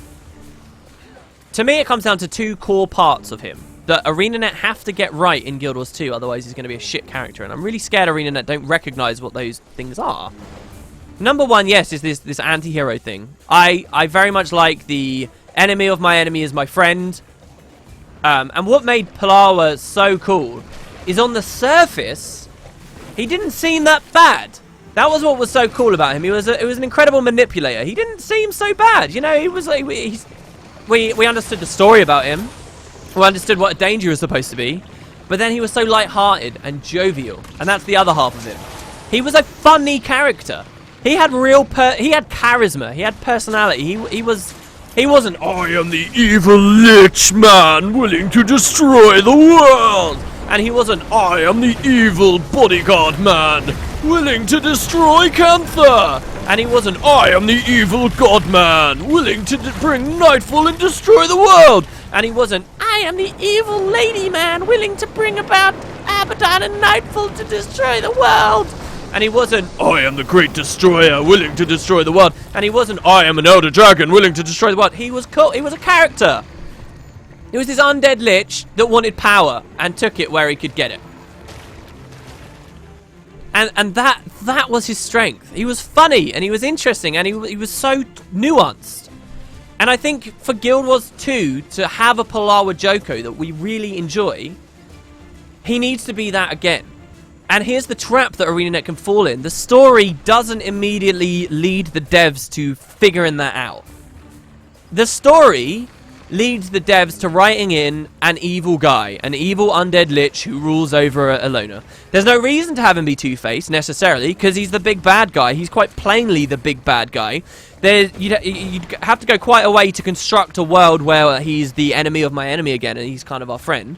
To me, it comes down to two core parts of him that ArenaNet have to get right in Guild Wars 2, otherwise he's going to be a shit character, and I'm really scared ArenaNet don't recognize what those things are. Number one, yes, is this anti-hero thing. I very much like the enemy of my enemy is my friend. And what made Palawa so cool is on the surface, he didn't seem that bad. That was what was so cool about him. It was an incredible manipulator. He didn't seem so bad. You know, he was like, we understood the story about him. We understood what a danger he was supposed to be. But then he was so light-hearted and jovial. And that's the other half of him. He was a funny character. He had he had charisma. He had personality. He wasn't, I am the evil lich man willing to destroy the world. And he wasn't, I am the evil bodyguard man willing to destroy Cantha. And he wasn't, I am the evil god man willing to bring nightfall and destroy the world. And he wasn't, I am the evil lady man willing to bring about Abaddon and nightfall to destroy the world. And he wasn't, I am the great destroyer willing to destroy the world. And he wasn't, I am an elder dragon willing to destroy the world. He was cool. He was a character. He was this undead lich that wanted power and took it where he could get it. And that was his strength. He was funny and he was interesting and he was so nuanced. And I think for Guild Wars 2 to have a Palawa Joko that we really enjoy, he needs to be that again. And here's the trap that ArenaNet can fall in. The story doesn't immediately lead the devs to figuring that out. The story leads the devs to writing in an evil guy, an evil undead lich who rules over Ilona. There's no reason to have him be Two-Faced, necessarily, because he's the big bad guy. He's quite plainly the big bad guy. You'd have to go quite a way to construct a world where he's the enemy of my enemy again, and he's kind of our friend.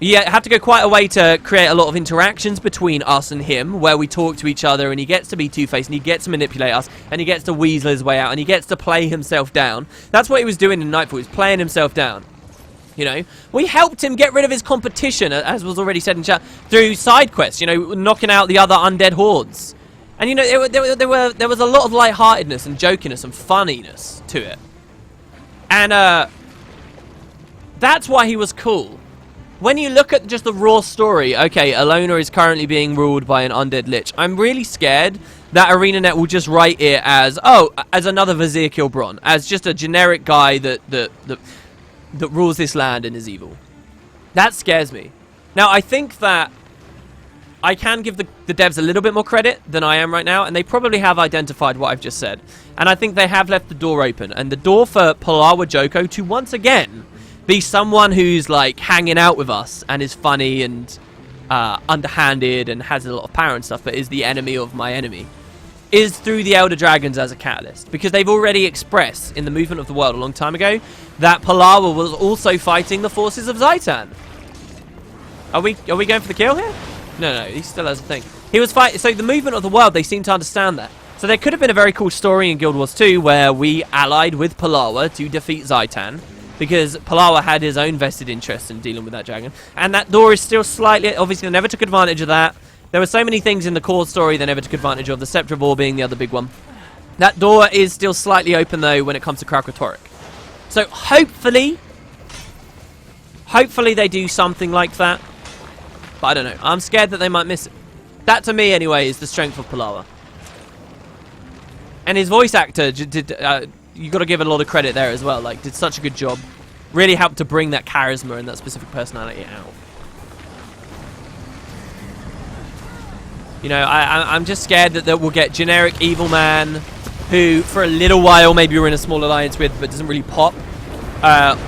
You have to go quite a way to create a lot of interactions between us and him, where we talk to each other, and he gets to be Two-Faced, and he gets to manipulate us, and he gets to weasel his way out, and he gets to play himself down. That's what he was doing in Nightfall. He was playing himself down. You know, we helped him get rid of his competition, as was already said in chat, through side quests. You know, knocking out the other undead hordes, and you know, there was a lot of lightheartedness and jokiness and funniness to it, and that's why he was cool. When you look at just the raw story, okay, Ilona is currently being ruled by an undead lich. I'm really scared that ArenaNet will just write it as, as another Vizier Kilbron, as just a generic guy that rules this land and is evil. That scares me. Now, I think that I can give the devs a little bit more credit than I am right now, and they probably have identified what I've just said. And I think they have left the door open, and the door for Palawa Joko to once again be someone who's like hanging out with us and is funny and underhanded and has a lot of power and stuff, but is the enemy of my enemy, is through the Elder Dragons as a catalyst. Because they've already expressed in the Movement of the World a long time ago that Palawa was also fighting the forces of Zaitan. Are we going for the kill here? No, he still has a thing. He was fighting. So the Movement of the World, they seem to understand that. So there could have been a very cool story in Guild Wars 2 where we allied with Palawa to defeat Zaitan, because Palawa had his own vested interest in dealing with that dragon. And that door is still slightly... Obviously, they never took advantage of that. There were so many things in the core story they never took advantage of, the Scepter of War being the other big one. That door is still slightly open, though, when it comes to Auric. So hopefully they do something like that. But I don't know. I'm scared that they might miss it. That, to me, anyway, is the strength of Palawa. And his voice actor did... you got to give a lot of credit there as well. Like, did such a good job. Really helped to bring that charisma and that specific personality out. You know, I'm just scared that we'll get generic evil man who, for a little while, maybe we're in a small alliance with, but doesn't really pop.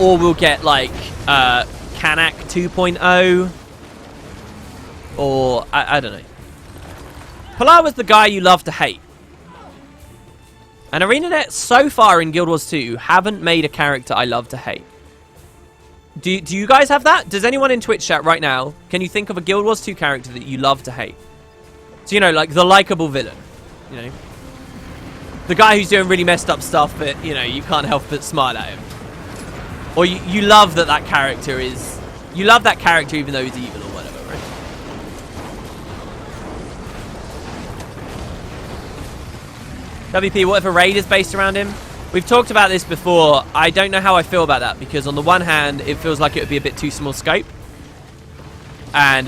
Or we'll get, like, Kanak 2.0. Or, I don't know. Palawa's the guy you love to hate. And ArenaNet, so far in Guild Wars 2, haven't made a character I love to hate. Do you guys have that? Does anyone in Twitch chat right now, can you think of a Guild Wars 2 character that you love to hate? So, you know, like the likable villain, you know? The guy who's doing really messed up stuff, but, you know, you can't help but smile at him. Or you love that character is... You love that character even though he's evil or whatever, right? WP, what if a raid is based around him? We've talked about this before. I don't know how I feel about that, because on the one hand, it feels like it would be a bit too small scope. And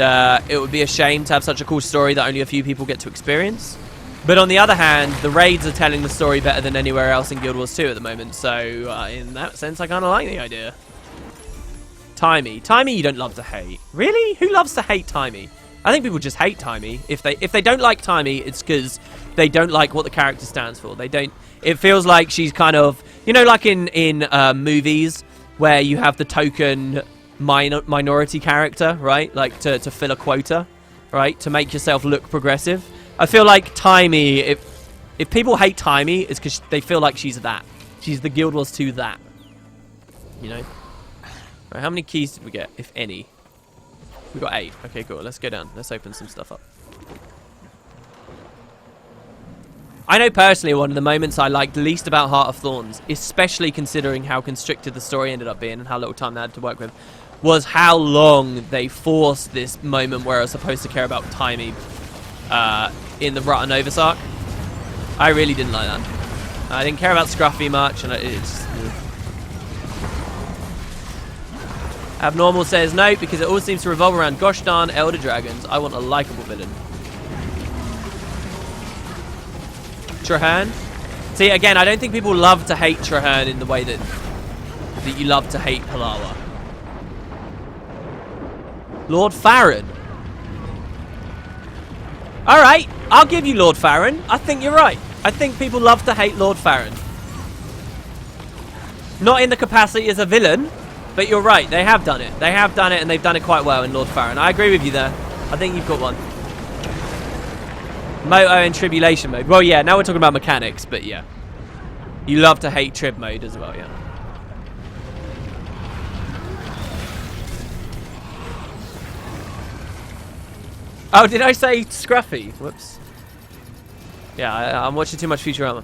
it would be a shame to have such a cool story that only a few people get to experience. But on the other hand, the raids are telling the story better than anywhere else in Guild Wars 2 at the moment. So in that sense, I kind of like the idea. Timey. Timey you don't love to hate. Really? Who loves to hate Timey? I think people just hate Timey. If they don't like Timey, it's because they don't like what the character stands for. They don't... It feels like she's kind of... You know, like in movies where you have the token... minority character, right? Like to fill a quota, right? To make yourself look progressive. I feel like Timey, if people hate Timey, it's because they feel like she's that. She's the Guild Wars 2 that. You know? Right, how many keys did we get, if any? We got 8. Okay, cool. Let's go down. Let's open some stuff up. I know personally one of the moments I liked least about Heart of Thorns, especially considering how constricted the story ended up being and how little time they had to work with, was how long they forced this moment where I was supposed to care about Timey in the Rut and Novus arc. I really didn't like that. I didn't care about Scruffy much, and it's... Abnormal says no, because it all seems to revolve around gosh darn Elder Dragons. I want a likable villain. Trahearn. See, again, I don't think people love to hate Trahearn in the way that you love to hate Palawa. Lord Farron. Alright, I'll give you Lord Farron. I think you're right. I think people love to hate Lord Farron. Not in the capacity as a villain, but you're right. They have done it. They have done it, and they've done it quite well in Lord Farron. I agree with you there. I think you've got one. Moto and Tribulation mode. Well, yeah, now we're talking about mechanics, but yeah. You love to hate Trib mode as well, yeah. Oh, did I say Scruffy? Whoops. Yeah, I'm watching too much Futurama.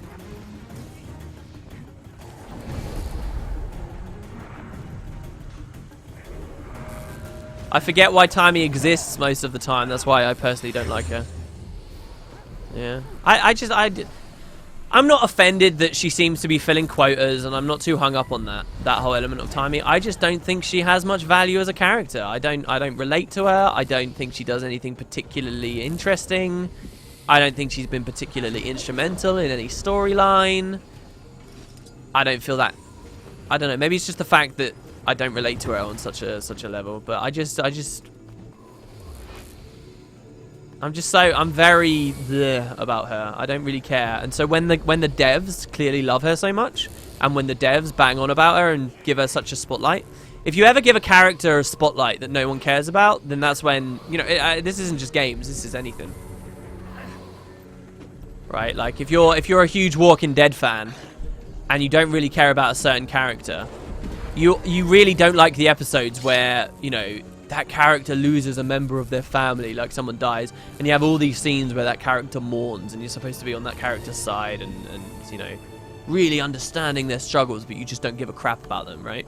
I forget why Timey exists most of the time. That's why I personally don't like her. Yeah. I'm not offended that she seems to be filling quotas, and I'm not too hung up on that whole element of Timey. I just don't think she has much value as a character. I don't relate to her. I don't think she does anything particularly interesting. I don't think she's been particularly instrumental in any storyline. I don't feel that. I don't know. Maybe it's just the fact that I don't relate to her on such a level. But I just I'm very bleh about her. I don't really care. And so when the devs clearly love her so much, and when the devs bang on about her and give her such a spotlight, if you ever give a character a spotlight that no one cares about, then that's when, you know, this isn't just games, this is anything. Right? Like, if you're a huge Walking Dead fan, and you don't really care about a certain character, you really don't like the episodes where, you know, that character loses a member of their family, like someone dies, and you have all these scenes where that character mourns, and you're supposed to be on that character's side, and you know, really understanding their struggles, but you just don't give a crap about them, right?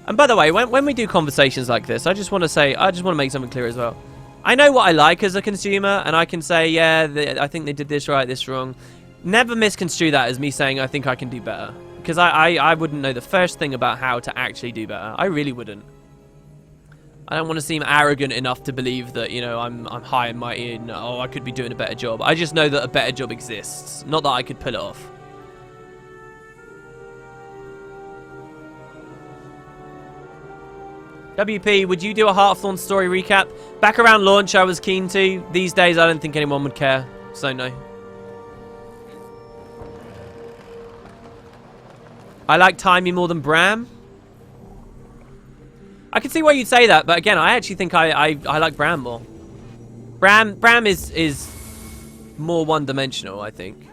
And by the way, when we do conversations like this, I just want to make something clear as well. I know what I like as a consumer, and I can say, yeah, I think they did this right, this wrong. Never misconstrue that as me saying I think I can do better. Because I wouldn't know the first thing about how to actually do better. I really wouldn't. I don't want to seem arrogant enough to believe that, you know, I'm high and mighty and, oh, I could be doing a better job. I just know that a better job exists. Not that I could pull it off. WP, would you do a Hearthstone story recap? Back around launch, I was keen to. These days, I don't think anyone would care. So, no. I like Timey more than Bram. I can see why you'd say that, but again, I actually think I like Bram more. Bram is more one-dimensional, I think.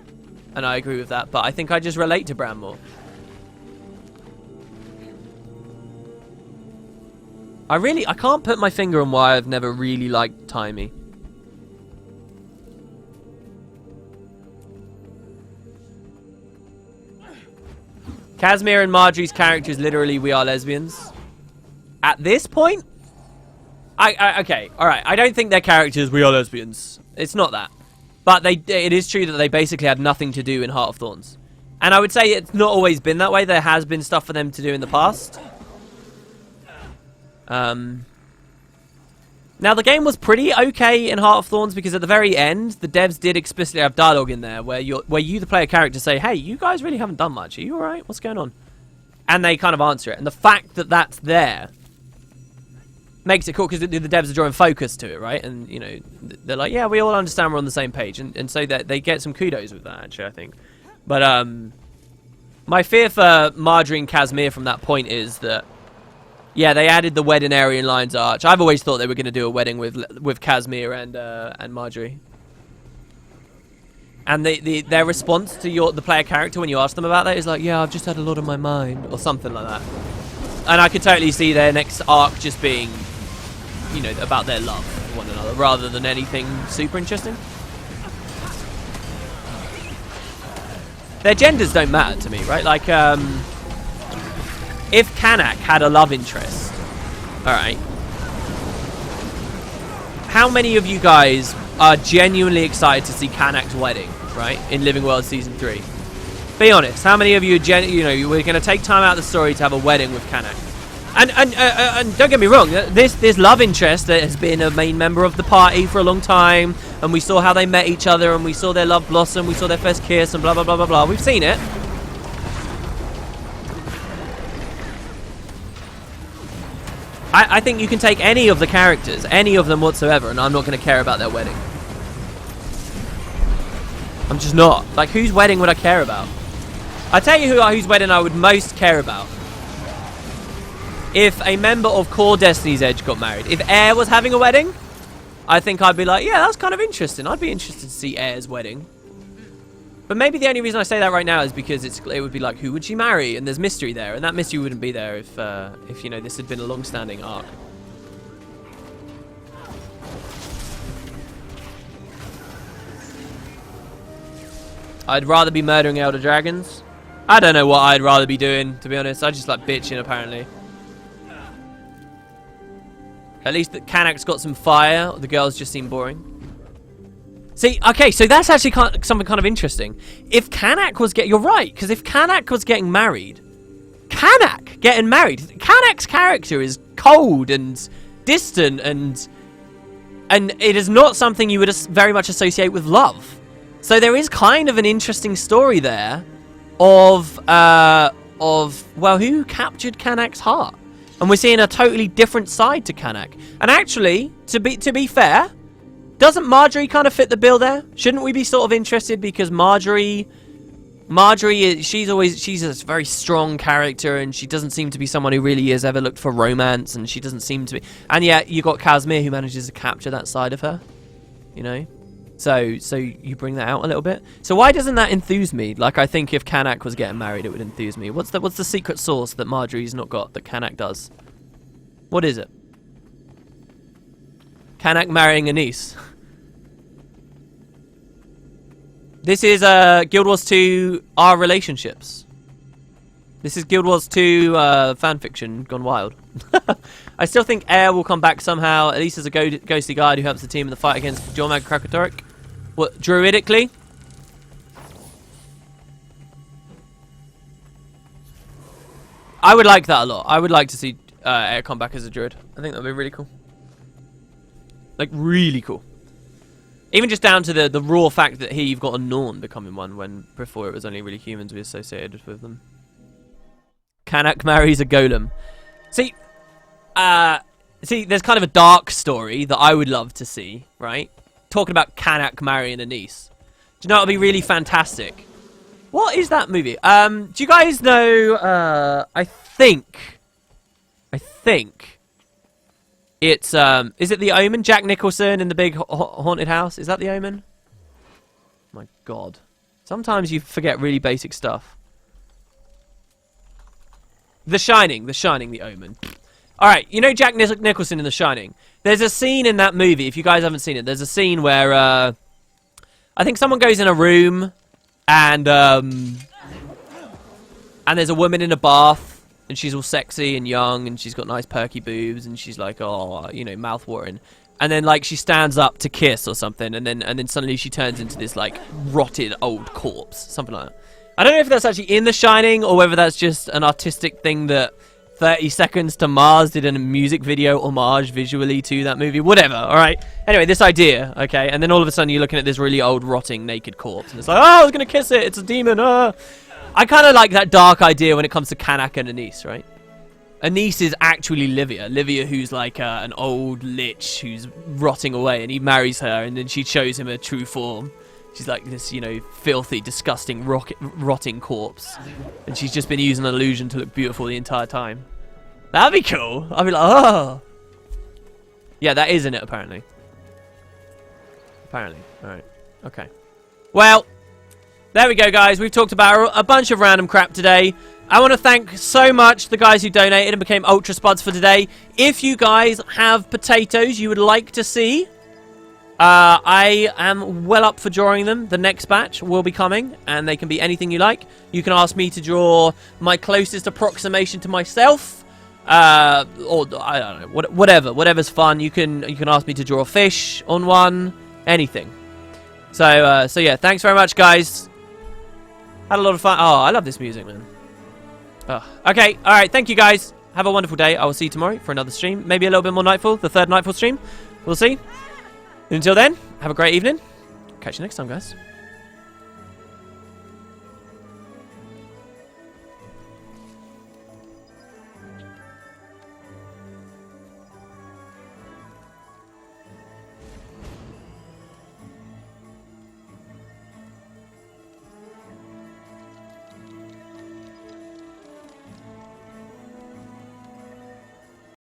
And I agree with that, but I think I just relate to Bram more. I can't put my finger on why I've never really liked Timey. Casimir and Marjorie's characters, literally, we are lesbians. At this point? Okay, alright. I don't think their characters, we are lesbians. It's not that. But it is true that they basically had nothing to do in Heart of Thorns. And I would say it's not always been that way. There has been stuff for them to do in the past. Now the game was pretty okay in Heart of Thorns because at the very end the devs did explicitly have dialogue in there where you the player character say, hey, you guys really haven't done much, are you alright, what's going on? And they kind of answer it, and the fact that that's there makes it cool because the devs are drawing focus to it, right? And you know, they're like, yeah, we all understand we're on the same page, and so that they get some kudos with that, actually, I think. But my fear for Marjorie and Casimir from that point is that, yeah, they added the wedding area in Lion's Arch. I've always thought they were going to do a wedding with Casimir and Marjorie. And their response to the player character when you ask them about that is like, yeah, I've just had a lot on my mind, or something like that. And I could totally see their next arc just being, you know, about their love for one another, rather than anything super interesting. Their genders don't matter to me, right? Like, if Kanak had a love interest, alright, how many of you guys are genuinely excited to see Kanak's wedding, right, in Living World Season 3? Be honest, how many of you are we're going to take time out of the story to have a wedding with Kanak? And don't get me wrong, this love interest that has been a main member of the party for a long time, and we saw how they met each other, and we saw their love blossom, we saw their first kiss, and blah, blah, blah, blah, blah. We've seen it. I think you can take any of the characters, any of them whatsoever, and I'm not going to care about their wedding. I'm just not. Like, whose wedding would I care about? I tell you whose wedding I would most care about. If a member of Core Destiny's Edge got married. If Air was having a wedding, I think I'd be like, yeah, that's kind of interesting. I'd be interested to see Air's wedding. But maybe the only reason I say that right now is because it would be like, who would she marry? And there's mystery there, and that mystery wouldn't be there if you know, this had been a long-standing arc. I'd rather be murdering Elder Dragons. I don't know what I'd rather be doing, to be honest. I just like bitching, apparently. At least that Kanak's got some fire. The girls just seem boring. See, okay, so that's actually something kind of interesting. If Kanak was you're right, because if Kanak was getting married, Kanak's character is cold and distant, and it is not something you would very much associate with love. So there is kind of an interesting story there of well, who captured Kanak's heart? And we're seeing a totally different side to Kanak. And actually, to be fair, doesn't Marjorie kind of fit the bill there? Shouldn't we be sort of interested because Marjorie she's a very strong character, and she doesn't seem to be someone who really has ever looked for romance, and she doesn't seem to be. And yet you got Casimir who manages to capture that side of her, you know. So you bring that out a little bit. So why doesn't that enthuse me? Like, I think if Kanak was getting married, it would enthuse me. What's the secret sauce that Marjorie's not got that Kanak does? What is it? Kanak marrying a niece. This is Guild Wars 2 Our Relationships. This is Guild Wars 2 fanfiction gone wild. I still think Air will come back somehow, at least as a ghostly guide who helps the team in the fight against Jormag Krakatoric. What, druidically? I would like that a lot. I would like to see Air come back as a druid. I think that would be really cool. Like, really cool. Even just down to the raw fact that here you've got a Norn becoming one, when before it was only really humans we associated with them. Kanak marries a golem. See, there's kind of a dark story that I would love to see, right? Talking about Kanak marrying a niece. Do you know what would be really fantastic? What is that movie? Do you guys know, I think it's, is it The Omen? Jack Nicholson in the big haunted house? Is that The Omen? My God. Sometimes you forget really basic stuff. The Shining, The Omen. Alright, you know Jack Nicholson in The Shining? There's a scene in that movie, if you guys haven't seen it, there's a scene where, I think someone goes in a room, and there's a woman in a bath, and she's all sexy and young, and she's got nice perky boobs, and she's like, oh, you know, mouth-watering. And then, like, she stands up to kiss or something, and then suddenly she turns into this, like, rotted old corpse, something like that. I don't know if that's actually in The Shining, or whether that's just an artistic thing that 30 Seconds to Mars did a music video homage visually to that movie. Whatever, alright? Anyway, this idea, okay? And then all of a sudden you're looking at this really old, rotting, naked corpse, and it's like, oh, I was gonna kiss it, it's a demon, I kind of like that dark idea when it comes to Kanak and Anise, right? Anise is actually Livia. Livia, who's like an old lich who's rotting away, and he marries her, and then she shows him her true form. She's like this, you know, filthy, disgusting, rotting corpse. And she's just been using an illusion to look beautiful the entire time. That'd be cool. I'd be like, oh. Yeah, that is in it, apparently. Apparently. Alright. Okay. Well, there we go, guys. We've talked about a bunch of random crap today. I want to thank so much the guys who donated and became Ultra Spuds for today. If you guys have potatoes you would like to see, I am well up for drawing them. The next batch will be coming, and they can be anything you like. You can ask me to draw my closest approximation to myself, or I don't know, whatever's fun. You can ask me to draw a fish on one, anything. So yeah, thanks very much, guys. Had a lot of fun. Oh, I love this music, man. Oh. Okay, all right. Thank you, guys. Have a wonderful day. I will see you tomorrow for another stream. Maybe a little bit more Nightfall, the third Nightfall stream. We'll see. Until then, have a great evening. Catch you next time, guys.